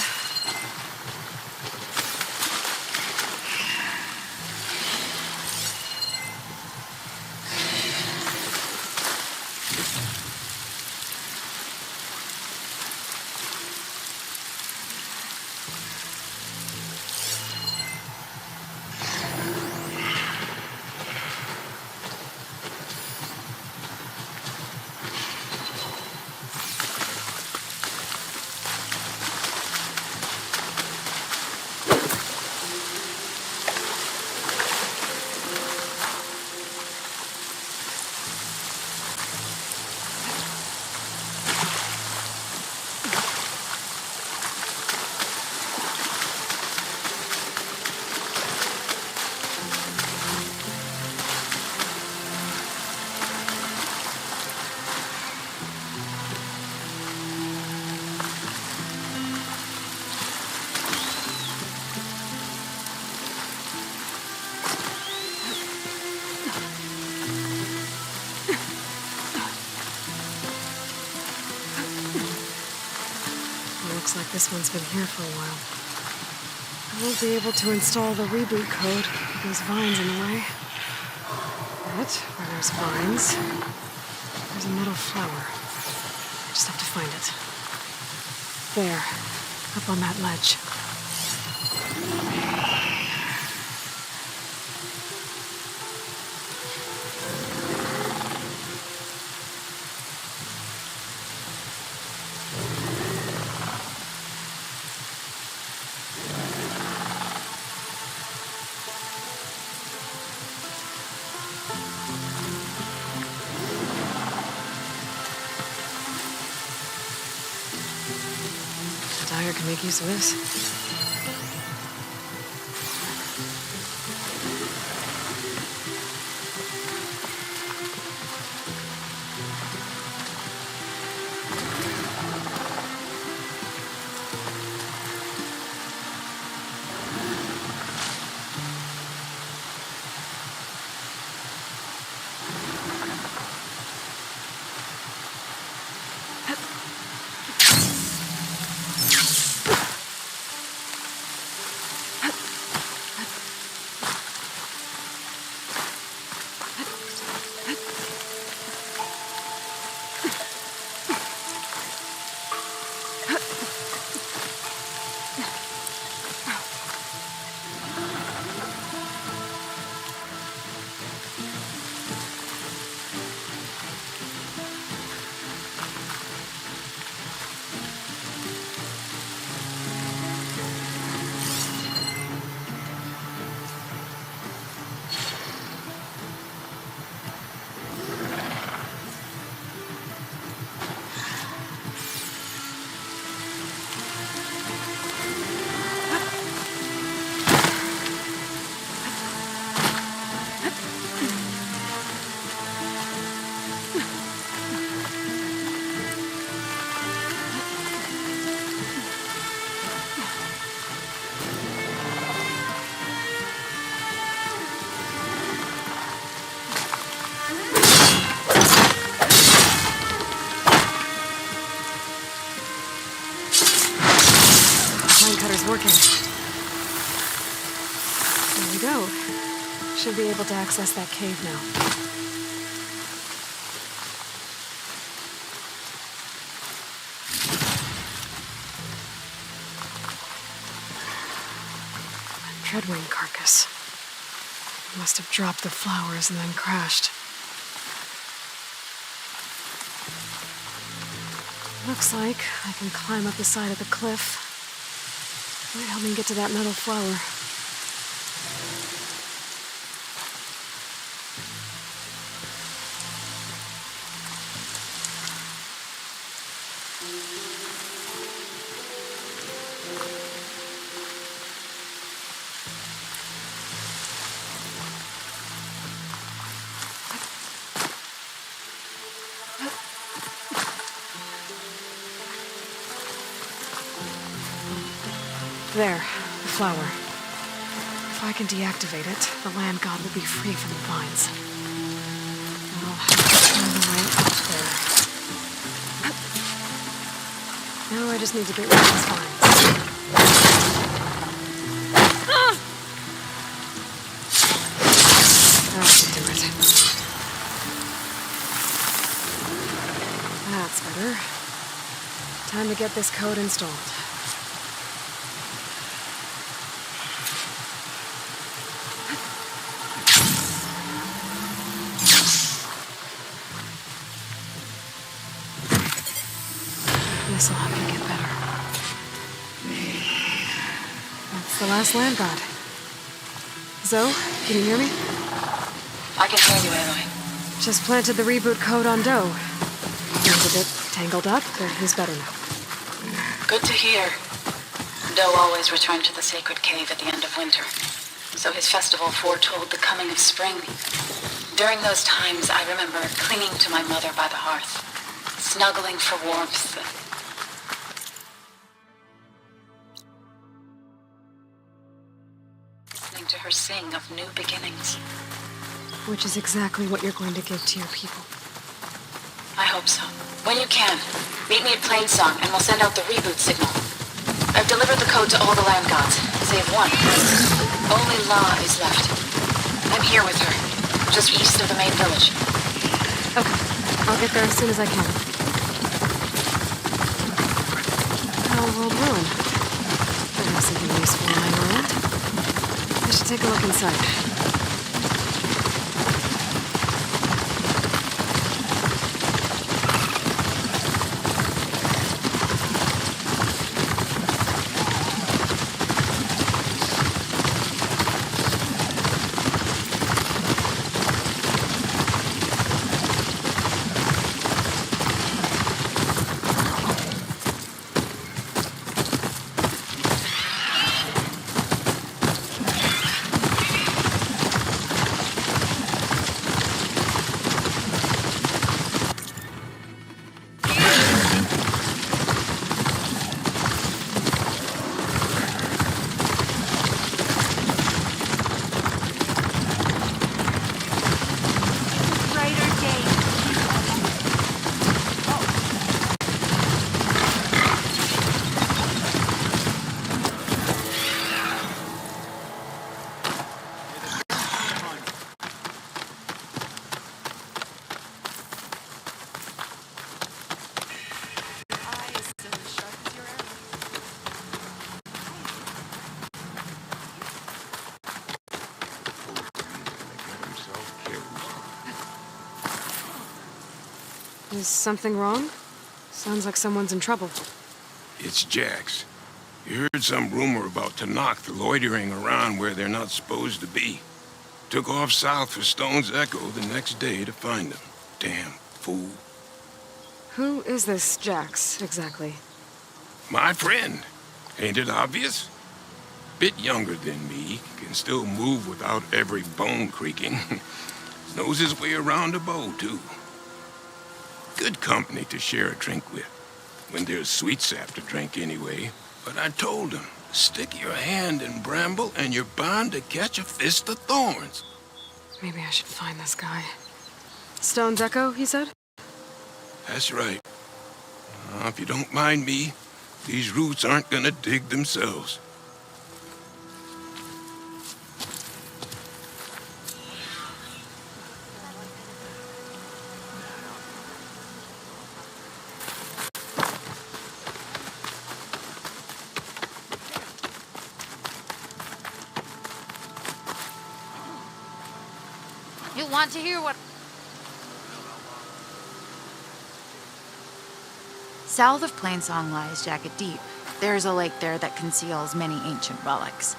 Looks like this one's been here for a while. I won't be able to install the reboot code with those vines in the way. But where there's vines, there's a metal flower. I just have to find it. There, up on that ledge. Dyer can make use of this. is working. There we go. Should be able to access that cave now. Treadwing carcass. Must have dropped the flowers and then crashed. Looks like I can climb up the side of the cliff. Might help me get to that metal flower. There, the flower. If I can deactivate it, the land god will be free from the vines. I'll have to find a way up there. Now I just need to get rid of these vines. That should do it. That's better. Time to get this code installed. This'll have to get better. That's the last land god. Zoe, can you hear me? I can hear you, Aloy. Just planted the reboot code on Doe. He was a bit tangled up, but he's better now. Good to hear. Doe always returned to the sacred cave at the end of winter, so his festival foretold the coming of spring. During those times, I remember clinging to my mother by the hearth, snuggling for warmth. Listening to her sing of new beginnings. Which is exactly what you're going to give to your people. I hope so. When you can, meet me at Plainsong and we'll send out the reboot signal. I've delivered the code to all the land gods, save one. Only La is left. I'm here with her, just east of the main village. Okay, I'll get there as soon as I can. How old ruin? Might have something useful lying around. I should take a look inside. Is something wrong? Sounds like someone's in trouble. It's Jax. You heard some rumor about Tanakh loitering around where they're not supposed to be. Took off south for Stone's Echo the next day to find them. Damn fool. Who is this Jax, exactly? My friend. Ain't it obvious? Bit younger than me, can still move without every bone creaking. Knows his way around a bow, too. Good company to share a drink with. When there's sweet sap to drink anyway. But I told him, stick your hand in bramble and you're bound to catch a fist of thorns. Maybe I should find this guy. Stone's Echo, he said? That's right. If you don't mind me, these roots aren't gonna dig themselves. You'll want to hear what... South of Plainsong lies Jacket Deep. There's a lake there that conceals many ancient relics.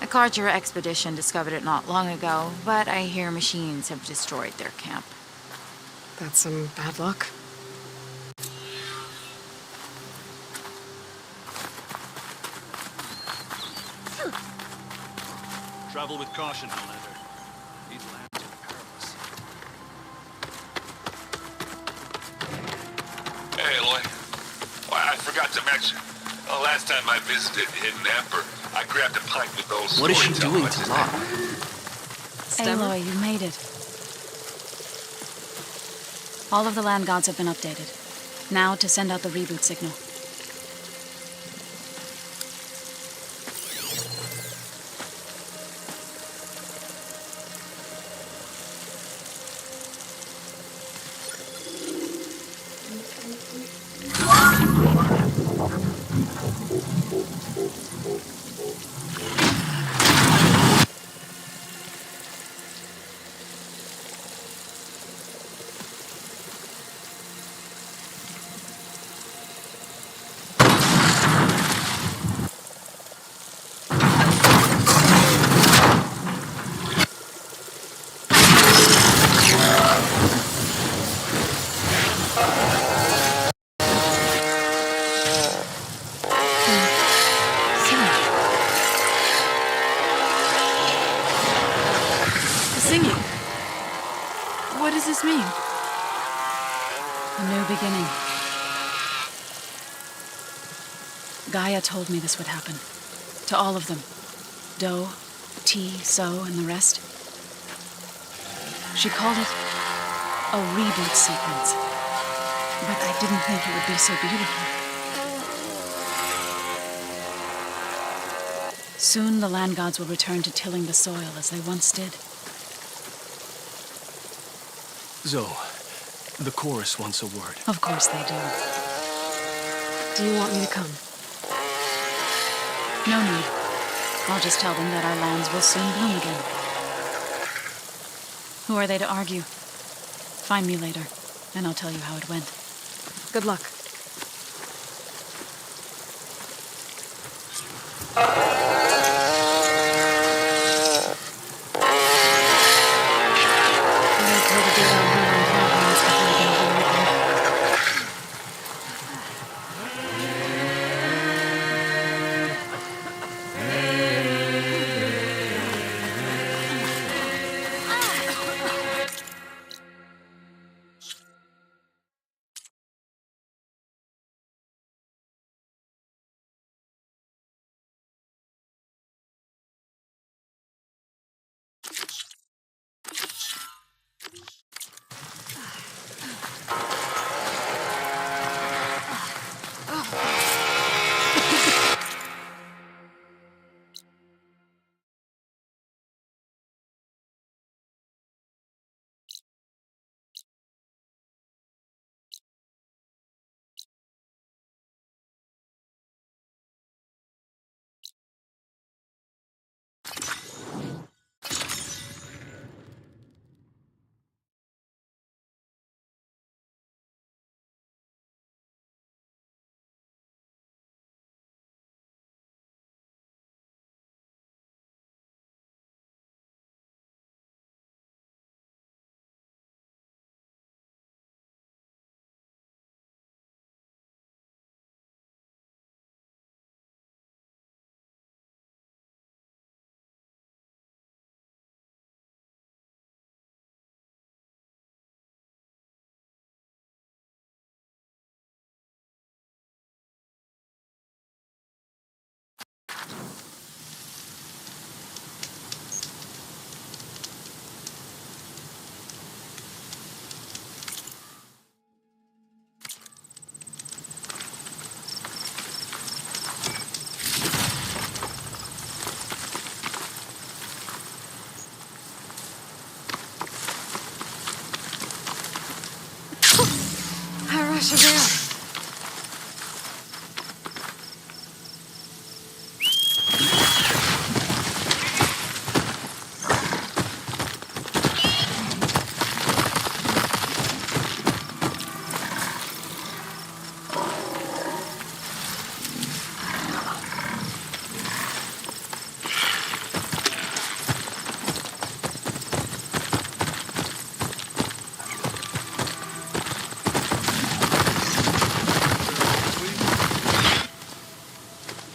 A Carter expedition discovered it not long ago, but I hear machines have destroyed their camp. That's some bad luck. Travel with caution, Highlander. These lands are perilous. Hey, Eloy. Why, I forgot to mention. Last time I visited Hidden Emperor, I grabbed a pint with those. What is she doing to Locke? Aloy, you made it. All of the land gods have been updated. Now to send out the reboot signal. Gaia told me this would happen. To all of them. Do, T, So, and the rest. She called it a reboot sequence. But I didn't think it would be so beautiful. Soon the land gods will return to tilling the soil as they once did. Zoe, the chorus wants a word. Of course they do. Do you want me to come? No need. I'll just tell them that our lands will soon bloom again. Who are they to argue? Find me later, and I'll tell you how it went. Good luck. Shazam!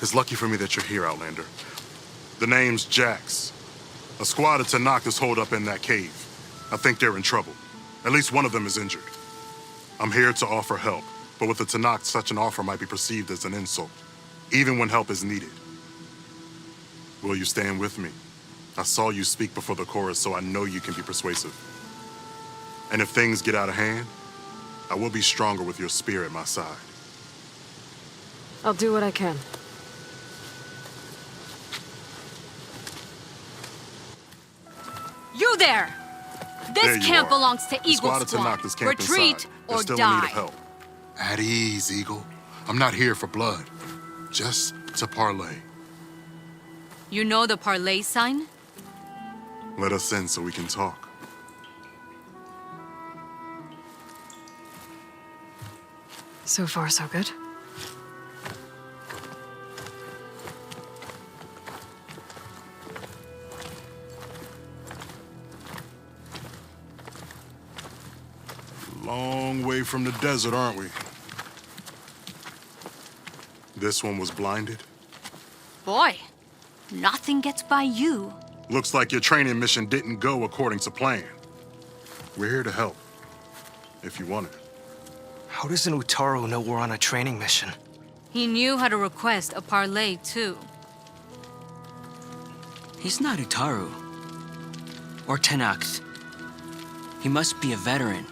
It's lucky for me that you're here, Outlander. The name's Jax. A squad of Tanakh is holed up in that cave. I think they're in trouble. At least one of them is injured. I'm here to offer help, but with the Tanakh, such an offer might be perceived as an insult, even when help is needed. Will you stand with me? I saw you speak before the chorus, so I know you can be persuasive. And if things get out of hand, I will be stronger with your spear at my side. I'll do what I can. You there! There This you camp are. belongs to The Eagle squad of Tanakh is camped Retreat inside. They're or still in need of die. help. At ease, Eagle. I'm not here for blood. Just to parlay. You know the parlay sign? Let us in so we can talk. So far, so good. Long way from the desert, aren't we? This one was blinded. Boy, nothing gets by you. Looks like your training mission didn't go according to plan. We're here to help, if you want it. How does an Utaru know we're on a training mission? He knew how to request a parlay, too. He's not Utaru. Or Tenakth. He must be a veteran.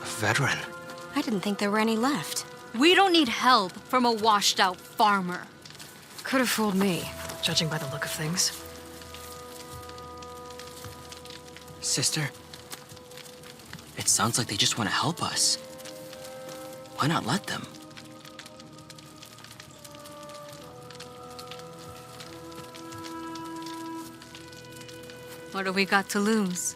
A veteran? I didn't think there were any left. We don't need help from a washed-out farmer. Could have fooled me, judging by the look of things. Sister, it sounds like they just want to help us. Why not let them? What do we got to lose?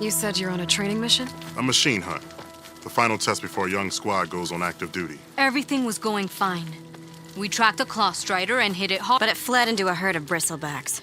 You said you're on a training mission? A machine hunt. The final test before a young squad goes on active duty. Everything was going fine. We tracked a claw strider and hit it hard, But it fled into a herd of bristlebacks.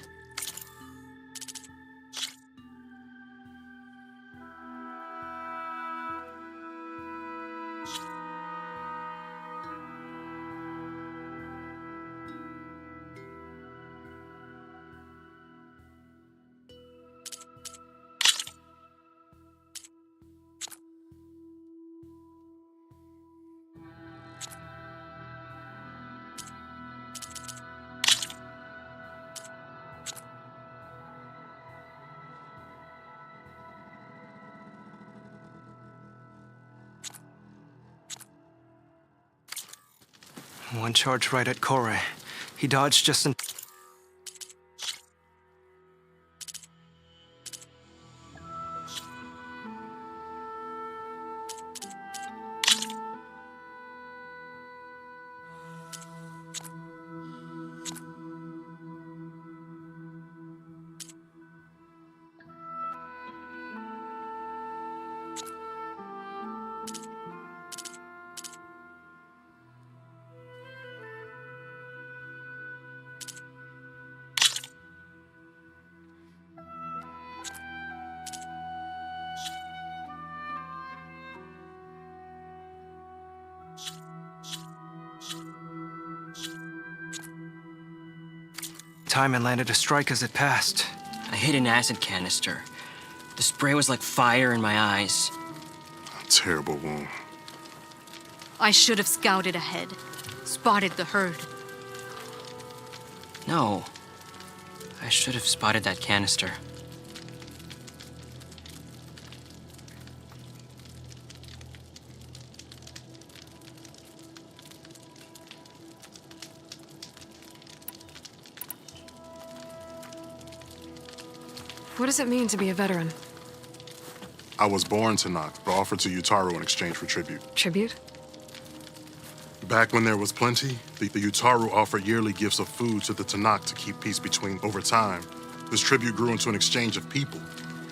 One charge right at Kore. He dodged just in... Time and landed a strike as it passed. I hit an acid canister. The spray was like fire in my eyes. A terrible wound. I should have scouted ahead, spotted the herd. No. I should have spotted that canister. What does it mean to be a veteran? I was born Tanakh, but offered to Utaru in exchange for tribute. Tribute? Back when there was plenty, the Utaru offered yearly gifts of food to the Tanakh to keep peace between. Over time, this tribute grew into an exchange of people.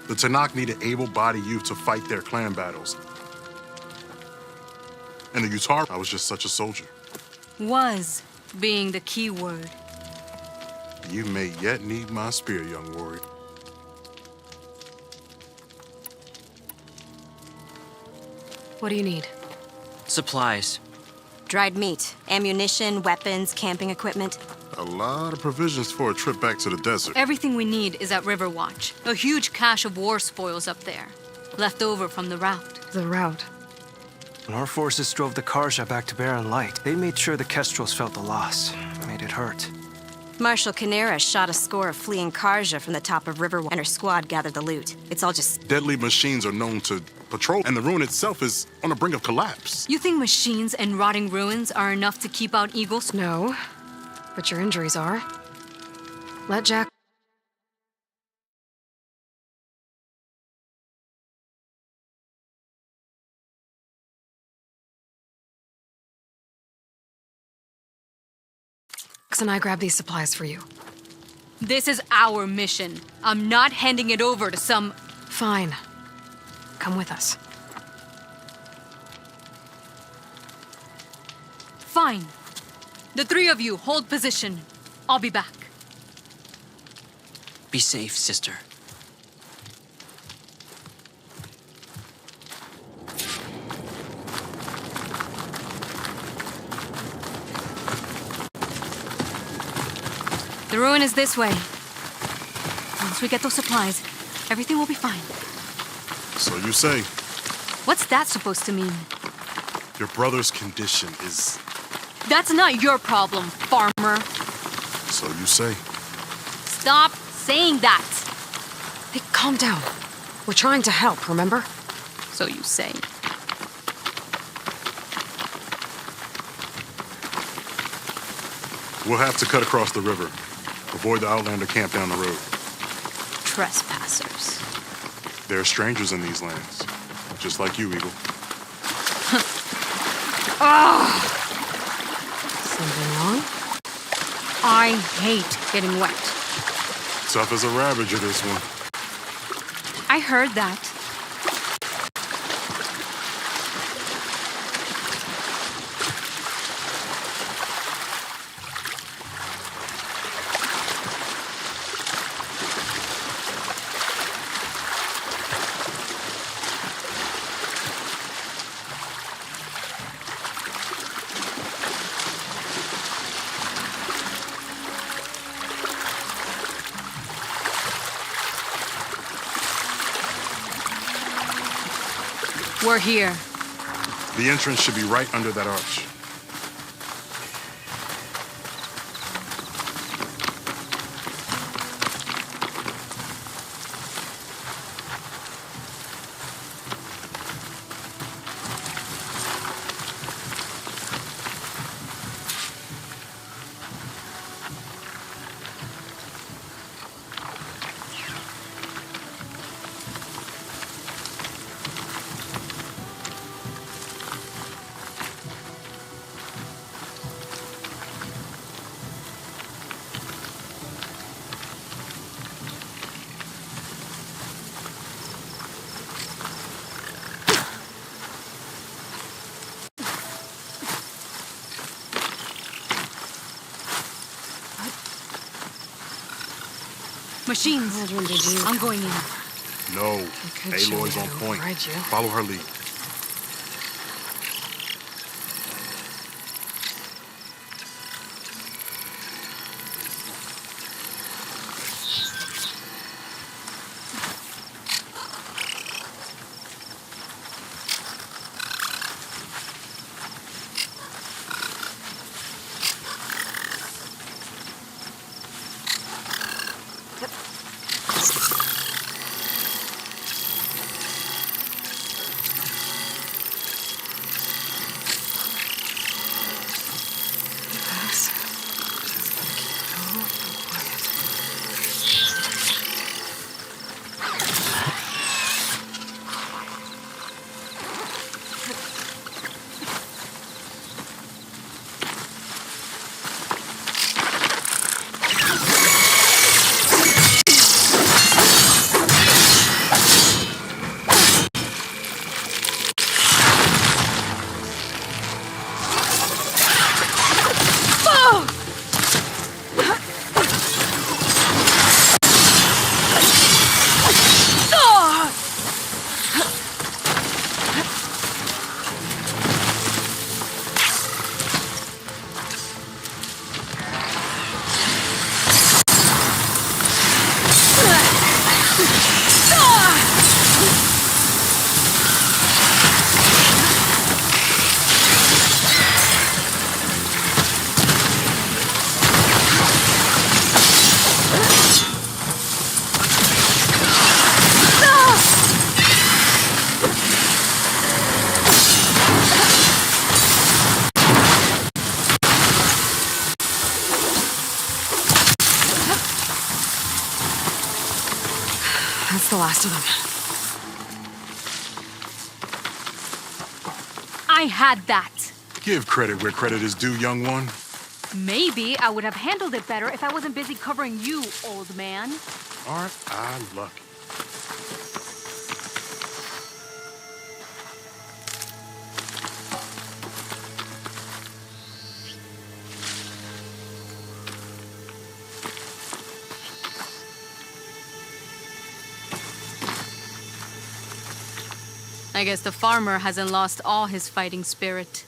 The Tanakh needed able-bodied youth to fight their clan battles. And the Utaru, I was just such a soldier. Was being the key word. You may yet need my spear, young warrior. What do you need? Supplies. Dried meat, ammunition, weapons, camping equipment. A lot of provisions for a trip back to the desert. Everything we need is at Riverwatch. A huge cache of war spoils up there. Left over from the route. The route. When our forces drove the Karja back to Barren Light, they made sure the Kestrels felt the loss. Made it hurt. Marshal Canera shot a score of fleeing Karja from the top of Riverwatch, and her squad gathered the loot. It's all just... Deadly machines are known to patrol, and the ruin itself is on the brink of collapse. You think machines and rotting ruins are enough to keep out eagles? No, but your injuries are. Let Jack... and I grab these supplies for you. This is our mission. I'm not handing it over to some... Fine. Come with us. Fine. The three of you hold position. I'll be back. Be safe, sister. The ruin is this way. Once we get those supplies, everything will be fine. So you say. What's that supposed to mean? Your brother's condition is... That's not your problem, farmer. So you say. Stop saying that. Hey, calm down. We're trying to help, remember? So you say. We'll have to cut across the river. Avoid the Outlander camp down the road. Trespassers. There are strangers in these lands. Just like you, Eagle. Something wrong? I hate getting wet. Tough as a ravager, this one. I heard that. We're here. The entrance should be right under that arch. Machines. I'm going in. No. Aloy's on point. Follow her lead. last of them. I had that. Give credit where credit is due, young one. Maybe I would have handled it better if I wasn't busy covering you, old man. Aren't I lucky? I guess the farmer hasn't lost all his fighting spirit.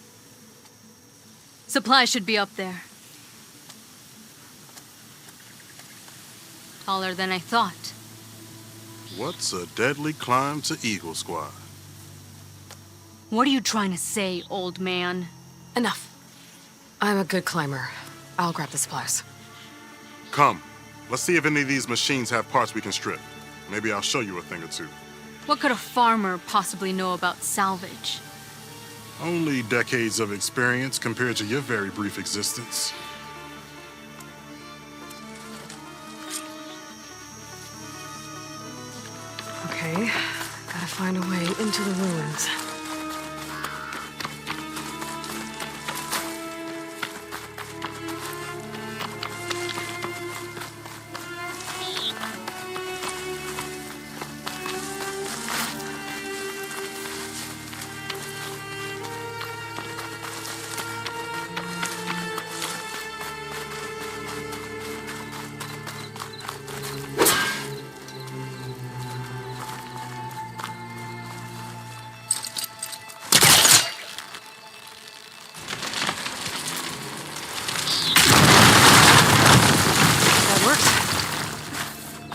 Supplies should be up there. Taller than I thought. What's a deadly climb to Eagle Squad? What are you trying to say, old man? Enough. I'm a good climber. I'll grab the supplies. Come. Let's see if any of these machines have parts we can strip. Maybe I'll show you a thing or two. What could a farmer possibly know about salvage? Only decades of experience compared to your very brief existence. Okay, gotta find a way into the ruins.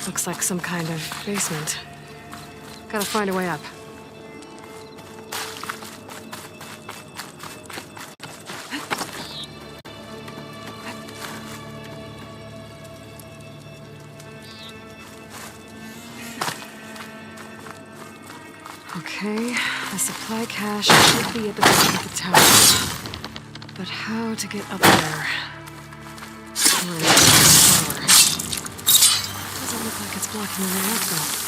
Looks like some kind of basement. Gotta find a way up. Okay, the supply cache should be at the top of the tower. But how to get up there? Doesn't look like it's blocking the way up, though.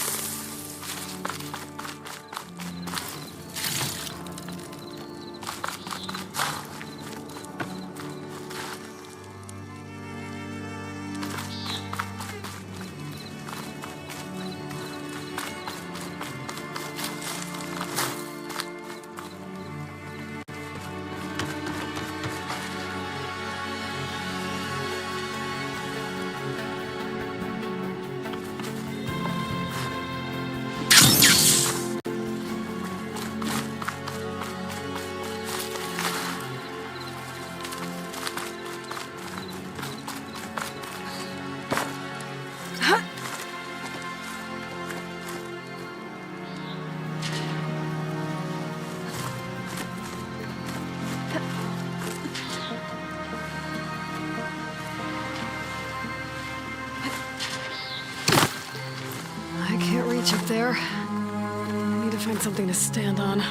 Up there. I need to find something to stand on.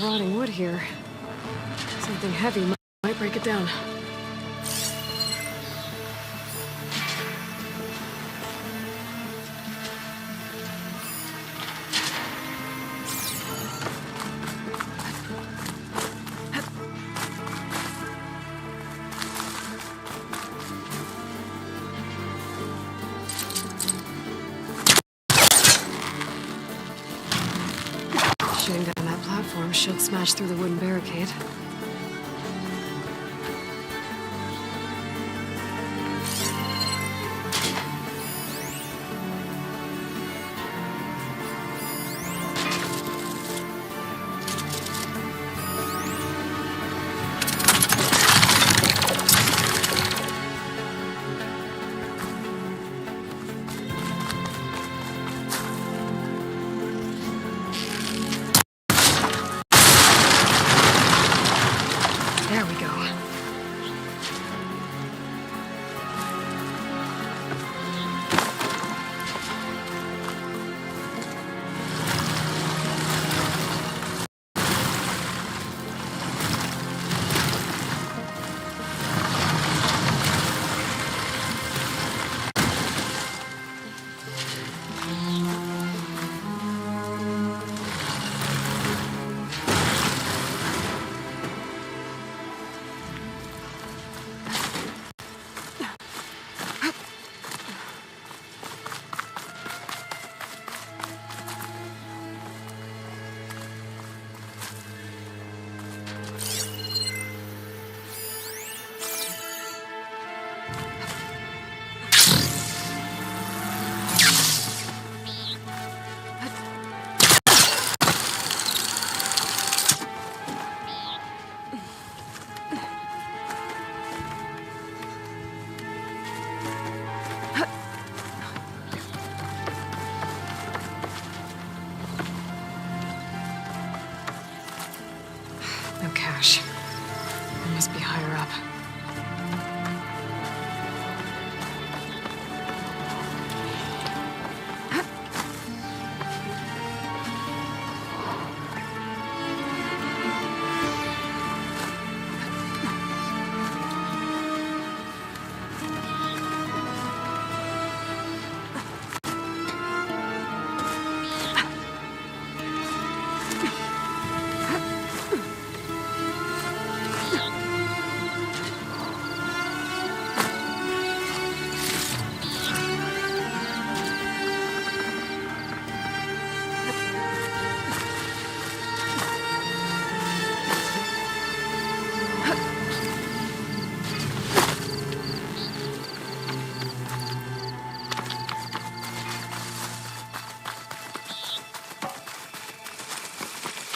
rotting wood here. Something heavy might break it down. Shooting down that platform should smash through the wooden barricade. There we go. No cash. It must be higher up.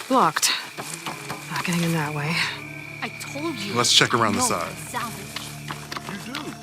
Blocked. Not getting in that way. I told you. Let's check around the No, side. salvage. You do.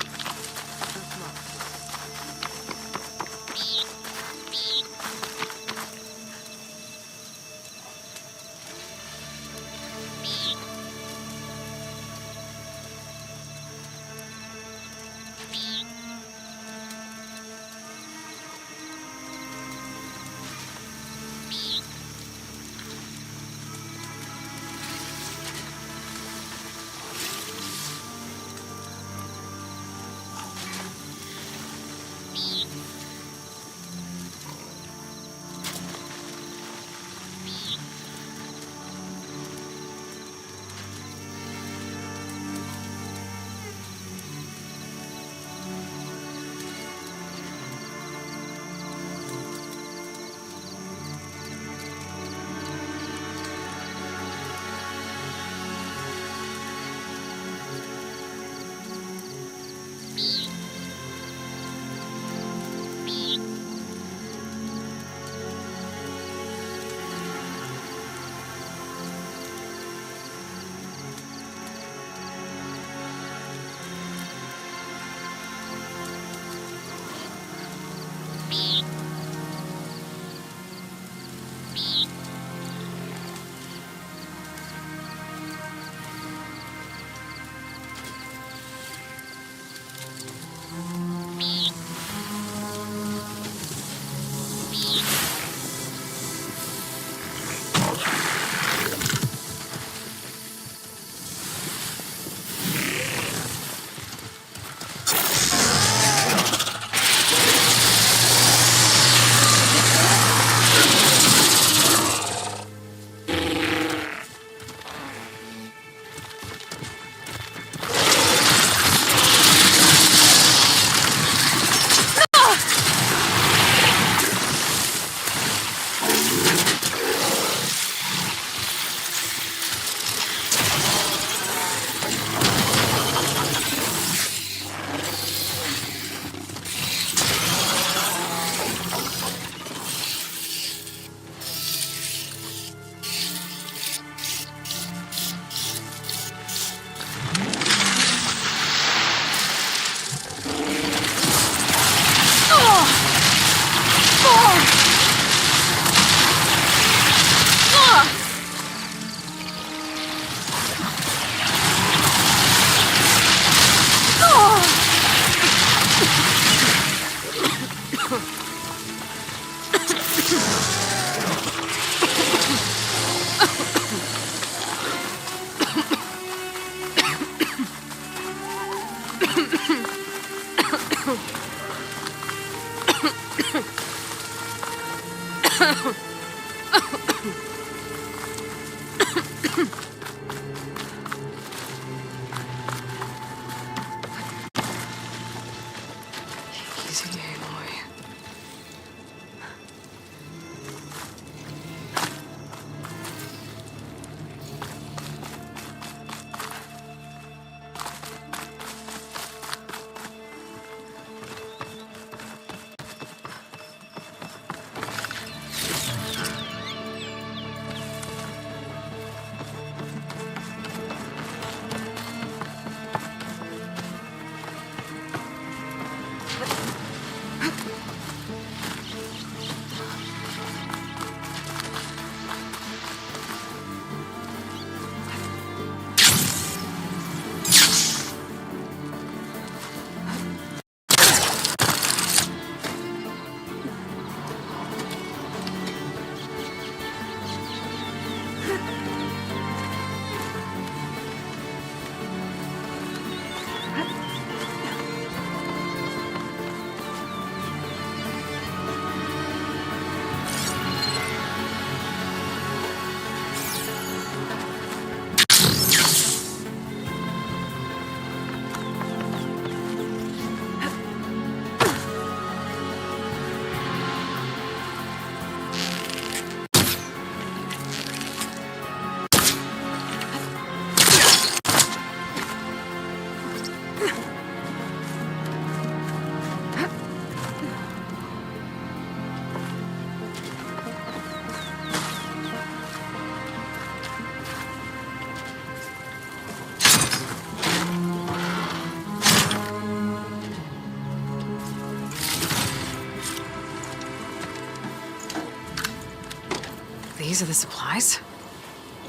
These are the supplies?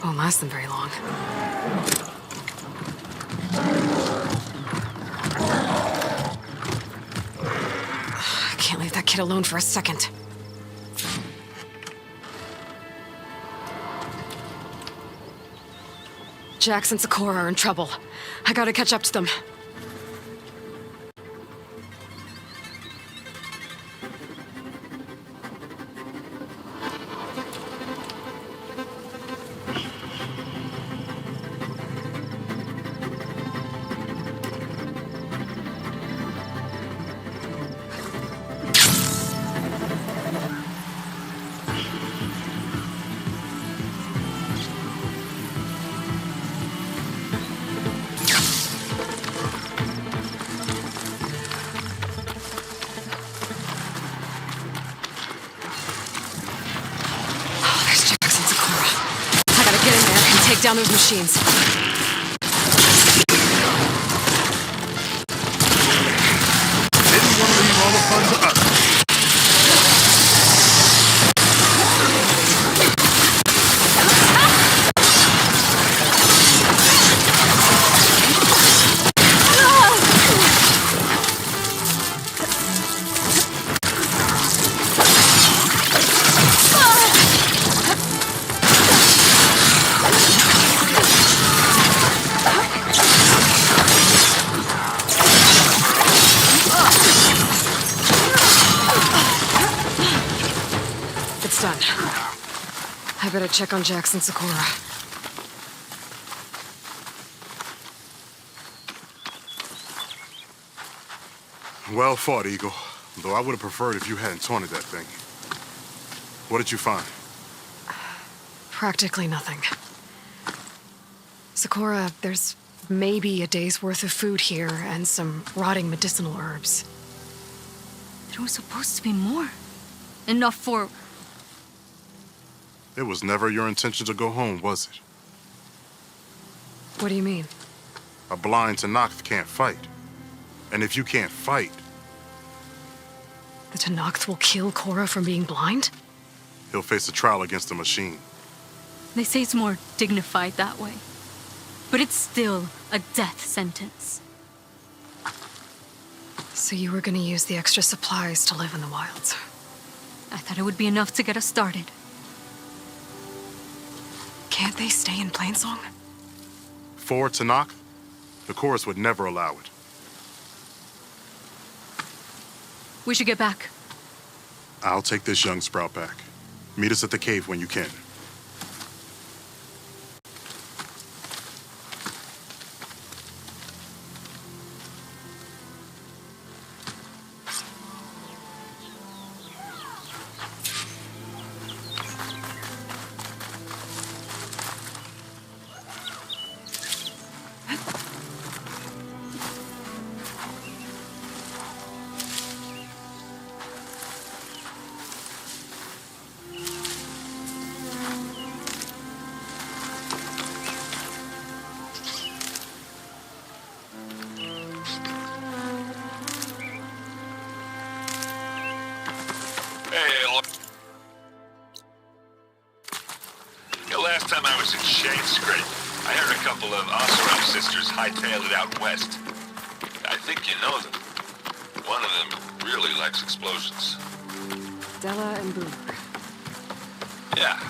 Won't last them very long. I can't leave that kid alone for a second. Jax and Sakura are in trouble. I gotta catch up to them. Take down those machines. Didn't want to leave all the fun to us. Done. I better check on Jax and Sakura. Well fought, Eagle. Though I would have preferred if you hadn't taunted that thing. What did you find? Practically nothing. Sakura, there's maybe a day's worth of food here and some rotting medicinal herbs. There was supposed to be more. Enough for... It was never your intention to go home, was it? What do you mean? A blind Tenakth can't fight. And if you can't fight... The Tenakth will kill Korra from being blind? He'll face a trial against the machine. They say it's more dignified that way. But it's still a death sentence. So you were gonna use the extra supplies to live in the wilds? I thought it would be enough to get us started. Can't they stay in Plainsong? For Tenakth, the chorus would never allow it. We should get back. I'll take this young sprout back. Meet us at the cave when you can. Hey, look. Last time I was in Shane's Scrape, I heard a couple of Oseram sisters hightailed it out west. I think you know them. One of them really likes explosions. Della and Boo. Yeah.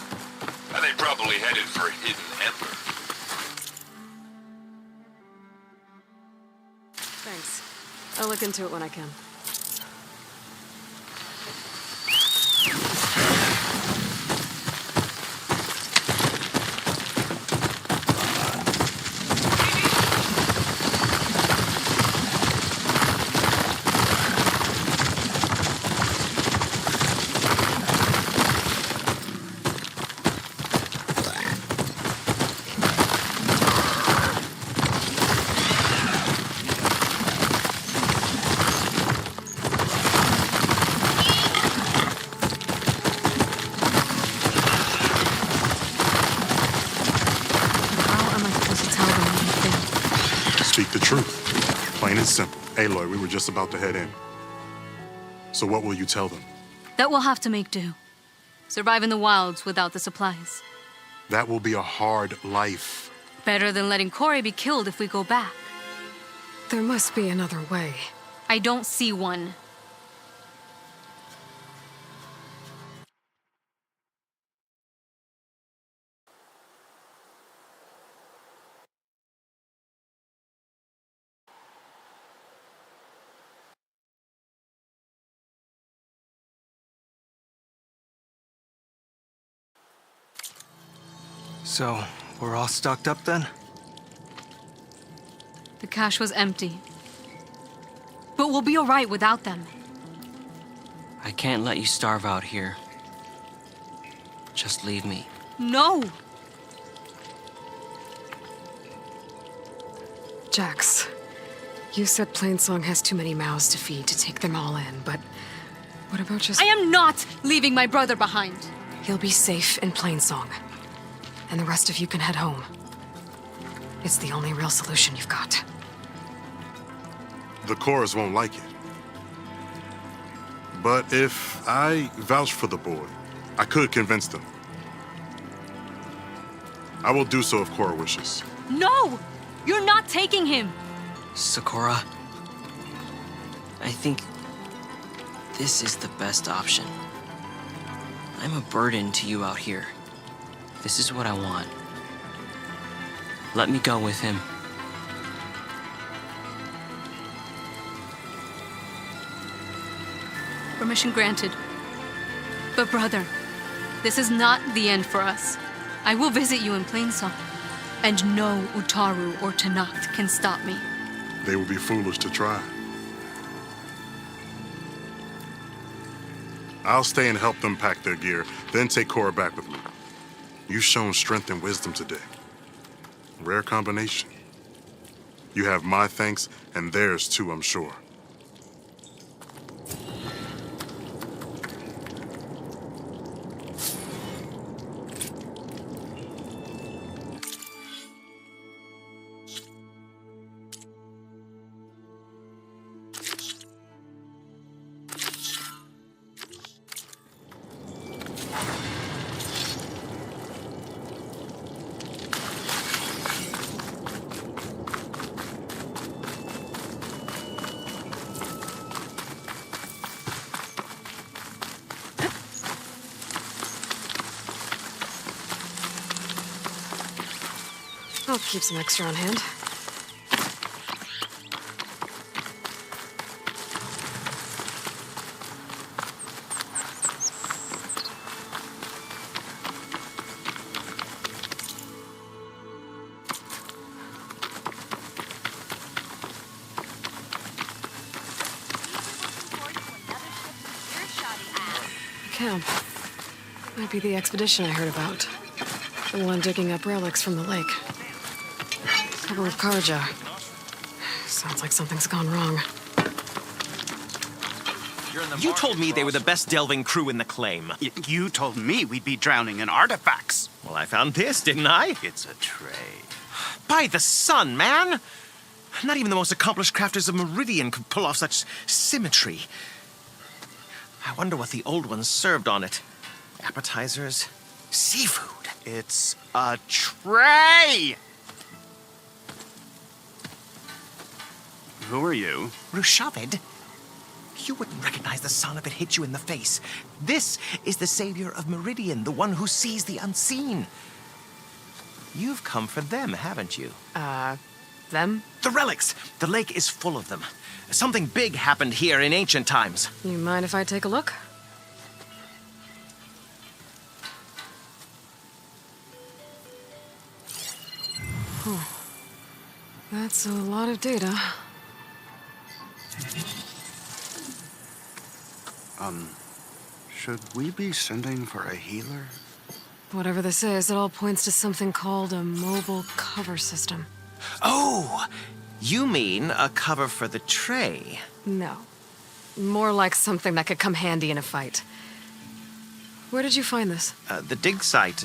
And they probably headed for Hidden Ember. Thanks. I'll look into it when I can. Speak the truth. Plain and simple. Aloy, we were just about to head in. So what will you tell them? That we'll have to make do. Survive in the wilds without the supplies. That will be a hard life. Better than letting Corey be killed if we go back. There must be another way. I don't see one. So, we're all stocked up then? The cache was empty. But we'll be alright without them. I can't let you starve out here. Just leave me. No! Jax, you said Plainsong has too many mouths to feed to take them all in, but what about just... I am not leaving my brother behind. He'll be safe in Plainsong, and the rest of you can head home. It's the only real solution you've got. The chorus won't like it. But if I vouch for the boy, I could convince them. I will do so if Cora wishes. No! You're not taking him! Sakura, I think this is the best option. I'm a burden to you out here. This is what I want. Let me go with him. Permission granted. But brother, this is not the end for us. I will visit you in Plainsong. And no Utaru or Tanacht can stop me. They would be foolish to try. I'll stay and help them pack their gear, then take Cora back with me. You've shown strength and wisdom today. Rare combination. You have my thanks, and theirs too, I'm sure. I'll keep some extra on hand. Camp. Might be the expedition I heard about. The one digging up relics from the lake. Cover with Karja. Sounds like something's gone wrong. You told me they were the best delving crew in the claim. You told me we'd be drowning in artifacts. Well, I found this, didn't I? It's a trade. By the sun, man! Not even the most accomplished crafters of Meridian could pull off such symmetry. I wonder what the old ones served on it. Appetizers, seafood. It's a tray! Who are you? Rushavid? You wouldn't recognize the sun if it hit you in the face. This is the savior of Meridian, the one who sees the unseen. You've come for them, haven't you? Them? The relics! The lake is full of them. Something big happened here in ancient times. You mind if I take a look? That's a lot of data. Should we be sending for a healer? Whatever this is, it all points to something called a mobile cover system. Oh! You mean a cover for the tray? No. More like something that could come handy in a fight. Where did you find this? The dig site,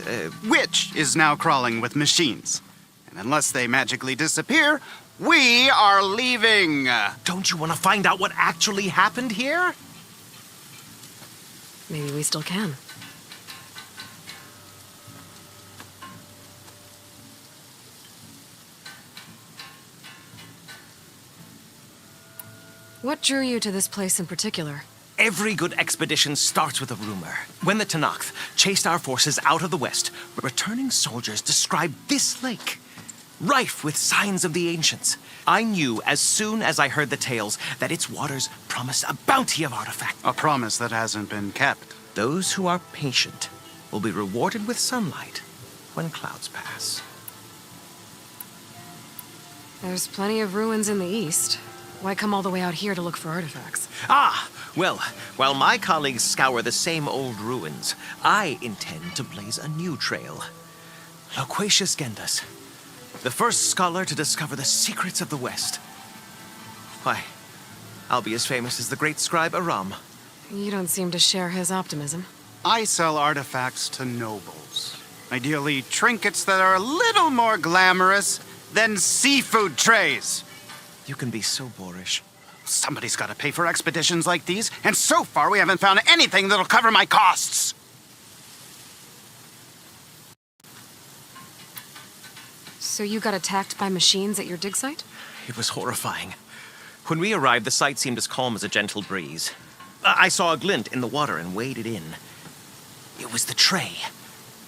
Which is now crawling with machines. And unless they magically disappear, we are leaving! Don't you want to find out what actually happened here? Maybe we still can. What drew you to this place in particular? Every good expedition starts with a rumor. When the Tenakth chased our forces out of the west, returning soldiers described this lake, rife with signs of the ancients. I knew as soon as I heard the tales that its waters promised a bounty of artifacts. A promise that hasn't been kept. Those who are patient will be rewarded with sunlight when clouds pass. There's plenty of ruins in the east. Why come all the way out here to look for artifacts? Ah, well, while my colleagues scour the same old ruins, I intend to blaze a new trail. Loquacious Gendas, the first scholar to discover the secrets of the West. Why, I'll be as famous as the great scribe Aram. You don't seem to share his optimism. I sell artifacts to nobles. Ideally, trinkets that are a little more glamorous than seafood trays. You can be so boorish. Somebody's got to pay for expeditions like these, and so far we haven't found anything that'll cover my costs. So you got attacked by machines at your dig site? It was horrifying. When we arrived, the sight seemed as calm as a gentle breeze. I saw a glint in the water and waded in. It was the tray.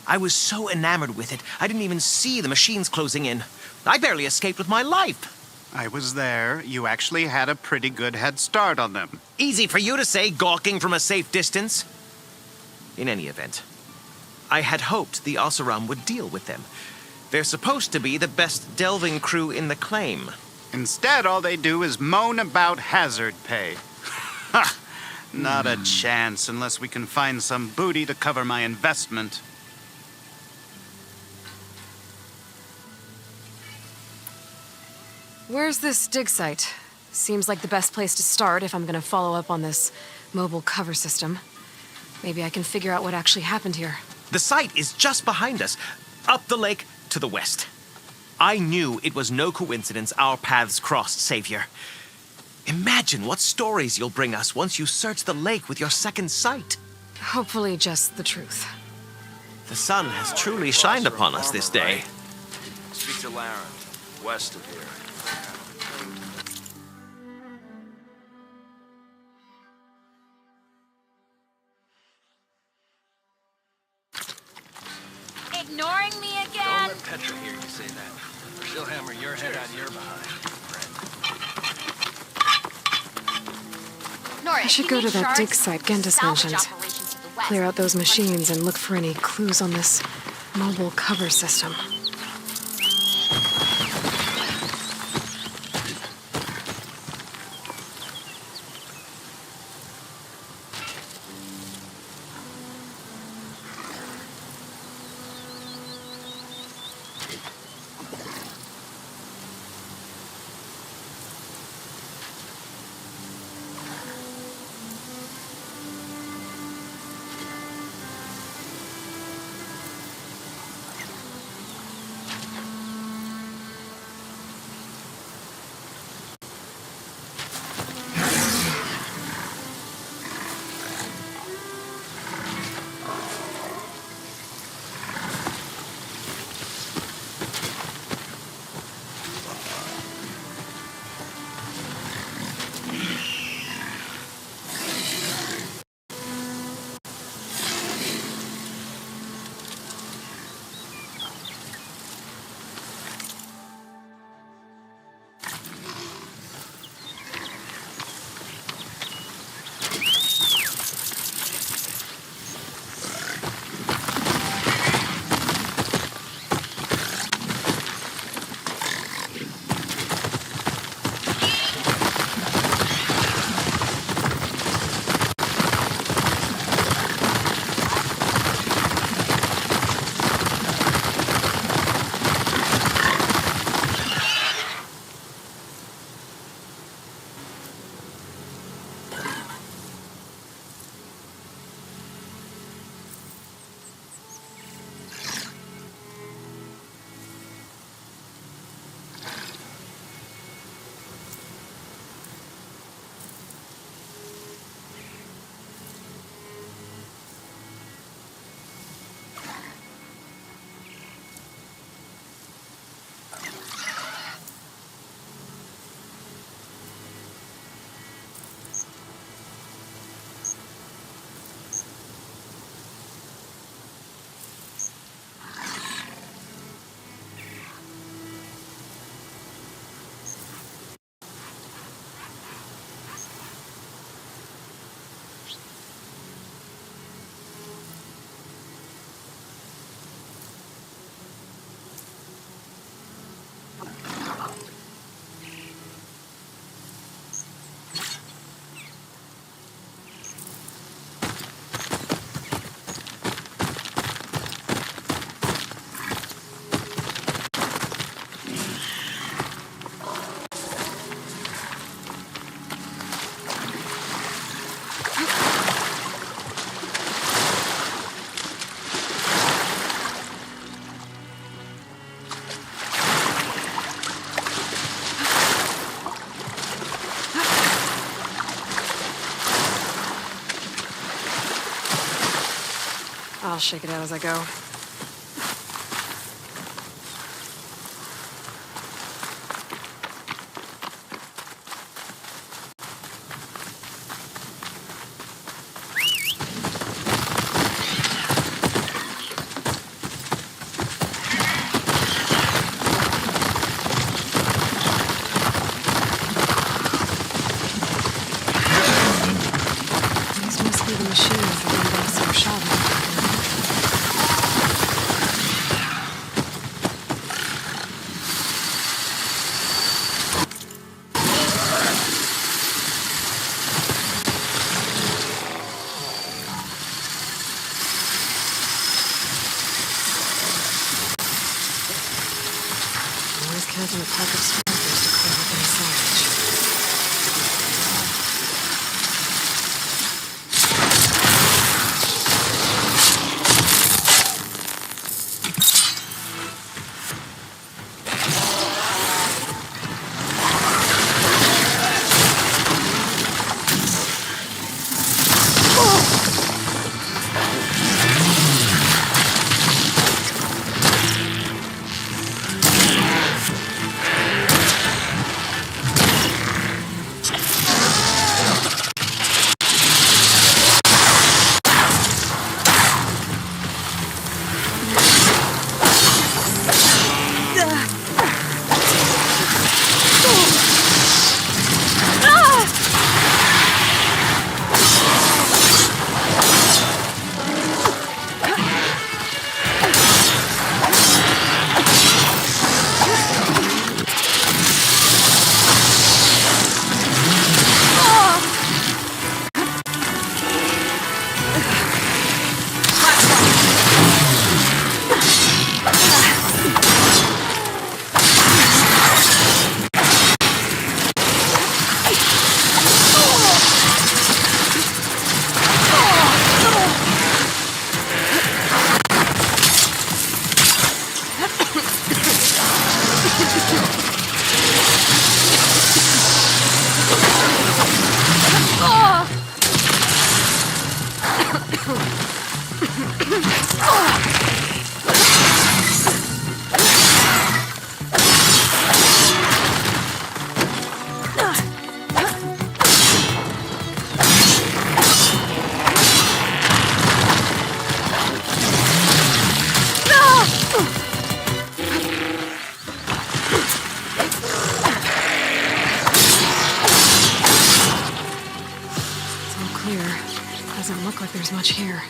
I was so enamored with it, I didn't even see the machines closing in. I barely escaped with my life. I was there. You actually had a pretty good head start on them. Easy for you to say, gawking from a safe distance. In any event, I had hoped the Oseram would deal with them. They're supposed to be the best delving crew in the claim. Instead, all they do is moan about hazard pay. Ha! Not a chance unless we can find some booty to cover my investment. Where's this dig site? Seems like the best place to start if I'm gonna follow up on this mobile cover system. Maybe I can figure out what actually happened here. The site is just behind us, up the lake to the west. I knew it was no coincidence our paths crossed, Savior. Imagine what stories you'll bring us once you search the lake with your second sight. Hopefully just the truth. The sun has truly shined upon us this day. Speak to Laren, west of here. Ignoring me again? Don't let Petra hear you say that, or she'll hammer your head out of your behind. I should go to that dig site Gendas mentioned. Clear out those machines and look for any clues on this mobile cover system. I'll shake it out as I go. These must be the machines that the ambassador shot at. Always counting a pack of strikers to clear up any salvage. Doesn't look like there's much here.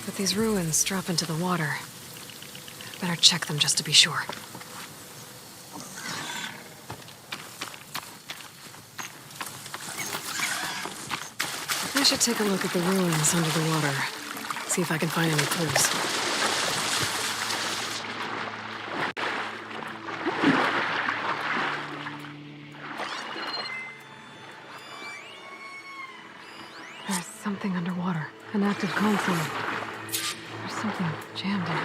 But these ruins drop into the water. Better check them just to be sure. I should take a look at the ruins under the water. See if I can find any clues. There's something underwater. An active console. There's something jammed in it.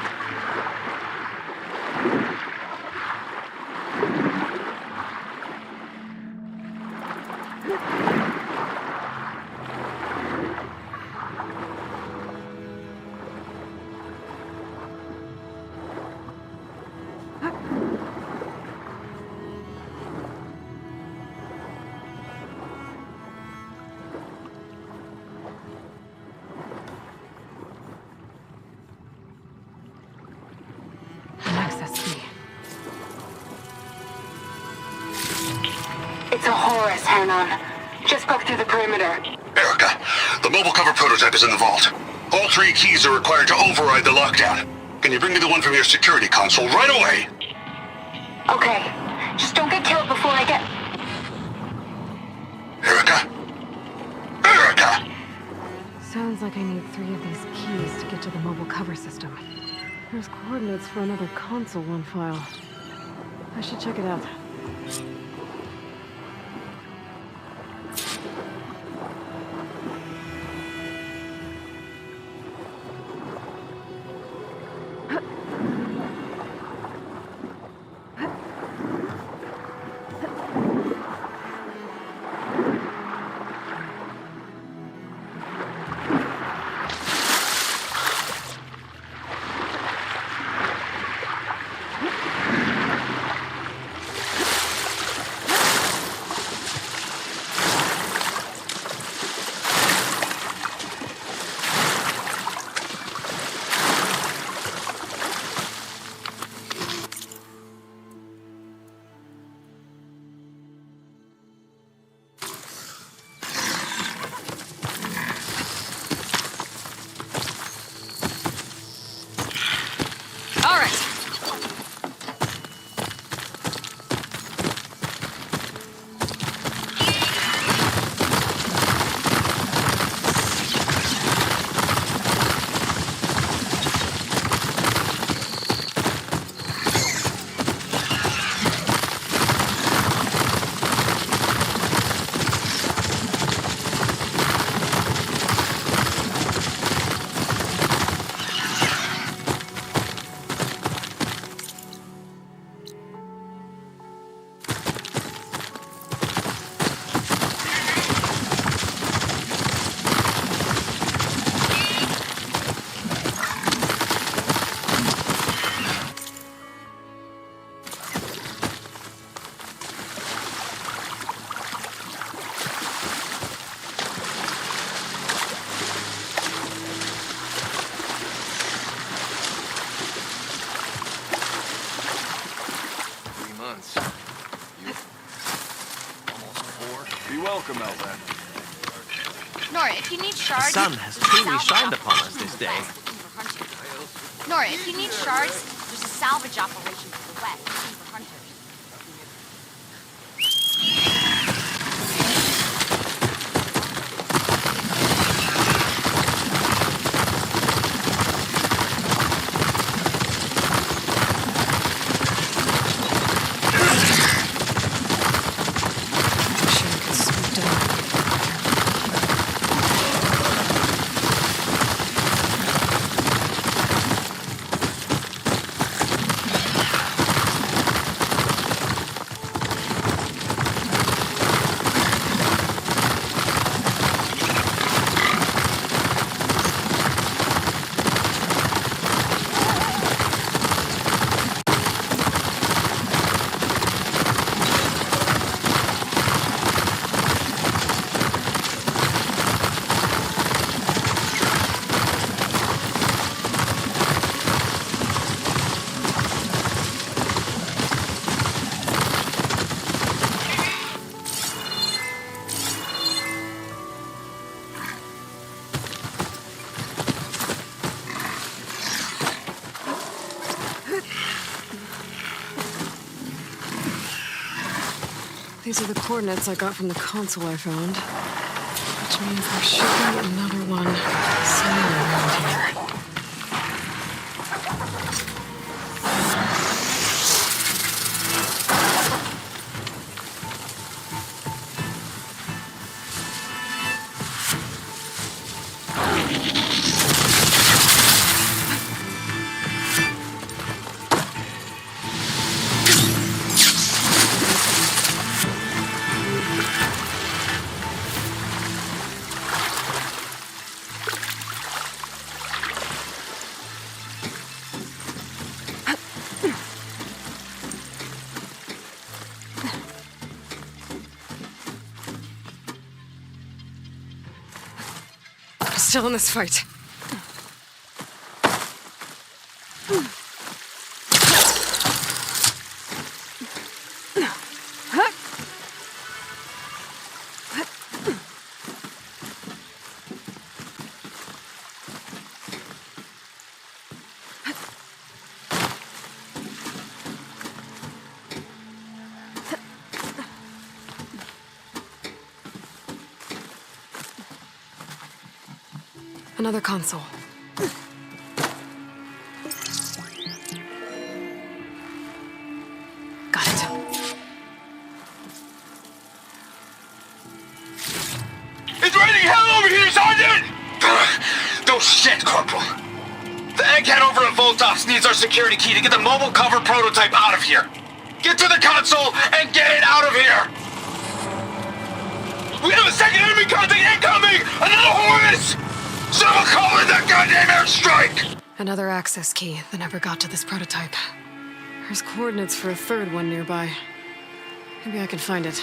It's a Horus, Hernon. Just broke through the perimeter. Erica, the mobile cover prototype is in the vault. All 3 keys are required to override the lockdown. Can you bring me the one from your security console right away? Okay. Just don't get killed before I get... Erica? Erica! Sounds like I need 3 of these keys to get to the mobile cover system. There's coordinates for another console on file. I should check it out. Be welcome, Outlander. Nora, if you need The shards... sun has there's a truly salvage shined upon us operation this to the day. west looking for hunters. Nora, if you need shards, there's a salvage operation to the west looking for hunters. These are the coordinates I got from the console I found. Which means there should be another one somewhere around here. Still in this fight. Another console. Got it. It's raining hell over here, Sergeant! No shit, Corporal. The egghead over at Voltox needs our security key to get the mobile cover prototype out of here. Get to the console and get it out of here! We have a second enemy contact incoming! Another Horus! Someone call in that goddamn airstrike! Another access key that never got to this prototype. There's coordinates for a third one nearby. Maybe I can find it.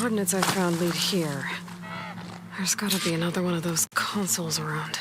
coordinates I found lead here. There's gotta be another one of those consoles around.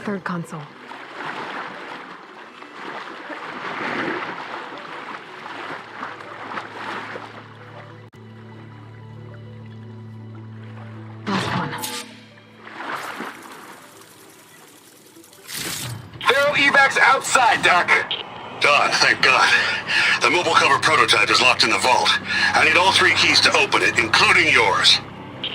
Third console. Last one. They're evacs outside, Doc. Done, thank God. The mobile cover prototype is locked in the vault. I need all 3 keys to open it, including yours.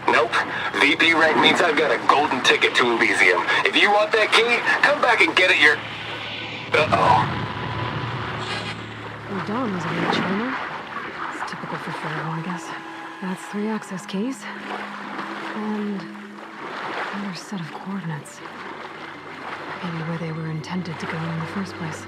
Nope. VP rank means I've got a golden ticket to Elysium. If you want that key, come back and get it your... Uh-oh. Well, Dawn was a real charmer. It's typical for Pharaoh, I guess. That's 3 access keys. And another set of coordinates. Maybe where they were intended to go in the first place.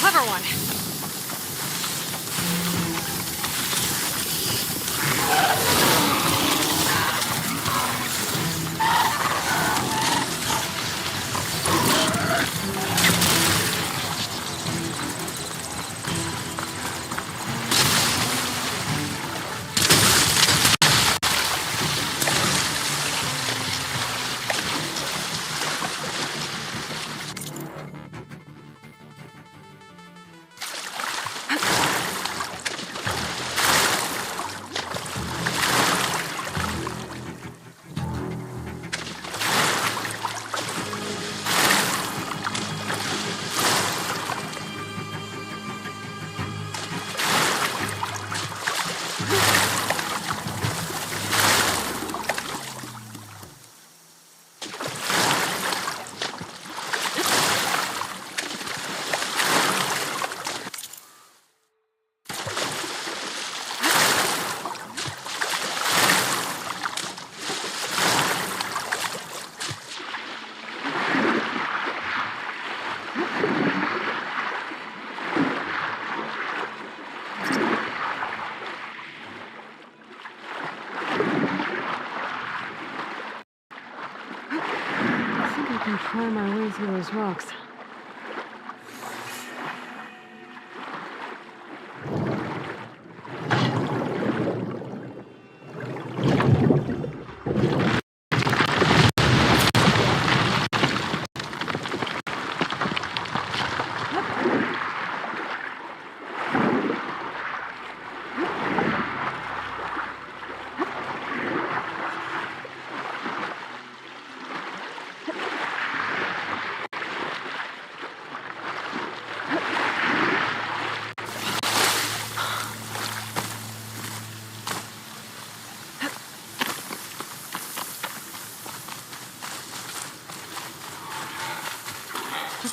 Clever one. I can try my way through those rocks.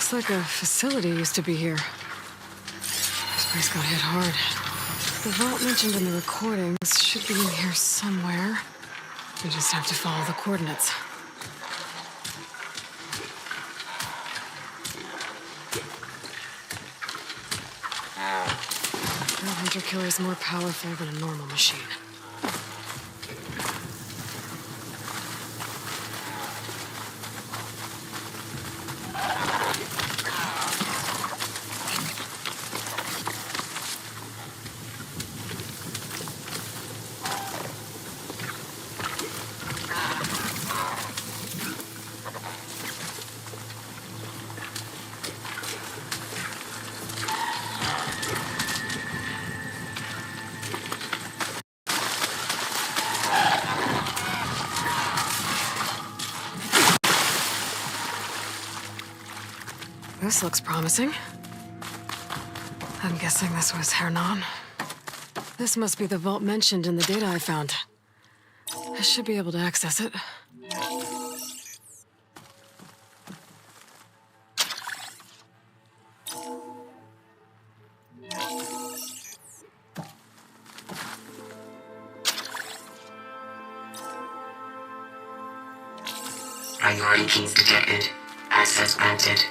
Looks like a facility used to be here. This place got hit hard. The vault mentioned in the recordings should be in here somewhere. We just have to follow the coordinates. The hunter killer is more powerful than a normal machine. This looks promising. I'm guessing this was Hernan. This must be the vault mentioned in the data I found. I should be able to access it. Priority keys detected. Access granted.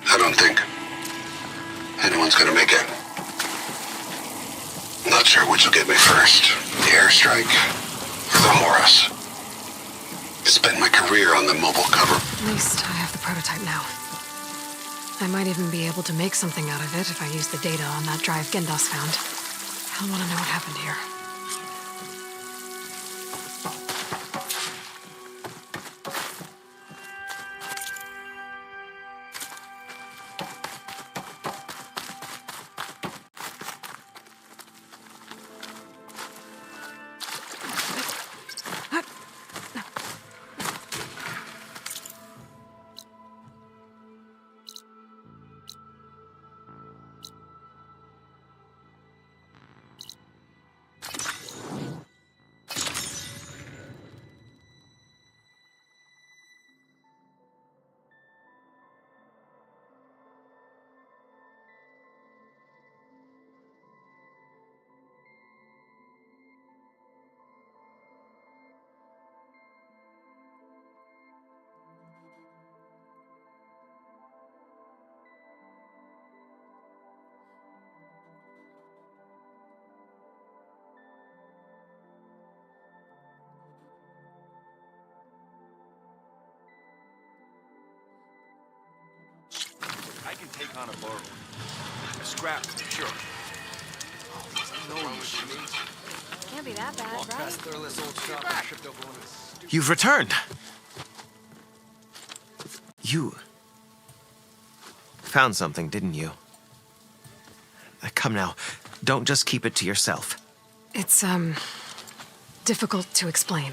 I don't think anyone's gonna make it. Not sure which will get me first. The airstrike or the Horus. Spent my career on the mobile cover. At least I have the prototype now. I might even be able to make something out of it if I use the data on that drive Gendas found. I'll want to know what happened here. I can take on a borrower. A scrap, sure. Can't be that bad, right? You've returned. You found something, didn't you? Come now, don't just keep it to yourself. It's, difficult to explain.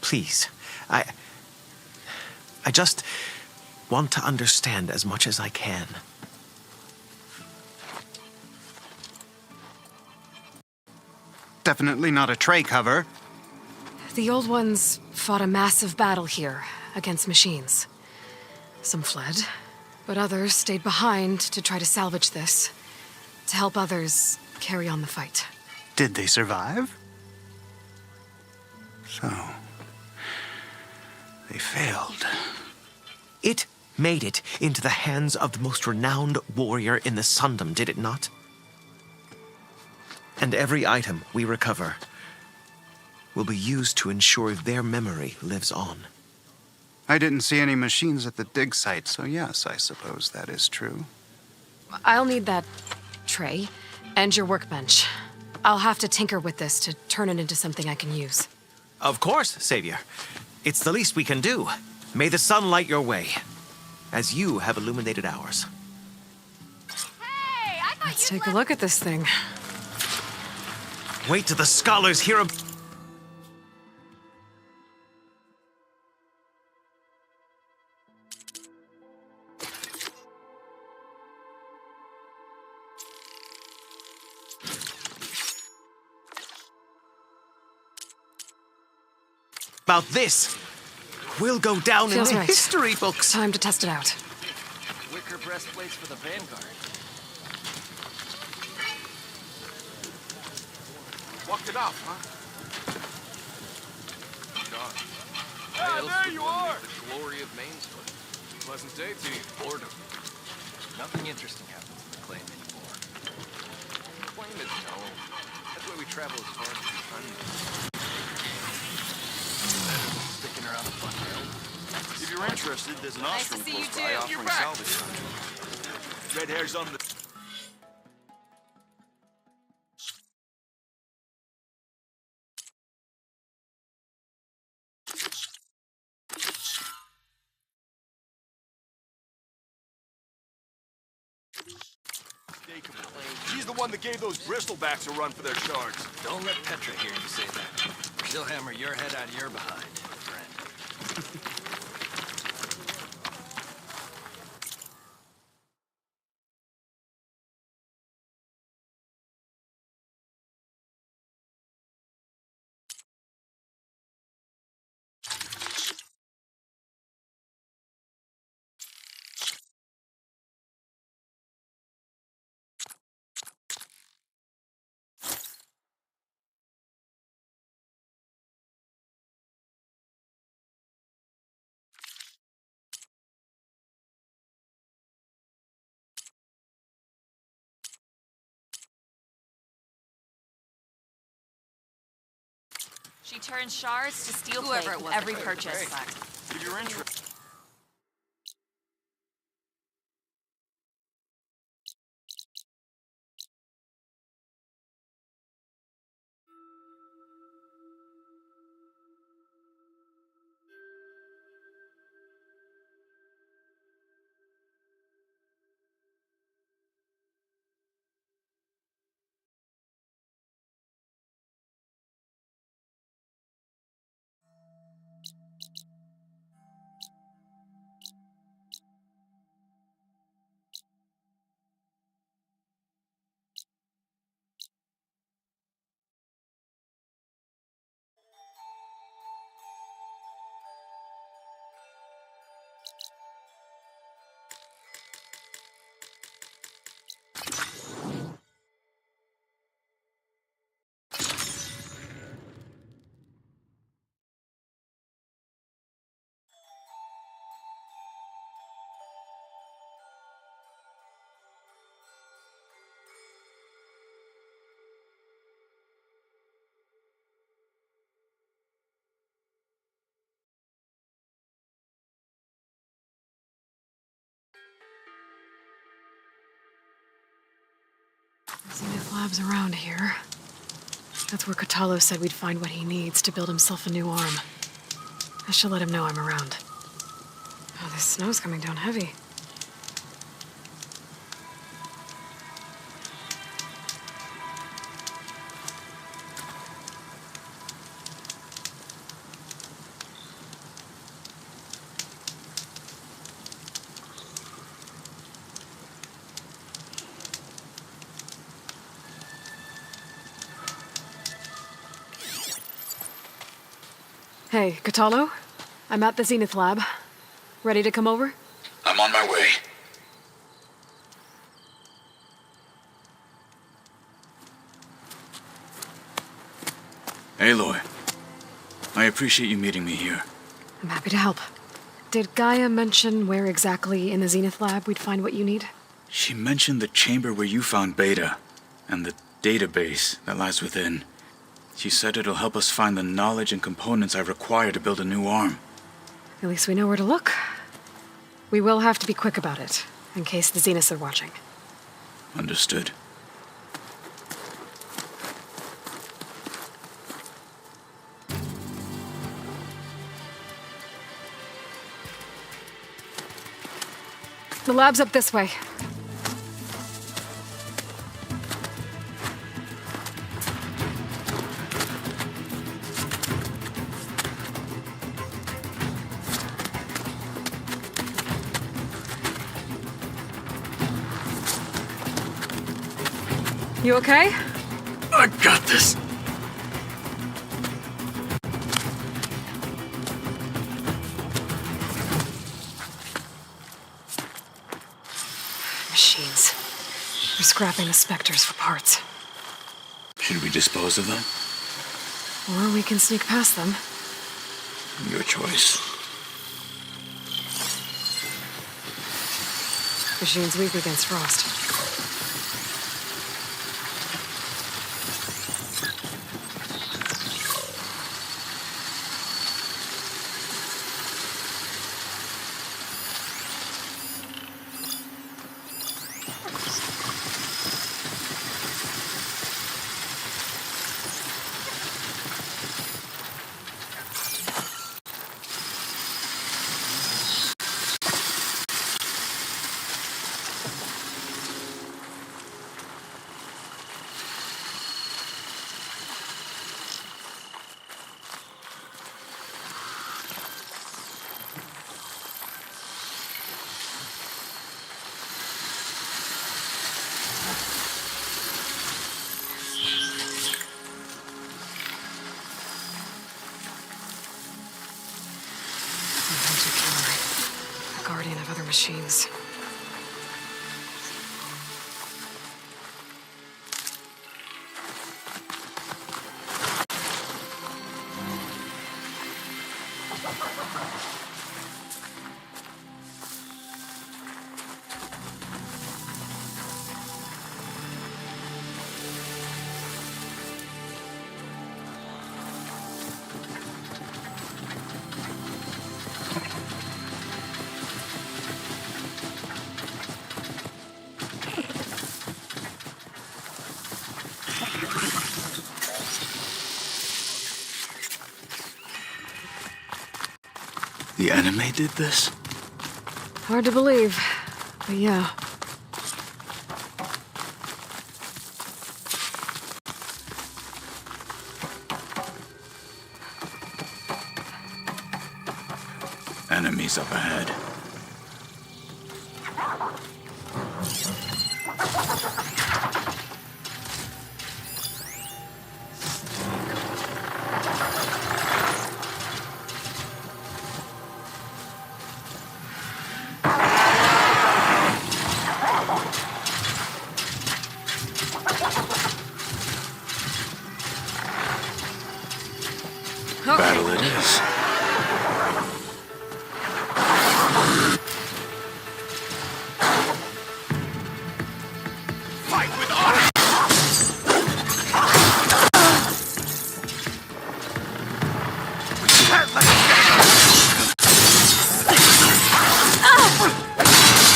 Please, I just want to understand as much as I can. Definitely not a tray cover. The old ones fought a massive battle here against machines. Some fled, but others stayed behind to try to salvage this, to help others carry on the fight. Did they survive? So, they failed. It made it into the hands of the most renowned warrior in the Sundom, did it not? And every item we recover will be used to ensure their memory lives on. I didn't see any machines at the dig site, so yes, I suppose that is true. I'll need that tray and your workbench. I'll have to tinker with this to turn it into something I can use. Of course, Savior. It's the least we can do. May the sun light your way, as you have illuminated ours. Hey, I thought Let's take a look at this thing. Wait till the scholars hear about this. will go down Feels in the right. history books. Time to test it out. Wicker breastplates for the Vanguard. Walked it off, huh? Ah, there you are! The glory of Mainsfoot. Pleasant day to you. Boredom. Nothing interesting happens in the claim anymore. Claim it, no. That's why we travel as far as we can. Sticking around the fun hill. If you're interested, there's an Nice to ostrom see you close by too. offering You're back. salvage contract. Red hair's on the... They complain. She's the one that gave those bristlebacks a run for their shards. Don't let Petra hear you say that. She'll hammer your head out of your behind, friend. She turns shards to steel plate with every purchase. If you're interested... Zenith Lab's around here. That's where Katalo said we'd find what he needs to build himself a new arm. I should let him know I'm around. Oh, this snow's coming down heavy. Hey, Katalo? I'm at the Zenith Lab. Ready to come over? I'm on my way. Aloy, I appreciate you meeting me here. I'm happy to help. Did Gaia mention where exactly in the Zenith Lab we'd find what you need? She mentioned the chamber where you found Beta, and the database that lies within. She said it'll help us find the knowledge and components I require to build a new arm. At least we know where to look. We will have to be quick about it, in case the Zeniths are watching. Understood. The lab's up this way. You okay? I got this. after scrapping the specters for parts. Should we dispose of them? Or we can sneak past them. Your choice. Machine's weak against frost. A guardian of other machines. The enemy did this? Hard to believe, but yeah. Enemies up ahead. Battle it is. Fight with honor! We can't let it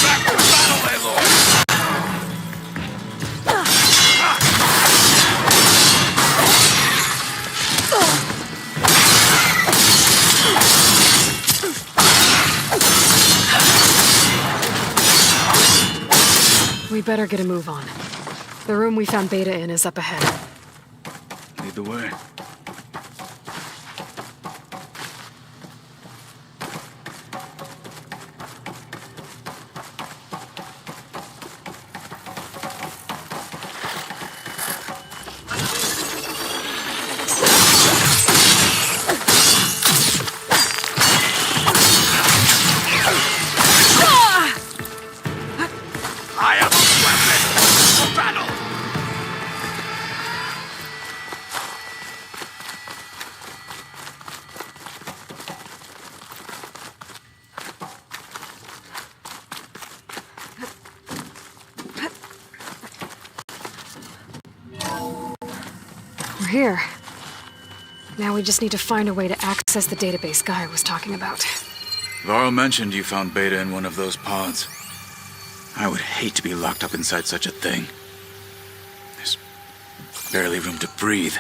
back to battle, my lord! We better get a move on. The room we found Beta in is up ahead. Lead the way. I am a weapon for battle! We're here. Now we just need to find a way to access the database Guy was talking about. Varl mentioned you found Beta in one of those pods. I would hate to be locked up inside such a thing. There's barely room to breathe.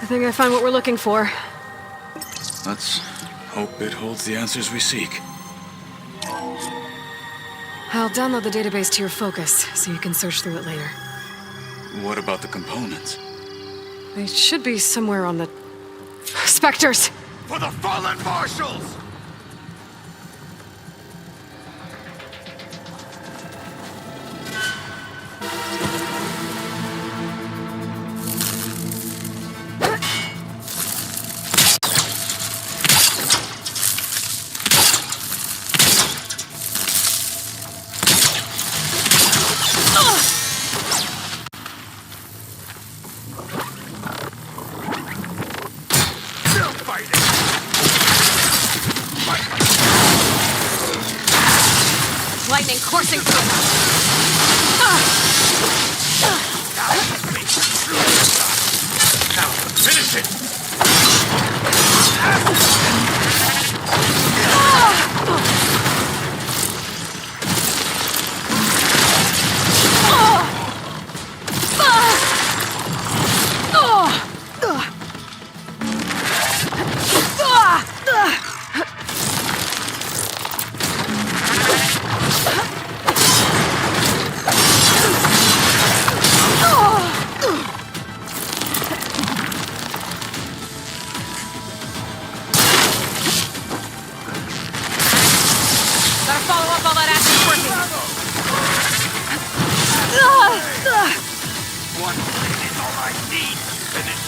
think I found what we're looking for. Let's hope it holds the answers we seek. I'll download the database to your Focus, so you can search through it later. What about the components? They should be somewhere on the... Spectres! For the fallen marshals! Lightning coursing through. Now, finish it! Gotta follow up all that acid working. One blade is all I need to finish.